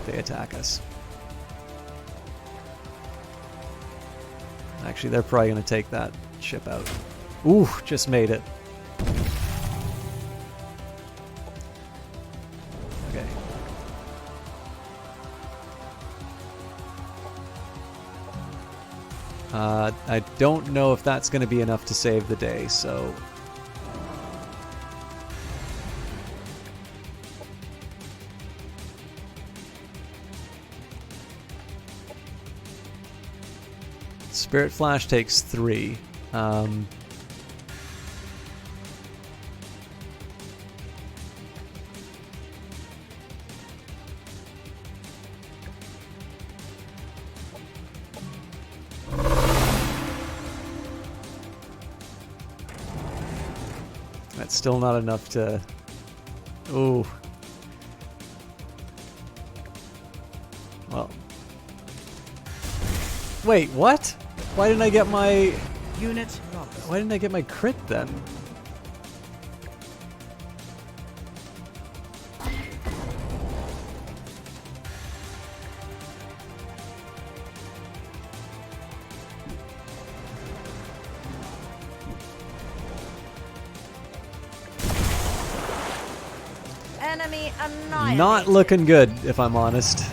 attack us. Actually, they're probably going to take that ship out. Ooh, just made it. Okay. I don't know if that's going to be enough to save the day, so... Spirit Flash takes 3. That's still not enough to... Ooh. Well. Wait, what? Why didn't I get my... Unit lost. Why didn't I get my crit then? Enemy annihilated. Not looking good, if I'm honest.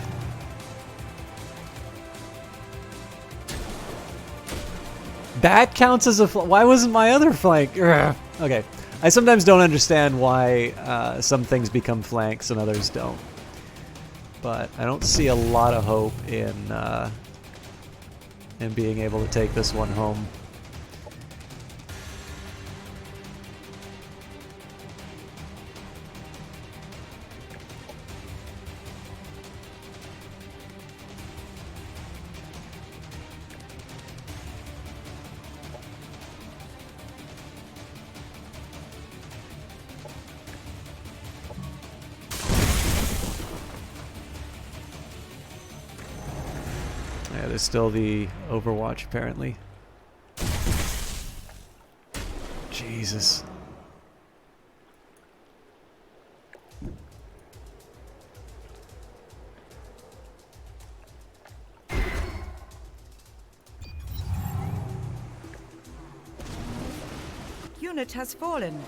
That counts as a why wasn't my other flank? Ugh. Okay. I sometimes don't understand why some things become flanks and others don't. But I don't see a lot of hope in being able to take this one home. Yeah, there's still the Overwatch, apparently. Jesus. Unit has fallen.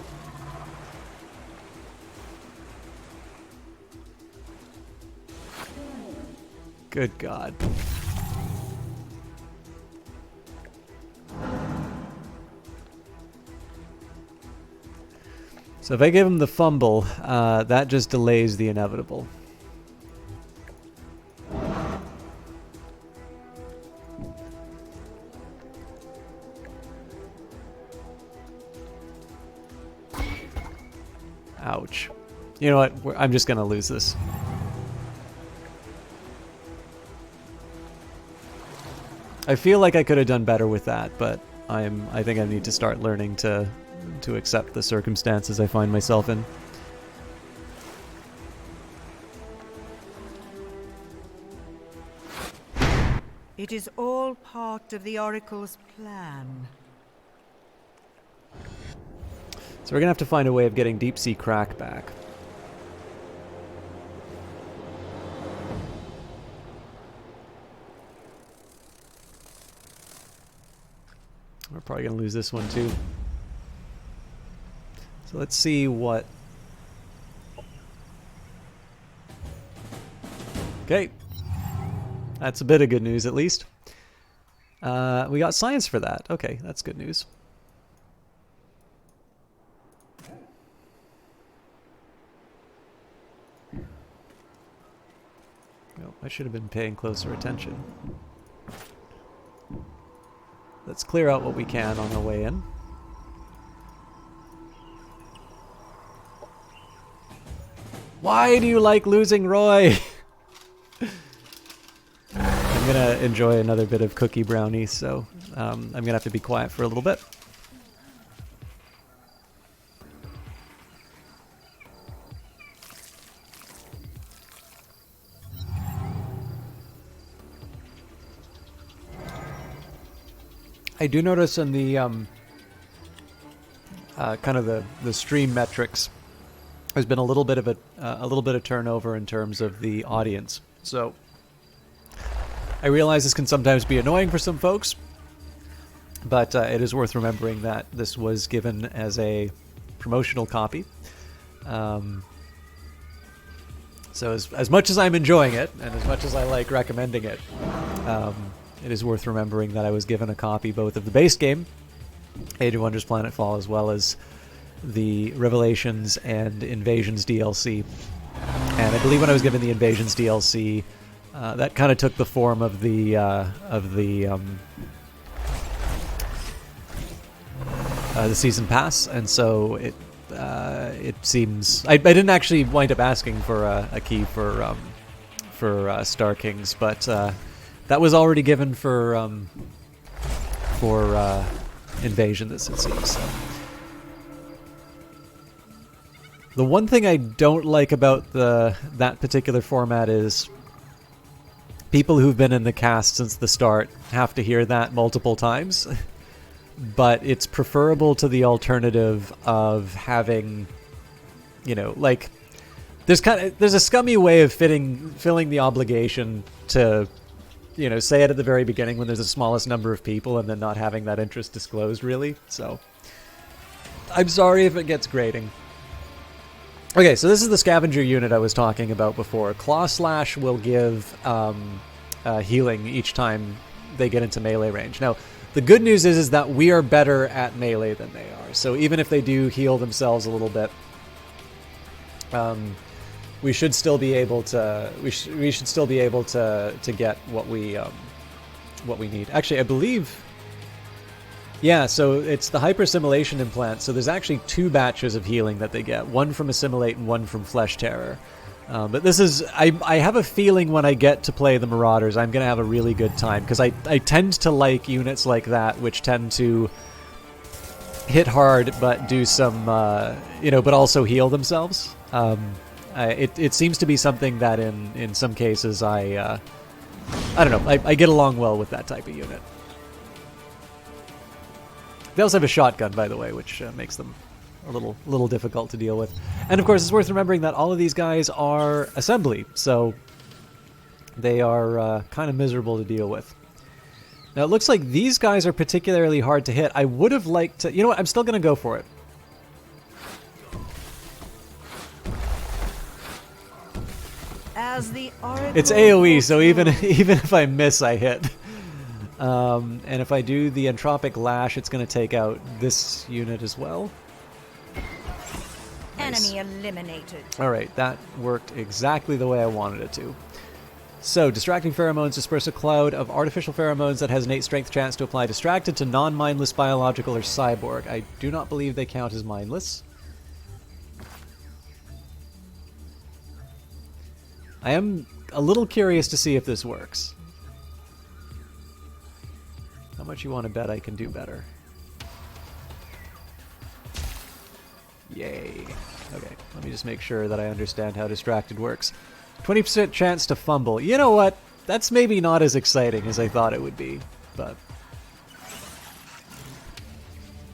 Good God. So if I give him the fumble, that just delays the inevitable. Ouch. You know what? I'm just going to lose this. I feel like I could have done better with that, but I think I need to start learning to accept the circumstances I find myself in. It is all part of the Oracle's plan. So we're gonna have to find a way of getting deep sea crack back. We're probably gonna lose this one too. So let's see what... Okay. That's a bit of good news, at least. We got science for that. Okay, that's good news. Oh, I should have been paying closer attention. Let's clear out what we can on our way in. Why do you like losing, Roy? I'm gonna enjoy another bit of cookie brownie, so I'm gonna have to be quiet for a little bit. I do notice in the kind of the stream metrics, there's been a little bit of turnover in terms of the audience. So I realize this can sometimes be annoying for some folks, but it is worth remembering that this was given as a promotional copy. So as much as I'm enjoying it, and as much as I like recommending it, it is worth remembering that I was given a copy both of the base game, Age of Wonders Planetfall, as well as the Revelations and Invasions DLC. And I believe when I was given the Invasions DLC, that kind of took the form of the season pass, and so it seems I didn't actually wind up asking for a key for Star Kings, but that was already given for Invasion, this it seems. So. The one thing I don't like about that particular format is people who've been in the cast since the start have to hear that multiple times. But it's preferable to the alternative of having, you know, like there's a scummy way of filling the obligation to, you know, say it at the very beginning when there's the smallest number of people and then not having that interest disclosed, really. So I'm sorry if it gets grating. Okay, so this is the scavenger unit I was talking about before. Claw Slash will give healing each time they get into melee range. Now, the good news is that we are better at melee than they are. So even if they do heal themselves a little bit, we should still be able to. We should still be able to get what we need. Actually, I believe. Yeah, so it's the hyper-assimilation implant, so there's actually 2 batches of healing that they get, one from Assimilate and one from Flesh Terror. But this is... I have a feeling when I get to play the Marauders, I'm going to have a really good time, because I tend to like units like that, which tend to hit hard, but do some, you know, but also heal themselves. It seems to be something that in some cases I don't know, I get along well with that type of unit. They also have a shotgun, by the way, which makes them a little difficult to deal with. And of course, it's worth remembering that all of these guys are assembly, so they are kind of miserable to deal with. Now, it looks like these guys are particularly hard to hit. I would have liked to... You know what? I'm still going to go for it. As the oracle It's AoE, so even if I miss, I hit. And if I do the Entropic Lash, it's going to take out this unit as well. Nice. Enemy eliminated. Alright, that worked exactly the way I wanted it to. So, Distracting Pheromones disperse a cloud of artificial pheromones that has innate strength chance to apply distracted to non-mindless biological or cyborg. I do not believe they count as mindless. I am a little curious to see if this works. How much you want to bet I can do better? Yay. Okay, let me just make sure that I understand how distracted works. 20% chance to fumble. You know what? That's maybe not as exciting as I thought it would be, but...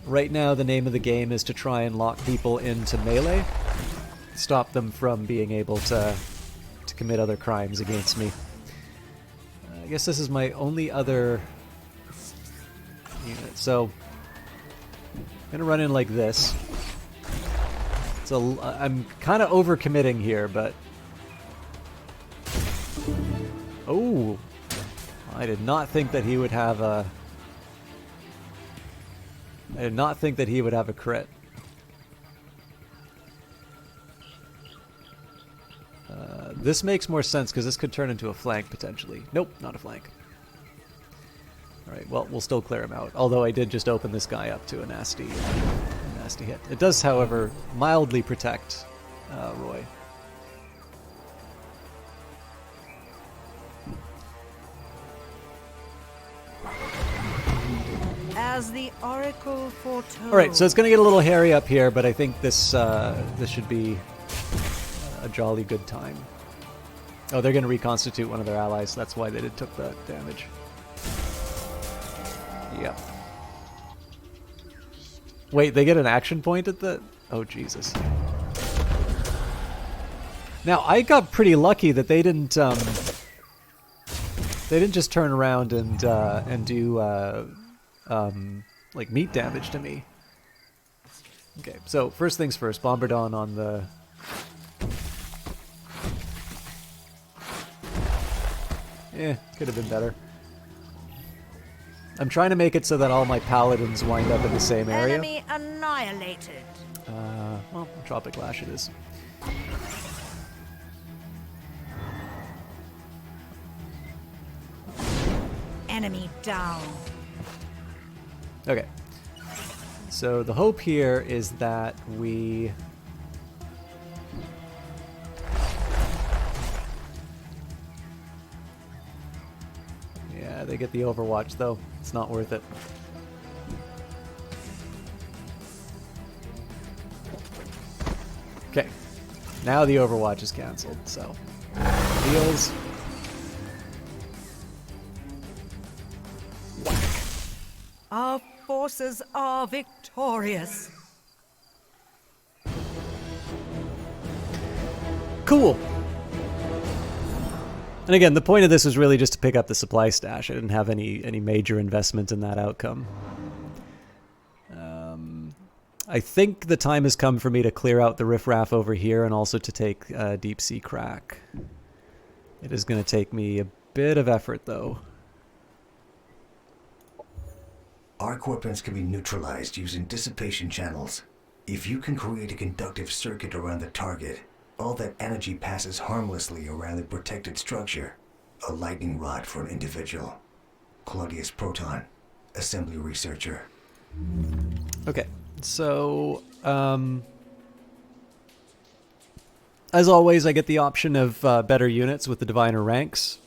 Right now, the name of the game is to try and lock people into melee. Stop them from being able to commit other crimes against me. I guess this is my only other... unit. So I'm gonna run in like this. So I'm kind of overcommitting here, but oh, I did not think that he would have a. I did not think that he would have a crit. This makes more sense because this could turn into a flank potentially. Nope, not a flank. Alright, well, we'll still clear him out. Although I did just open this guy up to a nasty hit. It does, however, mildly protect Roy. As the oracle foretold. Alright, so it's going to get a little hairy up here, but I think this should be a jolly good time. Oh, they're going to reconstitute one of their allies. That's why they took that damage. Yep. Wait, they get an action point at the... Oh, Jesus. Now, I got pretty lucky that they didn't just turn around and do, like, meat damage to me. Okay, so first things first, Bombardon on the... could have been better. I'm trying to make it so that all my paladins wind up in the same area. Enemy annihilated. Well, Tropic Lash it is. Enemy down. Okay. So the hope here is that we... Yeah, they get the Overwatch, though. It's not worth it. Okay, Now the Overwatch is cancelled, so deals. Our forces are victorious. Cool. And again, the point of this was really just to pick up the supply stash. I didn't have any major investment in that outcome. I think the time has come for me to clear out the riffraff over here and also to take deep sea crack. It is going to take me a bit of effort, though. Arc weapons can be neutralized using dissipation channels. If you can create a conductive circuit around the target, all that energy passes harmlessly around the protected structure. A lightning rod for an individual. Claudius Proton, assembly researcher. Okay, so as always, I get the option of better units with the diviner ranks.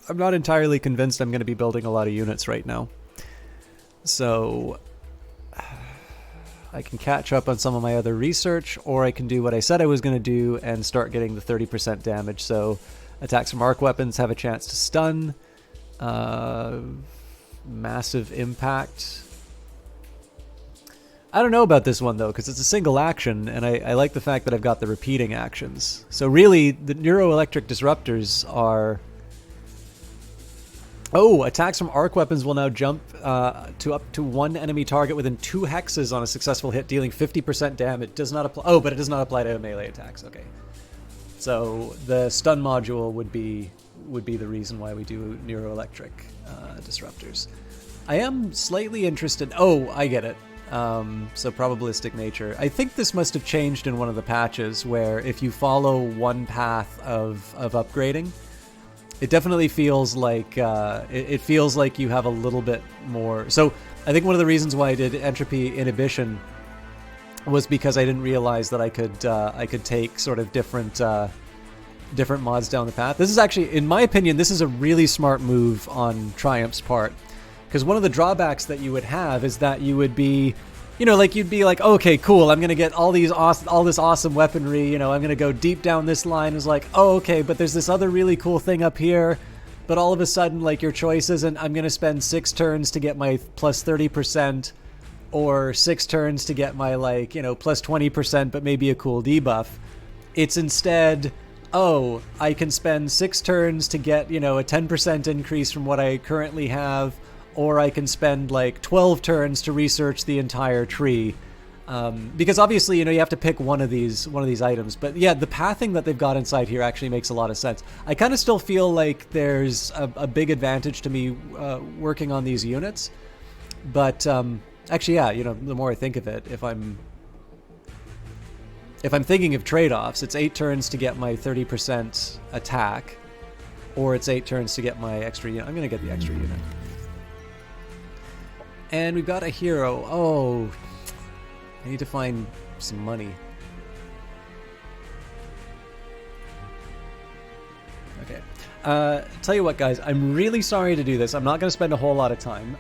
I'm not entirely convinced I'm going to be building a lot of units right now. So I can catch up on some of my other research, or I can do what I said I was going to do and start getting the 30% damage. So attacks from arc weapons have a chance to stun. Massive impact. I don't know about this one, though, because it's a single action, and I like the fact that I've got the repeating actions. So really, the neuroelectric disruptors are... Oh, attacks from arc weapons will now jump to up to one enemy target within 2 hexes on a successful hit, dealing 50% damage. Does not apply. Oh, but it does not apply to melee attacks. Okay, so the stun module would be the reason why we do neuroelectric disruptors. I am slightly interested. Oh, I get it. So probabilistic nature. I think this must have changed in one of the patches where if you follow one path of upgrading. It definitely feels like it feels like you have a little bit more. So I think one of the reasons why I did entropy inhibition was because I didn't realize that I could take sort of different mods down the path. This is actually, in my opinion, this is a really smart move on Triumph's part, because one of the drawbacks that you would have is that you would be, like you'd be like, okay, cool, I'm gonna get all this awesome weaponry, I'm gonna go deep down this line. It's like, oh, okay, but there's this other really cool thing up here, but all of a sudden, like, your choice isn't, I'm gonna spend 6 turns to get my plus 30%, or 6 turns to get my, like, plus 20%, but maybe a cool debuff. It's instead, oh, I can spend 6 turns to get, a 10% increase from what I currently have, or I can spend like 12 turns to research the entire tree. Because obviously, you have to pick one of these items. But yeah, the pathing that they've got inside here actually makes a lot of sense. I kind of still feel like there's a big advantage to me working on these units. But actually, yeah, the more I think of it, if I'm thinking of trade-offs, it's 8 turns to get my 30% attack, or it's 8 turns to get my extra unit. I'm going to get the extra unit. And we've got a hero. Oh, I need to find some money. Okay. Tell you what, guys, I'm really sorry to do this. I'm not going to spend a whole lot of time,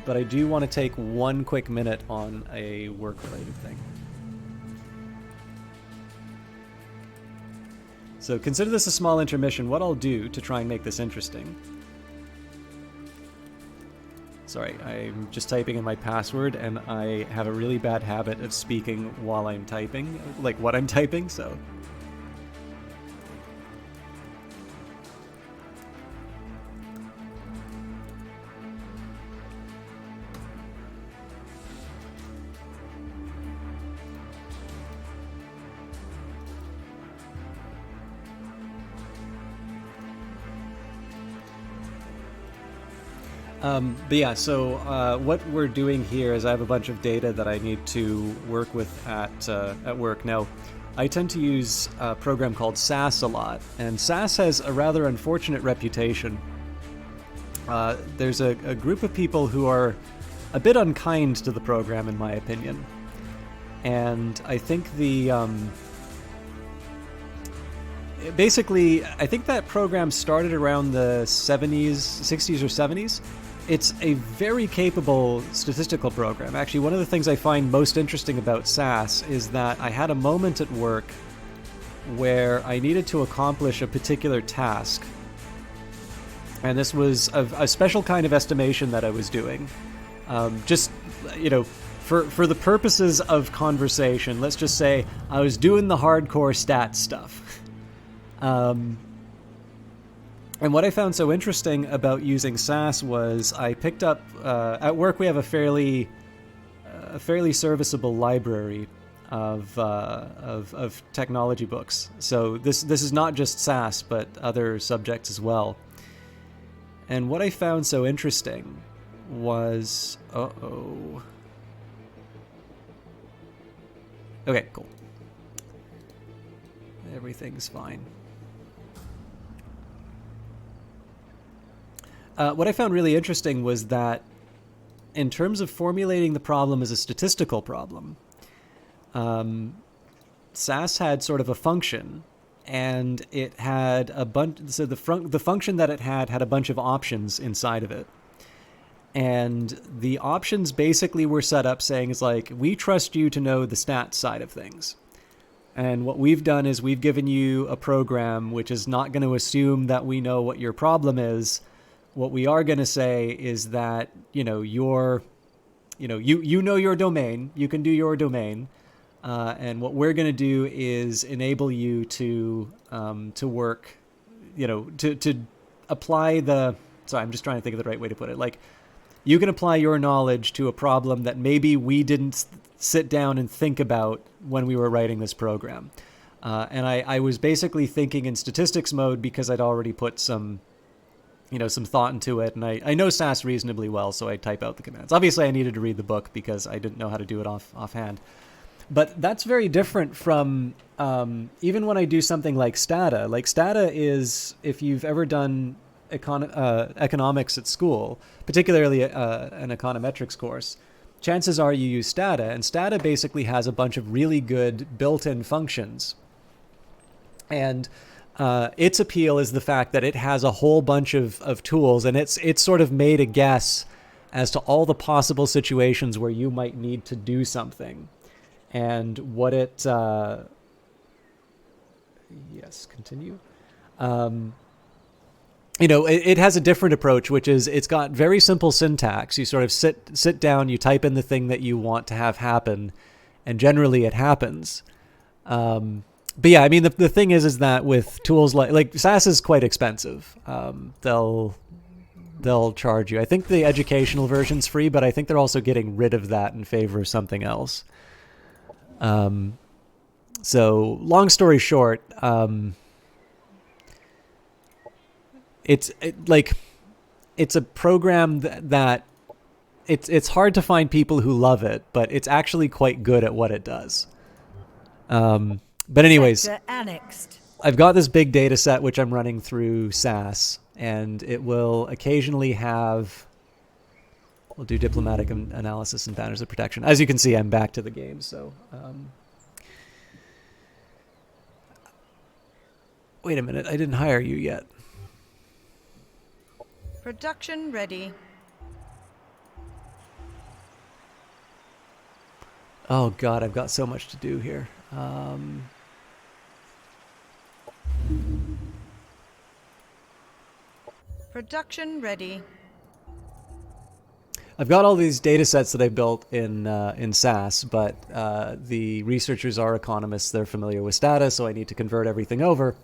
but I do want to take one quick minute on a work-related thing. So consider this a small intermission. What I'll do to try and make this interesting... Sorry, I'm just typing in my password, and I have a really bad habit of speaking while I'm typing, like what I'm typing, so... But yeah, so what we're doing here is I have a bunch of data that I need to work with at work. Now, I tend to use a program called SAS a lot, and SAS has a rather unfortunate reputation. There's a group of people who are a bit unkind to the program, in my opinion. And I think basically, I think that program started around the 60s or 70s. It's a very capable statistical program. Actually, one of the things I find most interesting about SAS is that I had a moment at work where I needed to accomplish a particular task. And this was a special kind of estimation that I was doing. Just, you know, for the purposes of conversation, let's just say I was doing the hardcore stat stuff. And what I found so interesting about using SAS was I picked up, at work we have a fairly serviceable library of technology books. So this is not just SAS, but other subjects as well. And what I found so interesting was... Uh-oh. Okay, cool. Everything's fine. What I found really interesting was that in terms of formulating the problem as a statistical problem, SAS had sort of a function, and it had a bunch. So the function that it had a bunch of options inside of it, and the options basically were set up saying, "It's like, we trust you to know the stats side of things." And what we've done is we've given you a program which is not going to assume that we know what your problem is. What we are going to say is that, you know your domain, you can do your domain, and what we're going to do is enable you to work, to apply the. Sorry, I'm just trying to think of the right way to put it. Like, you can apply your knowledge to a problem that maybe we didn't sit down and think about when we were writing this program. And I was basically thinking in statistics mode because I'd already put some thought into it. And I know SAS reasonably well, so I type out the commands. Obviously, I needed to read the book because I didn't know how to do it offhand. But that's very different from even when I do something like Stata. Like, Stata is, if you've ever done economics at school, particularly an econometrics course, chances are you use Stata, and Stata basically has a bunch of really good built-in functions. And its appeal is the fact that it has a whole bunch of tools, and it's sort of made a guess as to all the possible situations where you might need to do something. And what it... yes, continue. It has a different approach, which is it's got very simple syntax. You sort of sit down, you type in the thing that you want to have happen, and generally it happens. But yeah, I mean, the thing is that with tools like SAS is quite expensive. They'll charge you. I think the educational version's free, but I think they're also getting rid of that in favor of something else. So long story short, it's a program that it's hard to find people who love it, but it's actually quite good at what it does. But anyways, annexed. I've got this big data set which I'm running through SAS, and it will occasionally have... We'll do diplomatic analysis and banners of protection. As you can see, I'm back to the game, so... Wait a minute, I didn't hire you yet. Production ready. Oh god, I've got so much to do here. Production ready. I've got all these data sets that I built in SAS, but the researchers are economists. They're familiar with Stata, so I need to convert everything over.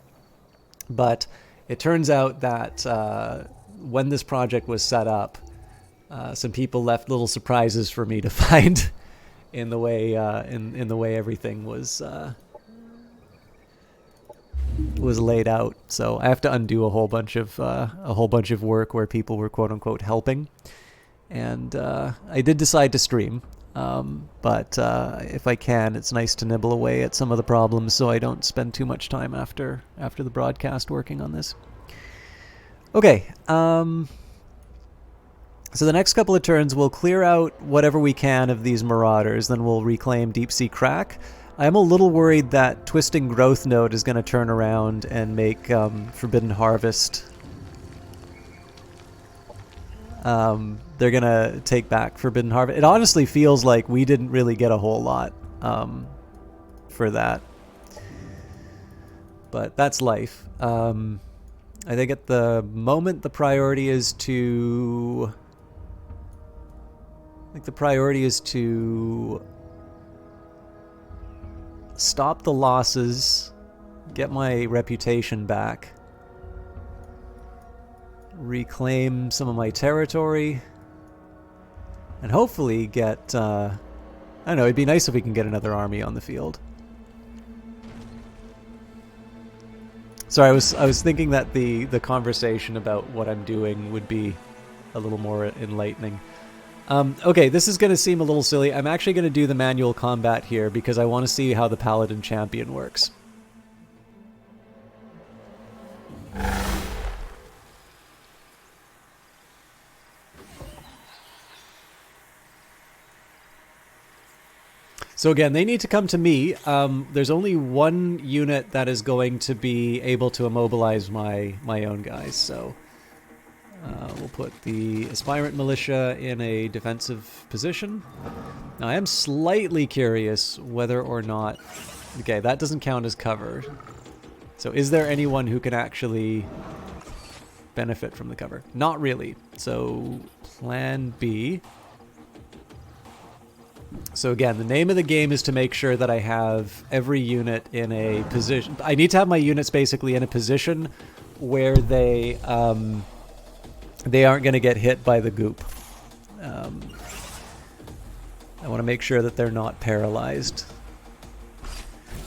But it turns out that when this project was set up, some people left little surprises for me to find in the way in the way everything was laid out. So I have to undo a whole bunch of work where people were quote unquote helping. And I did decide to stream, but if I can, it's nice to nibble away at some of the problems so I don't spend too much time after the broadcast working on this. Okay, so the next couple of turns we'll clear out whatever we can of these marauders, then we'll reclaim Deep Sea Crack. I'm a little worried that Twisting Growth Node is going to turn around and make Forbidden Harvest... they're gonna take back Forbidden Harvest. It honestly feels like we didn't really get a whole lot for that. but that's life. I think at the moment the priority is to... I think the priority is to stop the losses, get my reputation back, reclaim some of my territory, and hopefully get, I don't know, it'd be nice if we can get another army on the field. Sorry, I was thinking that the conversation about what I'm doing would be a little more enlightening. Okay, this is going to seem a little silly. I'm actually going to do the manual combat here because I want to see how the Paladin Champion works. So again, they need to come to me. There's only one unit that is going to be able to immobilize my own guys, so... we'll put the Aspirant Militia in a defensive position. Now, I am slightly curious whether or not... Okay, that doesn't count as cover. So is there anyone who can actually benefit from the cover? Not really. So, Plan B. So again, the name of the game is to make sure that I have every unit in a position... I need to have my units basically in a position where they aren't going to get hit by the goop. I want to make sure that they're not paralyzed.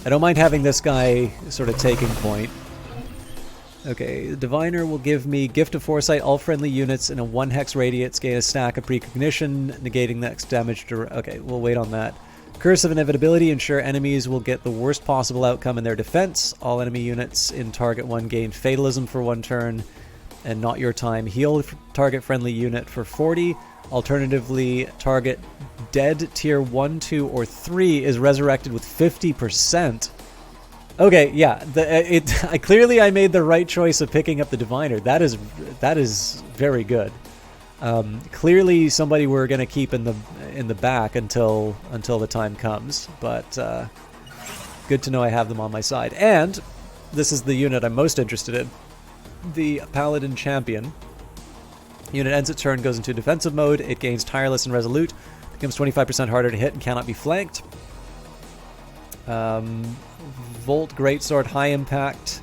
I don't mind having this guy sort of taking point. Okay, the Diviner will give me Gift of Foresight. All friendly units in a 1 hex radius gain a stack of precognition, negating next damage. Okay, we'll wait on that. Curse of Inevitability. Ensure enemies will get the worst possible outcome in their defense. All enemy units in target 1 gain Fatalism for 1 turn. And not your time. Heal target friendly unit for 40. Alternatively, target dead tier 1, 2, or 3 is resurrected with 50%. Okay, yeah. Clearly I made the right choice of picking up the Diviner. That is very good. Clearly somebody we're gonna keep in the back until the time comes. But good to know I have them on my side. And this is the unit I'm most interested in. The Paladin Champion. Unit ends its turn, goes into defensive mode. It gains Tireless and Resolute. Becomes 25% harder to hit and cannot be flanked. Volt, Greatsword, High Impact,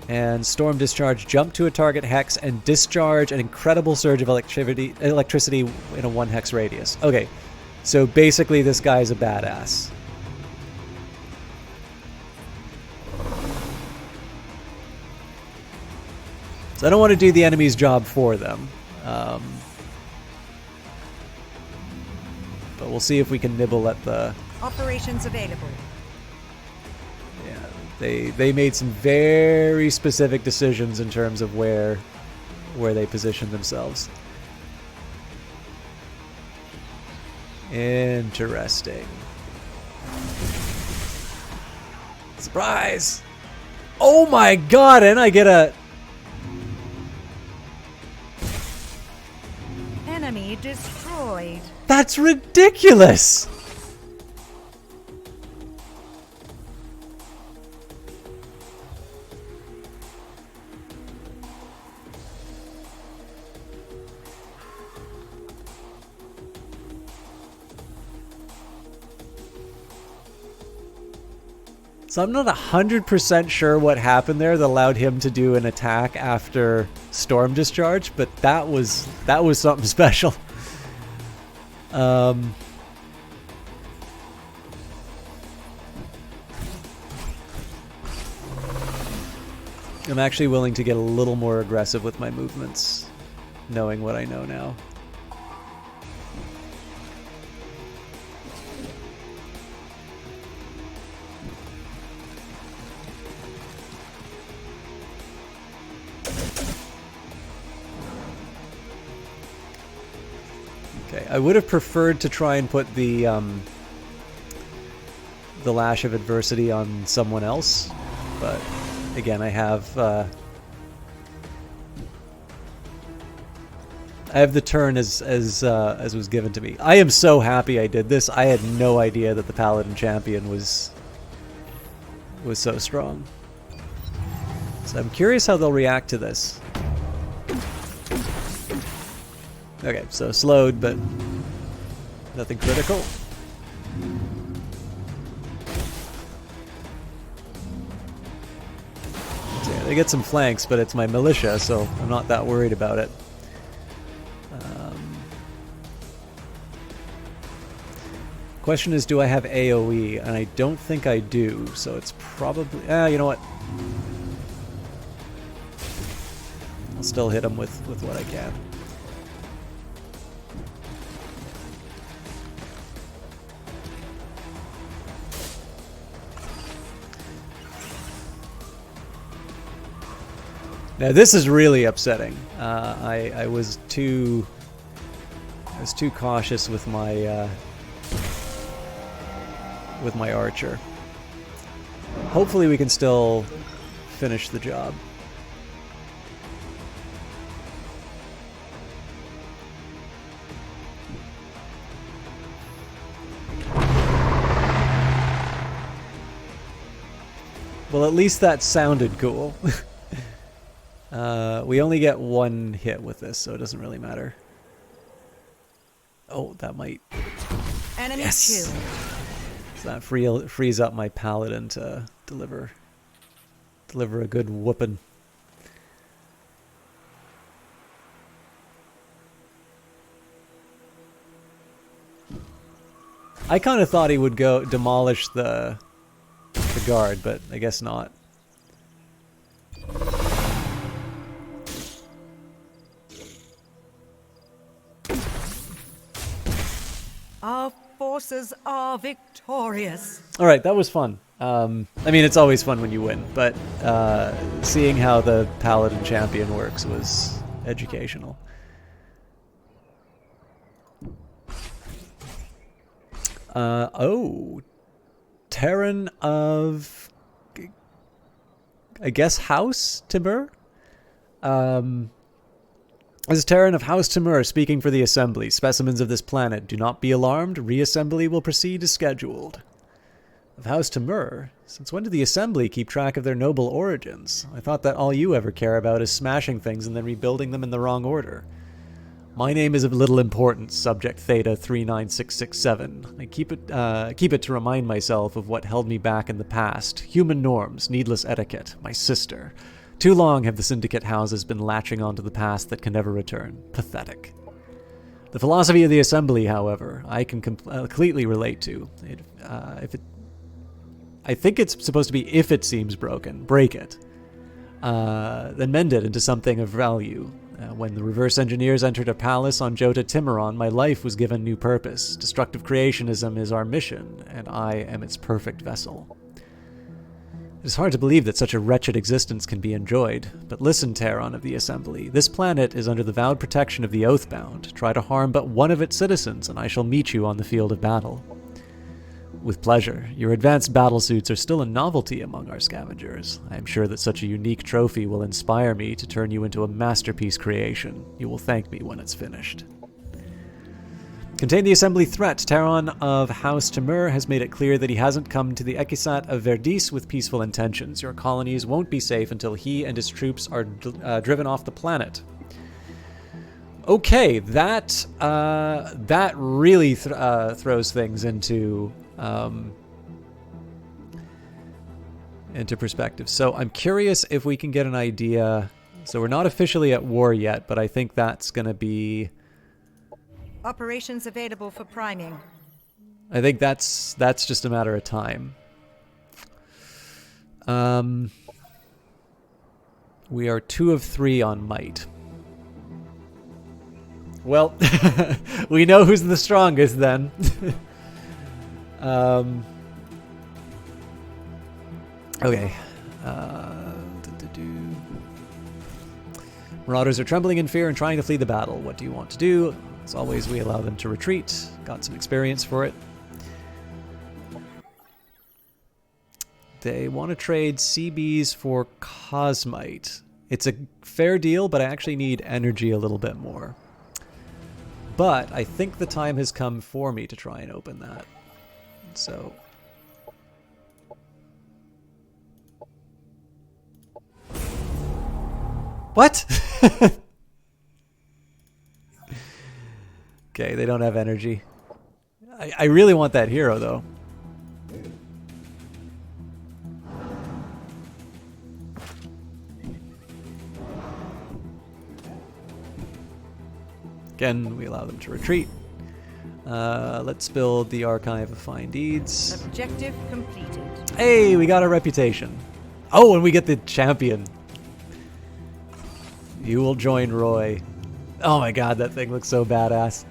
and Storm Discharge. Jump to a target hex and discharge an incredible surge of electricity in a 1 hex radius. Okay, so basically this guy's a badass. So I don't want to do the enemy's job for them. But we'll see if we can nibble at the... Operations available. Yeah, they made some very specific decisions in terms of where they position themselves. Interesting. Surprise! Oh my god, and I get a... Enemy destroyed. That's ridiculous! So I'm not 100% sure what happened there that allowed him to do an attack after Storm Discharge, but that was something special. I'm actually willing to get a little more aggressive with my movements, knowing what I know now. Okay, I would have preferred to try and put the Lash of Adversity on someone else, but again, I have the turn as was given to me. I am so happy I did this. I had no idea that the Paladin Champion was so strong. So I'm curious how they'll react to this. Okay, so slowed, but nothing critical. So yeah, they get some flanks, but it's my militia, so I'm not that worried about it. Question is, do I have AoE? And I don't think I do, so it's probably... you know what? I'll still hit him with what I can. Now this is really upsetting. I was too cautious with my archer. Hopefully we can still finish the job. Well, at least that sounded cool. We only get one hit with this, so it doesn't really matter. Oh, that might... Enemy Yes! killed. So that frees up my paladin to deliver a good whooping. I kind of thought he would go demolish the guard, but I guess not. Our forces are victorious. All right, that was fun. I mean, it's always fun when you win, but seeing how the Paladin champion works was educational. Oh, Terran of, I guess, House Timur? This is Terran of House Timur speaking for the Assembly. Specimens of this planet, do not be alarmed. Reassembly will proceed as scheduled. Of House Timur? Since when did the Assembly keep track of their noble origins? I thought that all you ever care about is smashing things and then rebuilding them in the wrong order. My name is of little importance, Subject Theta 39667. I keep it to remind myself of what held me back in the past. Human norms, needless etiquette, my sister. Too long have the Syndicate houses been latching onto the past that can never return. Pathetic. The philosophy of the Assembly, however, I can completely relate to. I think it's supposed to be, if it seems broken, break it. Then mend it into something of value. When the reverse engineers entered a palace on Jota Timuron, my life was given new purpose. Destructive creationism is our mission, and I am its perfect vessel. It is hard to believe that such a wretched existence can be enjoyed. But listen, Terran of the Assembly. This planet is under the vowed protection of the Oathbound. Try to harm but one of its citizens, and I shall meet you on the field of battle. With pleasure. Your advanced battlesuits are still a novelty among our scavengers. I am sure that such a unique trophy will inspire me to turn you into a masterpiece creation. You will thank me when it's finished. Contain the Assembly threat. Terran of House Timur has made it clear that he hasn't come to the Ekisat of Verdis with peaceful intentions. Your colonies won't be safe until he and his troops are driven off the planet. Okay, that really throws things into perspective. So I'm curious if we can get an idea. So we're not officially at war yet, but I think that's going to be... Operations available for priming. I think that's just a matter of time. We are 2 of 3 on might. Well, we know who's the strongest then. Okay. Marauders are trembling in fear and trying to flee the battle. What do you want to do? As always, we allow them to retreat. Got some experience for it. They want to trade CBs for Cosmite. It's a fair deal, but I actually need energy a little bit more. But I think the time has come for me to try and open that. So... What? Okay, they don't have energy. I really want that hero, though. Again, we allow them to retreat. Let's build the Archive of Fine Deeds. Objective completed. Hey, we got a reputation. Oh, and we get the champion. You will join Roy. Oh my god, that thing looks so badass.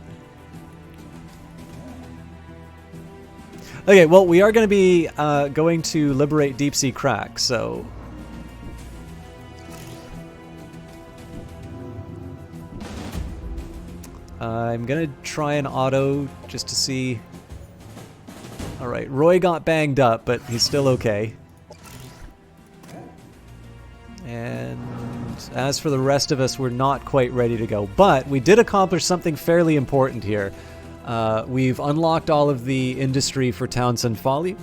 Okay, well, we are going to be going to liberate Deep Sea Crack, so... I'm going to try an auto just to see... Alright, Roy got banged up, but he's still okay. And as for the rest of us, we're not quite ready to go. But we did accomplish something fairly important here. We've unlocked all of the industry for Townsend Folly,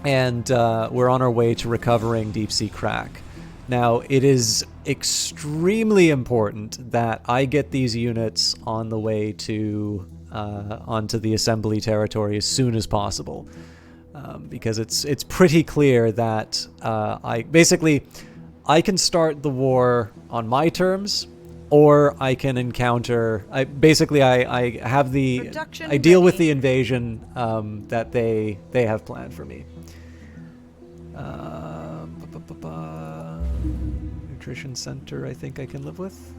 and we're on our way to recovering Deep Sea Crack. Now, it is extremely important that I get these units on the way to onto the assembly territory as soon as possible, because it's pretty clear that I can start the war on my terms, or I can encounter. I have the. I deal with the invasion that they have planned for me. Nutrition center, I think I can live with.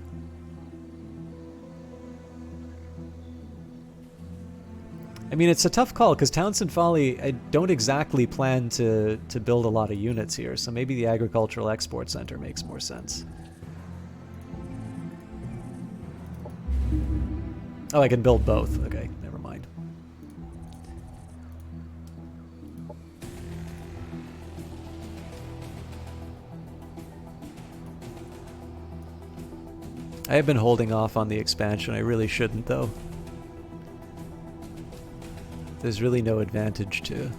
I mean, it's a tough call because Townsend Folly, I don't exactly plan to build a lot of units here, so maybe the Agricultural Export Center makes more sense. Oh, I can build both. Okay, never mind. I have been holding off on the expansion. I really shouldn't, though. There's really no advantage to...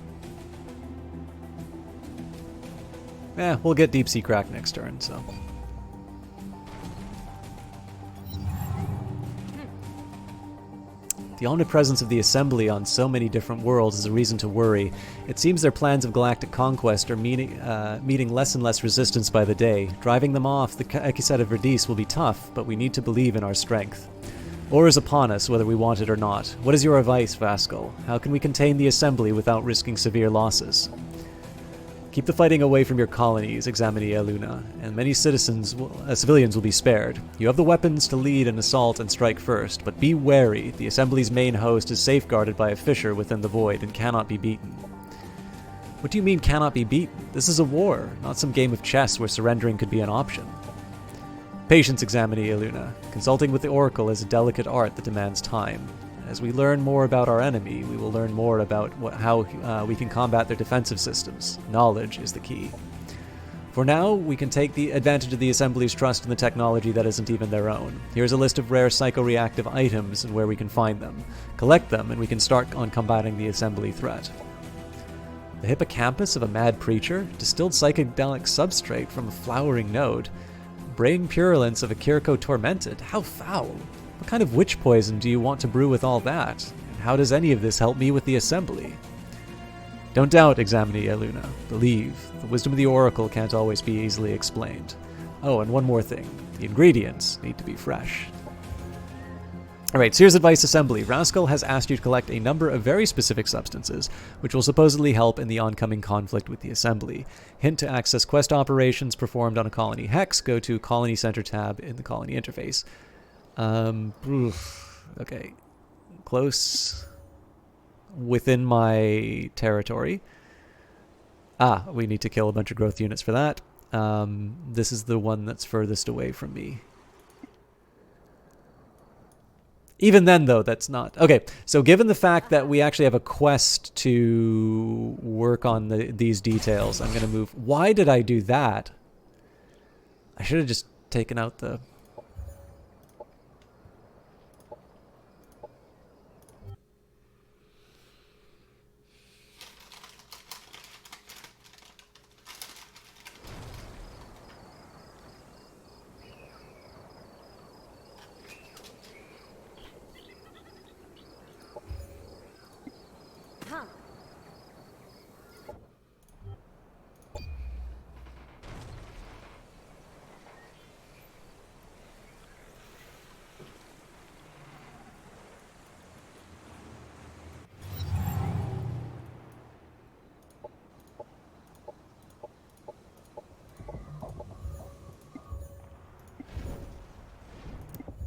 Yeah, we'll get Deep Sea Crack next turn, so... The omnipresence of the Assembly on so many different worlds is a reason to worry. It seems their plans of galactic conquest are meeting less and less resistance by the day. Driving them off, the Ekiset of Verdis will be tough, but we need to believe in our strength. War is upon us, whether we want it or not. What is your advice, Vascal? How can we contain the Assembly without risking severe losses? Keep the fighting away from your colonies, Examinia Luna, and many civilians will be spared. You have the weapons to lead an assault and strike first, but be wary. The Assembly's main host is safeguarded by a fissure within the void and cannot be beaten. What do you mean cannot be beaten? This is a war, not some game of chess where surrendering could be an option. Patience, Examinia Luna. Consulting with the Oracle is a delicate art that demands time. As we learn more about our enemy, we will learn more about how we can combat their defensive systems. Knowledge is the key. For now, we can take the advantage of the Assembly's trust in the technology that isn't even their own. Here's a list of rare psychoreactive items and where we can find them. Collect them, and we can start on combating the Assembly threat. The hippocampus of a mad preacher? Distilled psychedelic substrate from a flowering node? Brain purulence of a Kiriko tormented? How foul! What kind of witch poison do you want to brew with all that? And how does any of this help me with the Assembly? Don't doubt, Examinia Luna. Believe. The wisdom of the Oracle can't always be easily explained. Oh, and one more thing. The ingredients need to be fresh. Alright, so here's advice, Assembly. Rascal has asked you to collect a number of very specific substances, which will supposedly help in the oncoming conflict with the Assembly. Hint: to access quest operations performed on a colony hex, go to Colony Center tab in the colony interface. Okay. Close. Within my territory. We need to kill a bunch of growth units for that. This is the one that's furthest away from me. Even then, though, that's not... Okay, so given the fact that we actually have a quest to work on these details, I'm going to move... Why did I do that? I should have just taken out the...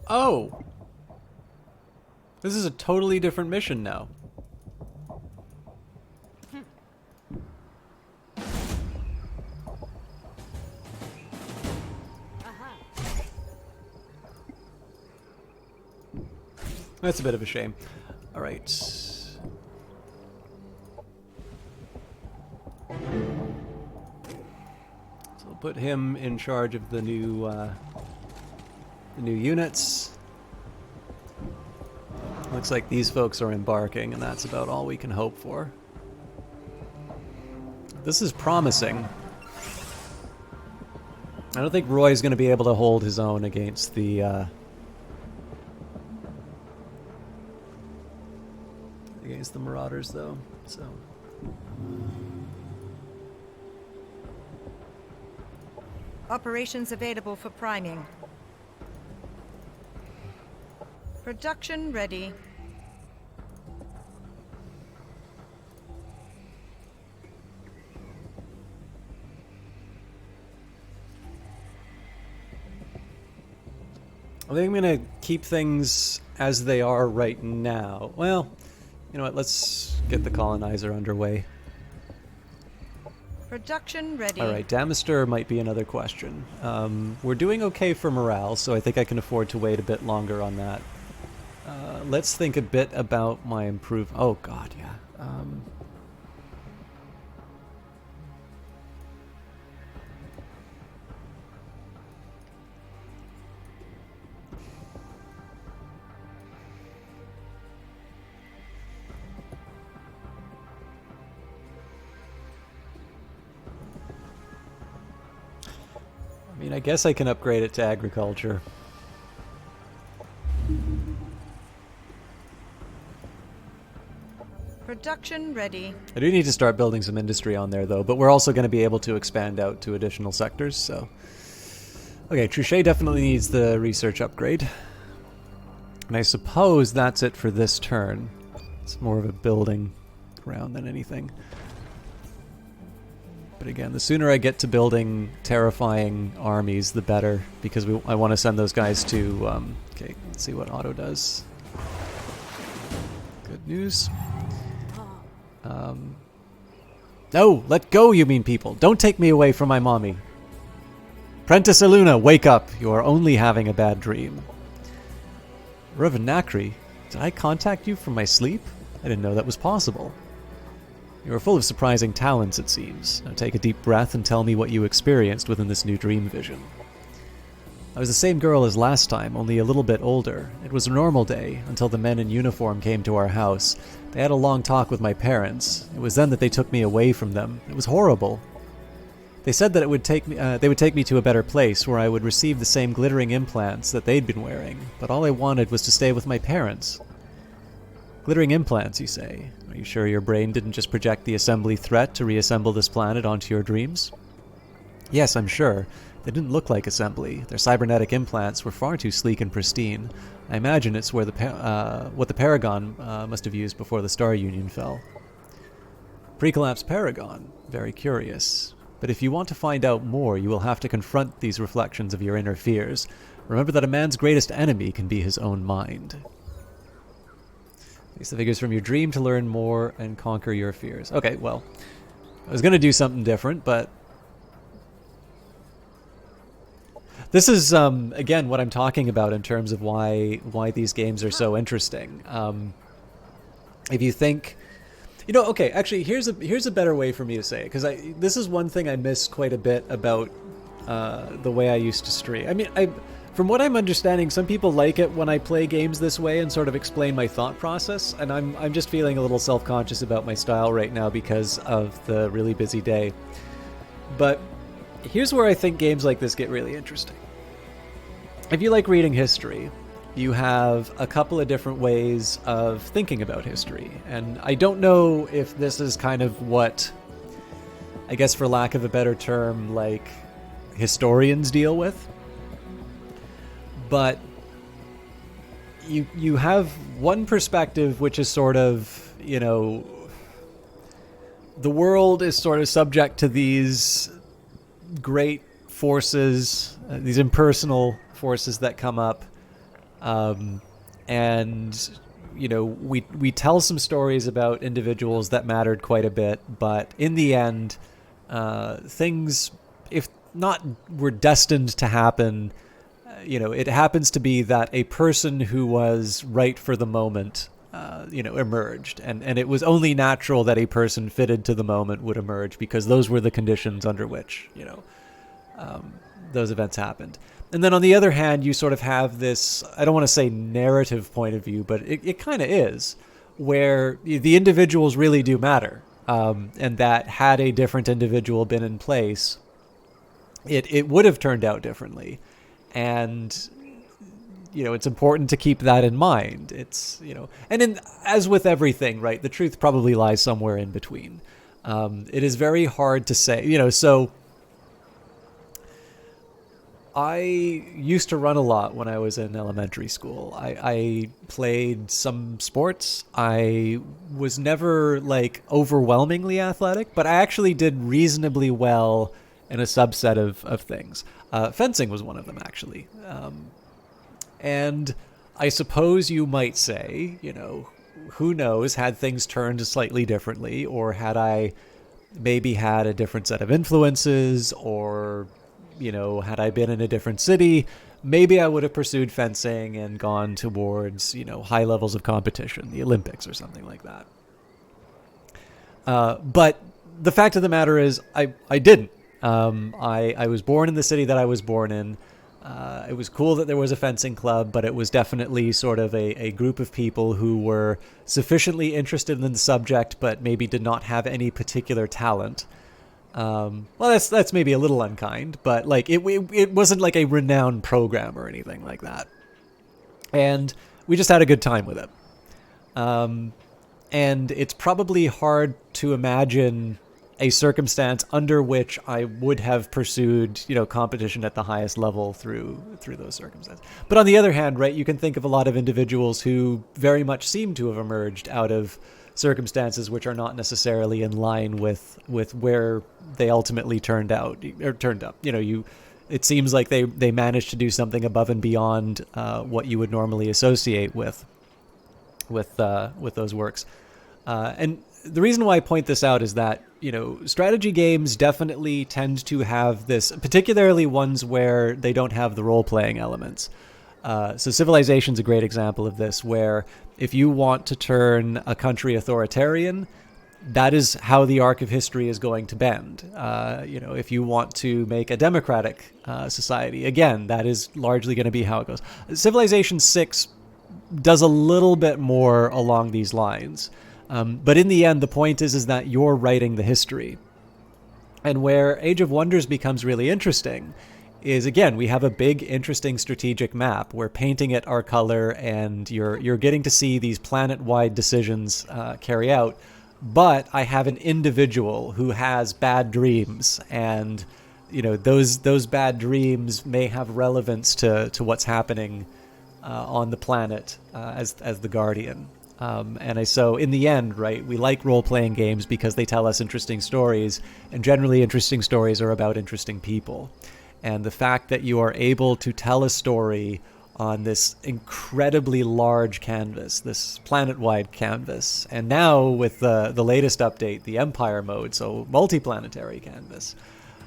Oh! This is a totally different mission now. That's a bit of a shame. All right. So we'll put him in charge of the new units. Looks like these folks are embarking, and that's about all we can hope for. This is promising. I don't think Roy's going to be able to hold his own against the Marauders, though. So Operations available for priming. Production ready. I think I'm going to keep things as they are right now. Well, you know what? Let's get the colonizer underway. Production ready. All right, Damister might be another question. We're doing okay for morale, so I think I can afford to wait a bit longer on that. Let's think a bit about my improve. Oh God, yeah. I mean, I guess I can upgrade it to agriculture. Production ready. I do need to start building some industry on there, though, but we're also going to be able to expand out to additional sectors, so... Okay, Trichet definitely needs the research upgrade. And I suppose that's it for this turn. It's more of a building ground than anything. But again, the sooner I get to building terrifying armies, the better, because I want to send those guys to... okay, let's see what Otto does. Good news. No, let go, you mean people. Don't take me away from my mommy. Prentice Aluna, wake up. You are only having a bad dream. Reverend Nakri, did I contact you from my sleep? I didn't know that was possible. You are full of surprising talents, it seems. Now take a deep breath and tell me what you experienced within this new dream vision. I was the same girl as last time, only a little bit older. It was a normal day, until the men in uniform came to our house. They had a long talk with my parents. It was then that they took me away from them. It was horrible. They said that they would take me to a better place, where I would receive the same glittering implants that they'd been wearing, but all I wanted was to stay with my parents. Glittering implants, you say? Are you sure your brain didn't just project the assembly threat to reassemble this planet onto your dreams? Yes, I'm sure. They didn't look like assembly. Their cybernetic implants were far too sleek and pristine. I imagine it's where what the Paragon must have used before the Star Union fell. Pre-collapse Paragon? Very curious. But if you want to find out more, you will have to confront these reflections of your inner fears. Remember that a man's greatest enemy can be his own mind. Use the figures from your dream to learn more and conquer your fears. Okay, well, I was going to do something different, but... This is, again, what I'm talking about in terms of why these games are so interesting. If you think... You know, okay, actually, here's a better way for me to say it, because this is one thing I miss quite a bit about the way I used to stream. I mean, from what I'm understanding, some people like it when I play games this way and sort of explain my thought process, and I'm just feeling a little self-conscious about my style right now because of the really busy day. But here's where I think games like this get really interesting. If you like reading history, you have a couple of different ways of thinking about history. And I don't know if this is kind of what, I guess for lack of a better term, like historians deal with. But you have one perspective which is sort of, you know, the world is sort of subject to these great forces, these impersonal forces that come up. And we tell some stories about individuals that mattered quite a bit, but in the end, things, if not were destined to happen, it happens to be that a person who was right for the moment, emerged, and it was only natural that a person fitted to the moment would emerge because those were the conditions under which those events happened. And then on the other hand, you sort of have this, I don't want to say narrative point of view, but it kind of is, where the individuals really do matter. And that had a different individual been in place, it would have turned out differently. And, it's important to keep that in mind. It's, and as with everything, right, the truth probably lies somewhere in between. It is very hard to say, so I used to run a lot when I was in elementary school. I played some sports. I was never overwhelmingly athletic, but I actually did reasonably well in a subset of things. Fencing was one of them, actually. And I suppose you might say, who knows, had things turned slightly differently, or had I maybe had a different set of influences, or had I been in a different city, maybe I would have pursued fencing and gone towards, high levels of competition, the Olympics or something like that. But the fact of the matter is, I didn't. I was born in the city that I was born in. It was cool that there was a fencing club, but it was definitely sort of a group of people who were sufficiently interested in the subject, but maybe did not have any particular talent. Well, that's maybe a little unkind, but it wasn't like a renowned program or anything like that. And we just had a good time with it. And it's probably hard to imagine a circumstance under which I would have pursued, competition at the highest level through those circumstances. But on the other hand, right, you can think of a lot of individuals who very much seem to have emerged out of circumstances which are not necessarily in line with where they ultimately turned up. It seems like they managed to do something above and beyond what you would normally associate with those works. And the reason why I point this out is that, strategy games definitely tend to have this, particularly ones where they don't have the role-playing elements. So Civilization's a great example of this, where if you want to turn a country authoritarian, that is how the arc of history is going to bend. If you want to make a democratic society, again, that is largely going to be how it goes. Civilization 6 does a little bit more along these lines. But in the end, the point is that you're writing the history. And where Age of Wonders becomes really interesting is, again, we have a big, interesting strategic map. We're painting it our color, and you're getting to see these planet-wide decisions carry out. But I have an individual who has bad dreams, and those bad dreams may have relevance to what's happening on the planet as the Guardian. So in the end, right, we like role-playing games because they tell us interesting stories, and generally interesting stories are about interesting people. And the fact that you are able to tell a story on this incredibly large canvas, this planet-wide canvas, and now with the latest update, the Empire mode, so multi-planetary canvas,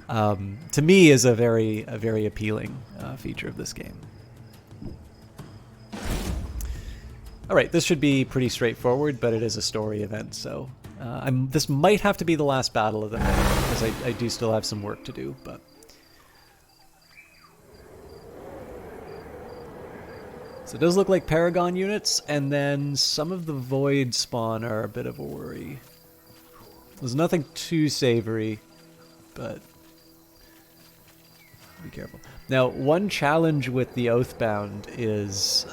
to me is a very appealing feature of this game. All right, this should be pretty straightforward, but it is a story event, so this might have to be the last battle of the night, because I do still have some work to do, but... So it does look like Paragon units, and then some of the Void spawn are a bit of a worry. There's nothing too savory, but be careful. Now, one challenge with the Oathbound is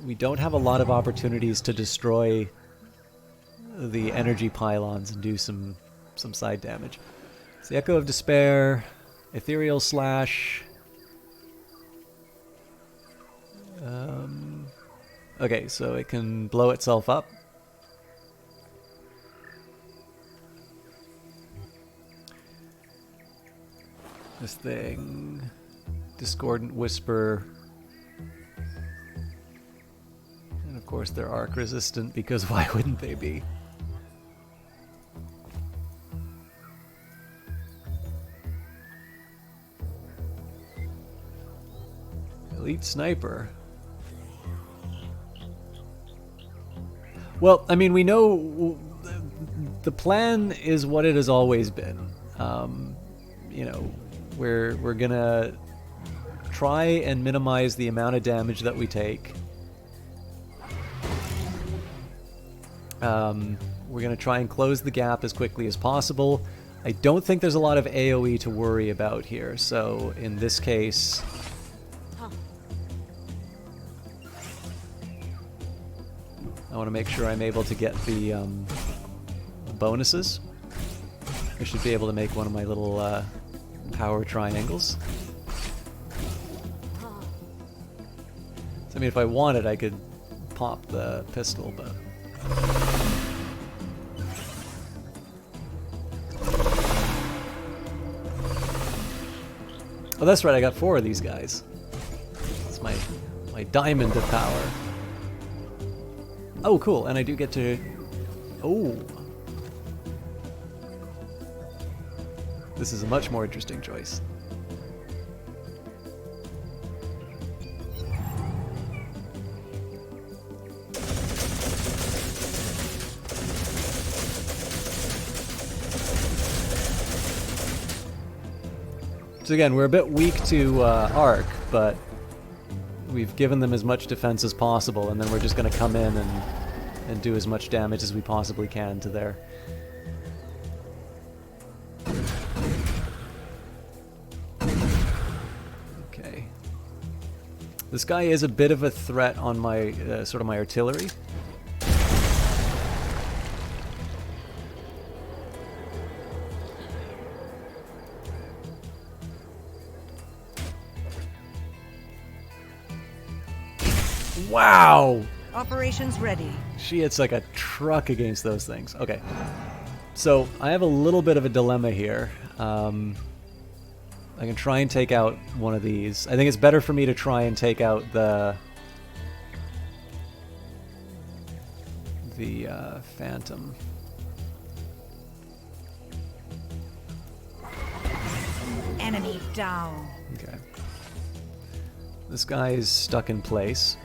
we don't have a lot of opportunities to destroy the energy pylons and do some side damage. It's the Echo of Despair, Ethereal Slash. Okay, so it can blow itself up. This thing, Discordant Whisper. course they're arc resistant, because why wouldn't they be? Elite sniper. Well, I mean, we know the plan is what it has always been. You know, we're gonna try and minimize the amount of damage that we take. We're gonna try and close the gap as quickly as possible. I don't think there's a lot of AoE to worry about here, so in this case, I want to make sure I'm able to get the bonuses. I should be able to make one of my little power triangles. So, I mean, if I wanted, I could pop the pistol, but... Oh, that's right, I got 4 of these guys. It's my diamond of power. Oh, cool, and I do get to... Oh. This is a much more interesting choice. So again, we're a bit weak to arc, but we've given them as much defense as possible, and then we're just going to come in and do as much damage as we possibly can to their... Okay. This guy is a bit of a threat on my, sort of my artillery. Wow! Operations ready. She hits like a truck against those things. Okay. So, I have a little bit of a dilemma here. I can try and take out one of these. I think it's better for me to try and take out the Phantom. Enemy down. Okay. This guy is stuck in place.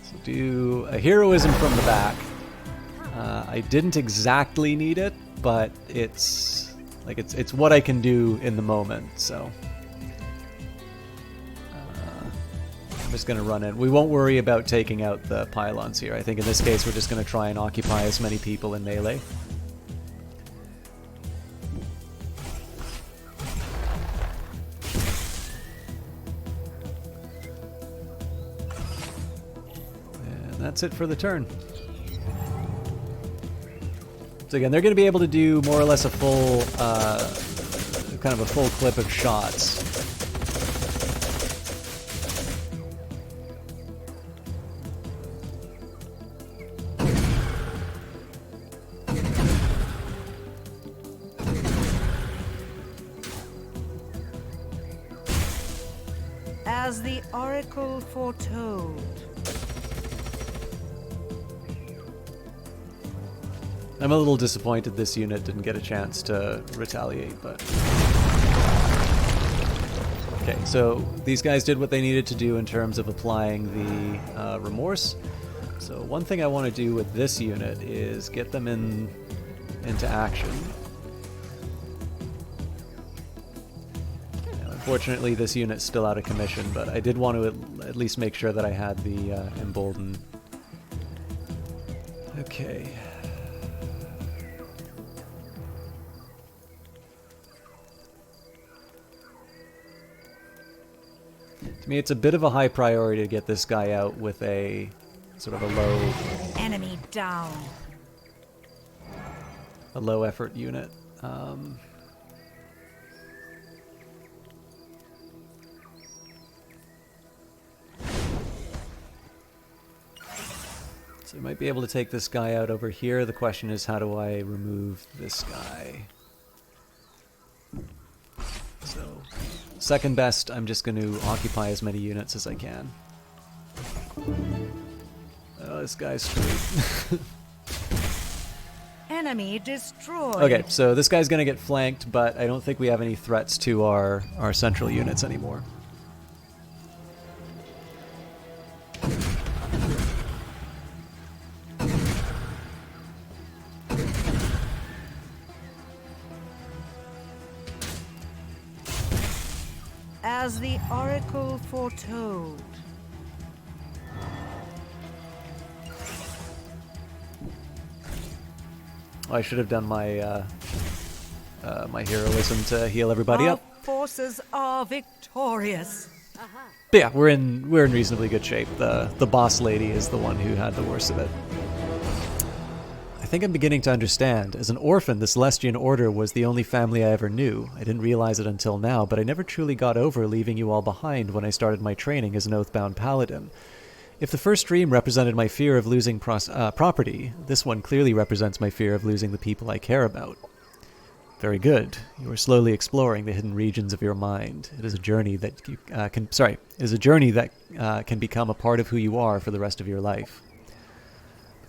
So do a heroism from the back. I didn't exactly need it, but it's like it's what I can do in the moment, so. I'm just going to run in. We won't worry about taking out the pylons here. I think in this case we're just going to try and occupy as many people in melee. And that's it for the turn. So again, they're going to be able to do more or less a full, kind of a full clip of shots. As the Oracle foretold. I'm a little disappointed this unit didn't get a chance to retaliate, but... Okay, so these guys did what they needed to do in terms of applying the remorse. So one thing I want to do with this unit is get them into action. Unfortunately, this unit's still out of commission, but I did want to at least make sure that I had the embolden. Okay. To me, it's a bit of a high priority to get this guy out with a sort of Enemy down. a low effort unit. So we might be able to take this guy out over here. The question is, how do I remove this guy? So, second best, I'm just going to occupy as many units as I can. Oh, this guy's screwed. Enemy destroyed. Okay, so this guy's going to get flanked, but I don't think we have any threats to our central units anymore. As the oracle foretold. Oh, I should have done my my heroism to heal everybody Our up. forces are victorious. But yeah, we're in reasonably good shape. The boss lady is the one who had the worst of it. I think I'm beginning to understand. As an orphan, the Celestian Order was the only family I ever knew. I didn't realize it until now, but I never truly got over leaving you all behind when I started my training as an Oathbound Paladin. If the first dream represented my fear of losing property, this one clearly represents my fear of losing the people I care about. Very good. You are slowly exploring the hidden regions of your mind. It is a journey that can become a part of who you are for the rest of your life.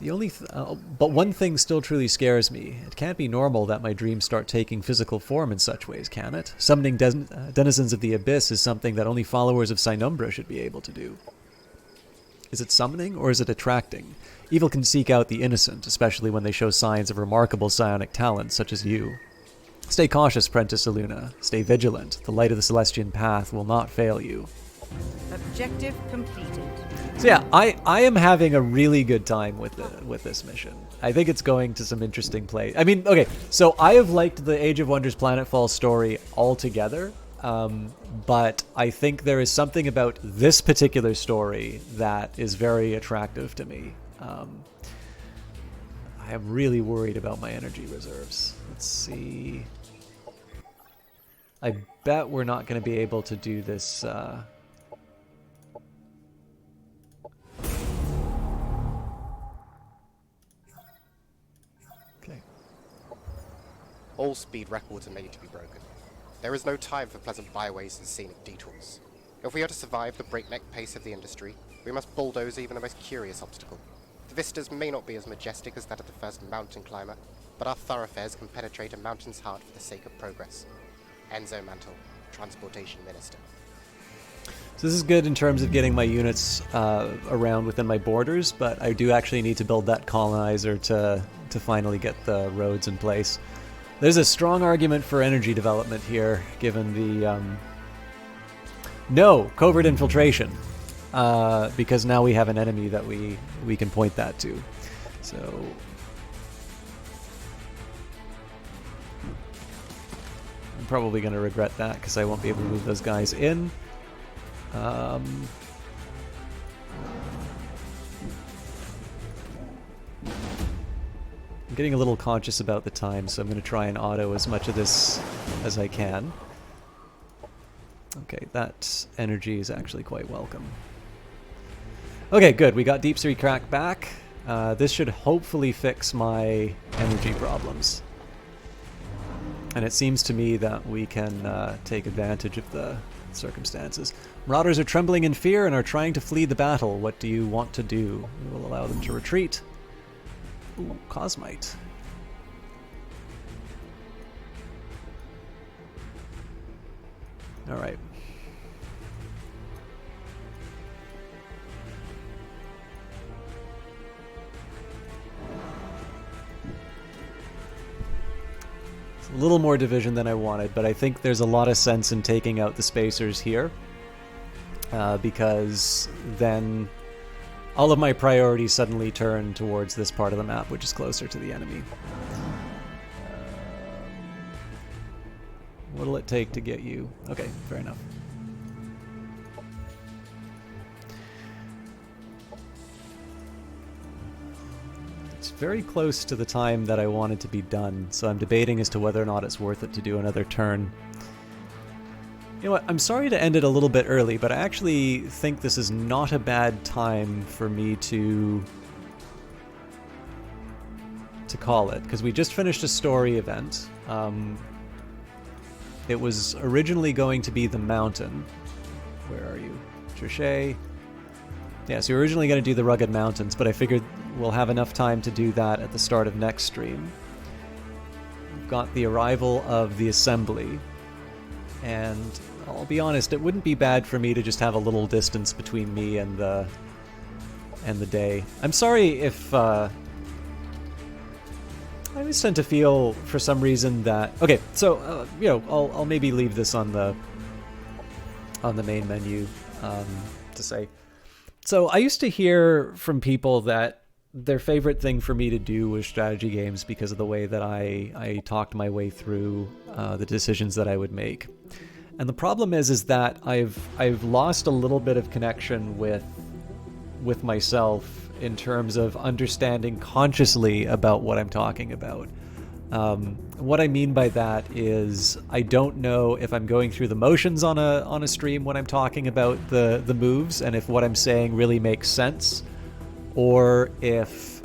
But one thing still truly scares me. It can't be normal that my dreams start taking physical form in such ways, can it? Summoning denizens of the Abyss is something that only followers of Sinumbra should be able to do. Is it summoning, or is it attracting? Evil can seek out the innocent, especially when they show signs of remarkable psionic talents, such as you. Stay cautious, Prentice Aluna. Stay vigilant. The light of the Celestian path will not fail you. Objective completed. So yeah, I am having a really good time with this mission. I think it's going to some interesting play. I mean, okay, so I have liked the Age of Wonders Planetfall story altogether, but I think there is something about this particular story that is very attractive to me. I am really worried about my energy reserves. Let's see. I bet we're not going to be able to do this. Okay. All speed records are made to be broken. There is no time for pleasant byways and scenic detours. If we are to survive the breakneck pace of the industry, we must bulldoze even the most curious obstacle. The vistas may not be as majestic as that of the first mountain climber, but our thoroughfares can penetrate a mountain's heart for the sake of progress. Enzo Mantle, Transportation Minister. So this is good in terms of getting my units around within my borders, but I do actually need to build that colonizer to finally get the roads in place. There's a strong argument for energy development here, given the... No! Covert infiltration! Because now we have an enemy that we can point that to. So... I'm probably going to regret that, because I won't be able to move those guys in. I'm getting a little conscious about the time, so I'm going to try and auto as much of this as I can. Okay, that energy is actually quite welcome. Okay, good. We got Deep Sea Crack back. This should hopefully fix my energy problems. And it seems to me that we can take advantage of the circumstances. Marauders are trembling in fear and are trying to flee the battle. What do you want to do? We will allow them to retreat. Ooh, Cosmite. Alright. A little more division than I wanted, but I think there's a lot of sense in taking out the spacers here, because then all of my priorities suddenly turn towards this part of the map, which is closer to the enemy. What'll it take to get you? Okay, fair enough. It's very close to the time that I wanted to be done, so I'm debating as to whether or not it's worth it to do another turn. You know what, I'm sorry to end it a little bit early, but I actually think this is not a bad time for me to to call it, because we just finished a story event. It was originally going to be the mountain. Where are you? Trichet. Yeah, so we were originally going to do the rugged mountains, but I figured we'll have enough time to do that at the start of next stream. We've got the arrival of the assembly, and I'll be honest, it wouldn't be bad for me to just have a little distance between me and the day. I'm sorry if I always tend to feel for some reason that so I'll maybe leave this on the main menu to say. So I used to hear from people that their favorite thing for me to do was strategy games because of the way that I talked my way through the decisions that I would make. And the problem is that I've lost a little bit of connection with myself in terms of understanding consciously about what I'm talking about. What I mean by that is I don't know if I'm going through the motions on a stream when I'm talking about the moves, and if what I'm saying really makes sense, or if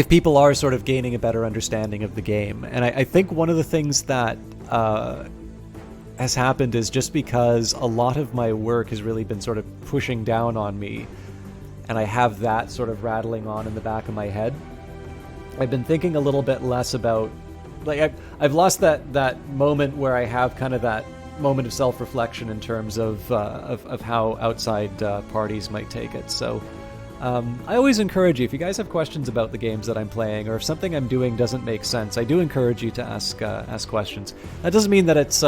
people are sort of gaining a better understanding of the game. And I think one of the things that has happened is just because a lot of my work has really been sort of pushing down on me, and I have that sort of rattling on in the back of my head, I've been thinking a little bit less about, like, I've lost that moment where I have kind of that moment of self-reflection in terms of how outside parties might take it. So I always encourage you, if you guys have questions about the games that I'm playing, or if something I'm doing doesn't make sense, I do encourage you to ask questions. That doesn't mean that it's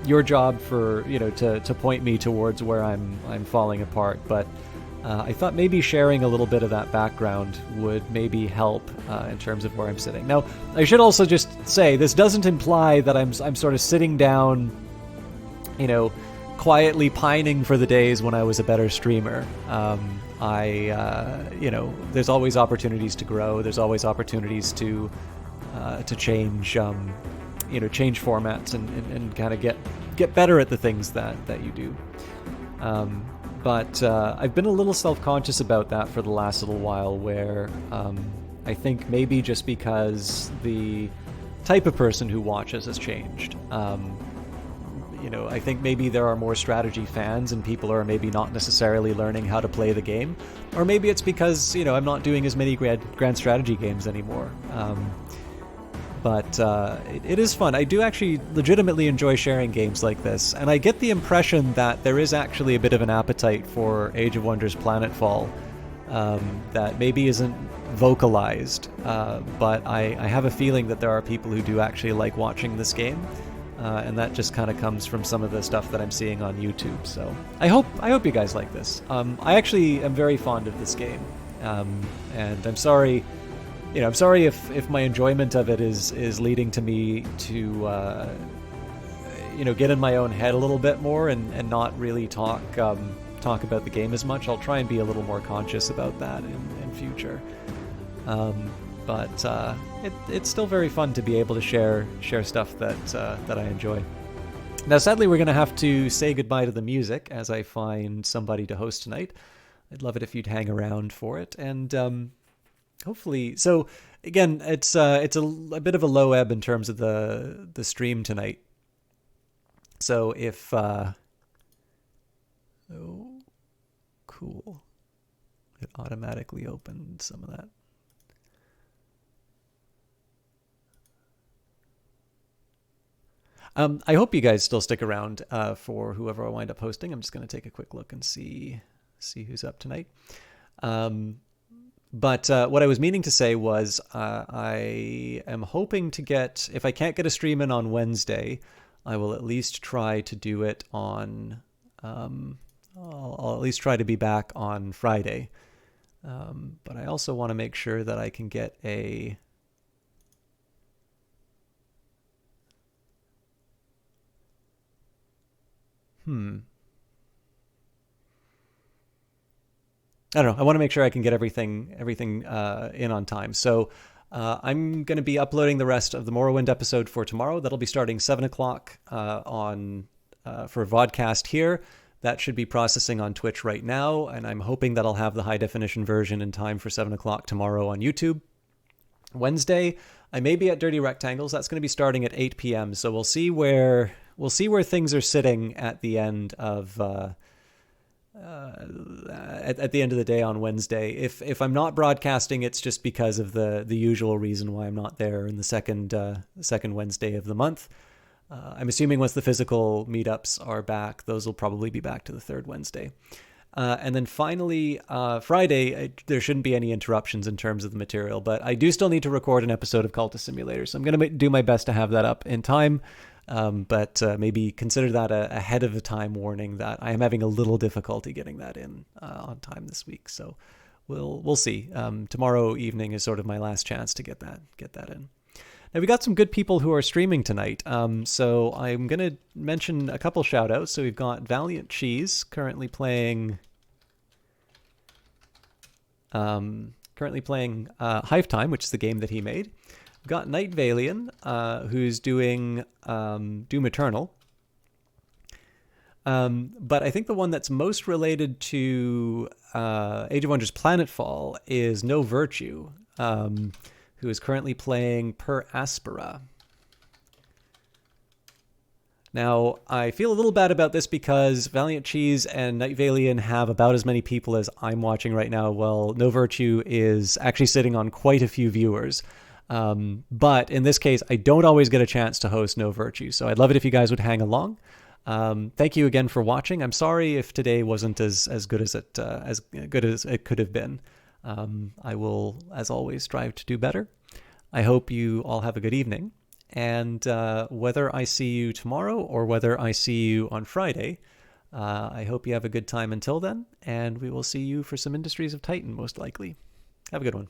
your job for to point me towards where I'm falling apart, but I thought maybe sharing a little bit of that background would maybe help in terms of where I'm sitting. Now, I should also just say, this doesn't imply that I'm sort of sitting down, quietly pining for the days when I was a better streamer. There's always opportunities to grow. There's always opportunities to change, change formats and kind of get better at the things that you do. But I've been a little self-conscious about that for the last little while, where I think maybe just because the type of person who watches has changed. I think maybe there are more strategy fans and people are maybe not necessarily learning how to play the game. Or maybe it's because, I'm not doing as many grand strategy games anymore. But it is fun. I do actually legitimately enjoy sharing games like this, and I get the impression that there is actually a bit of an appetite for Age of Wonders Planetfall that maybe isn't vocalized, but I have a feeling that there are people who do actually like watching this game, and that just kind of comes from some of the stuff that I'm seeing on YouTube. So I hope you guys like this. I actually am very fond of this game, and I'm sorry. I'm sorry if my enjoyment of it is leading to me to, get in my own head a little bit more and not really talk about the game as much. I'll try and be a little more conscious about that in future. But it's still very fun to be able to share stuff that I enjoy. Now, sadly, we're going to have to say goodbye to the music as I find somebody to host tonight. I'd love it if you'd hang around for it, and hopefully. So again, it's a bit of a low ebb in terms of the stream tonight. So if oh, cool, it automatically opened some of that. I hope you guys still stick around for whoever I wind up hosting. I'm just going to take a quick look and see who's up tonight. But what I was meaning to say was I am hoping to get, if I can't get a stream in on Wednesday, I will at least try to do it on, I'll at least try to be back on Friday. But I also want to make sure that I can get a... I don't know. I want to make sure I can get everything in on time. So I'm going to be uploading the rest of the Morrowind episode for tomorrow. That'll be starting 7 o'clock on for vodcast here. That should be processing on Twitch right now, and I'm hoping that I'll have the high definition version in time for 7 o'clock tomorrow on YouTube. Wednesday, I may be at Dirty Rectangles. That's going to be starting at 8 p.m. So we'll see where things are sitting at the end of at the end of the day on Wednesday. If I'm not broadcasting, it's just because of the usual reason why I'm not there in the second Wednesday of the month. I'm assuming once the physical meetups are back, those will probably be back to the third Wednesday. And then finally, Friday, there shouldn't be any interruptions in terms of the material, but I do still need to record an episode of Cultist Simulator, so I'm going to do my best to have that up in time, but maybe consider that ahead of the time warning that I am having a little difficulty getting that in on time this week. So we'll see. Tomorrow evening is sort of my last chance to get that in. Now, we got some good people who are streaming tonight, so I'm going to mention a couple shout-outs. So we've got Valiant Cheese, currently playing Hive Time, which is the game that he made. We've got Night Valian, who's doing Doom Eternal. But I think the one that's most related to Age of Wonders Planetfall is No Virtue, who is currently playing Per Aspera. Now, I feel a little bad about this because Valiant Cheese and Night Valian have about as many people as I'm watching right now, while No Virtue is actually sitting on quite a few viewers. But in this case, I don't always get a chance to host No Virtue, so I'd love it if you guys would hang along. Thank you again for watching. I'm sorry if today wasn't as good as it could have been. I will, as always, strive to do better. I hope you all have a good evening. And whether I see you tomorrow or whether I see you on Friday, I hope you have a good time until then. And we will see you for some Industries of Titan, most likely. Have a good one.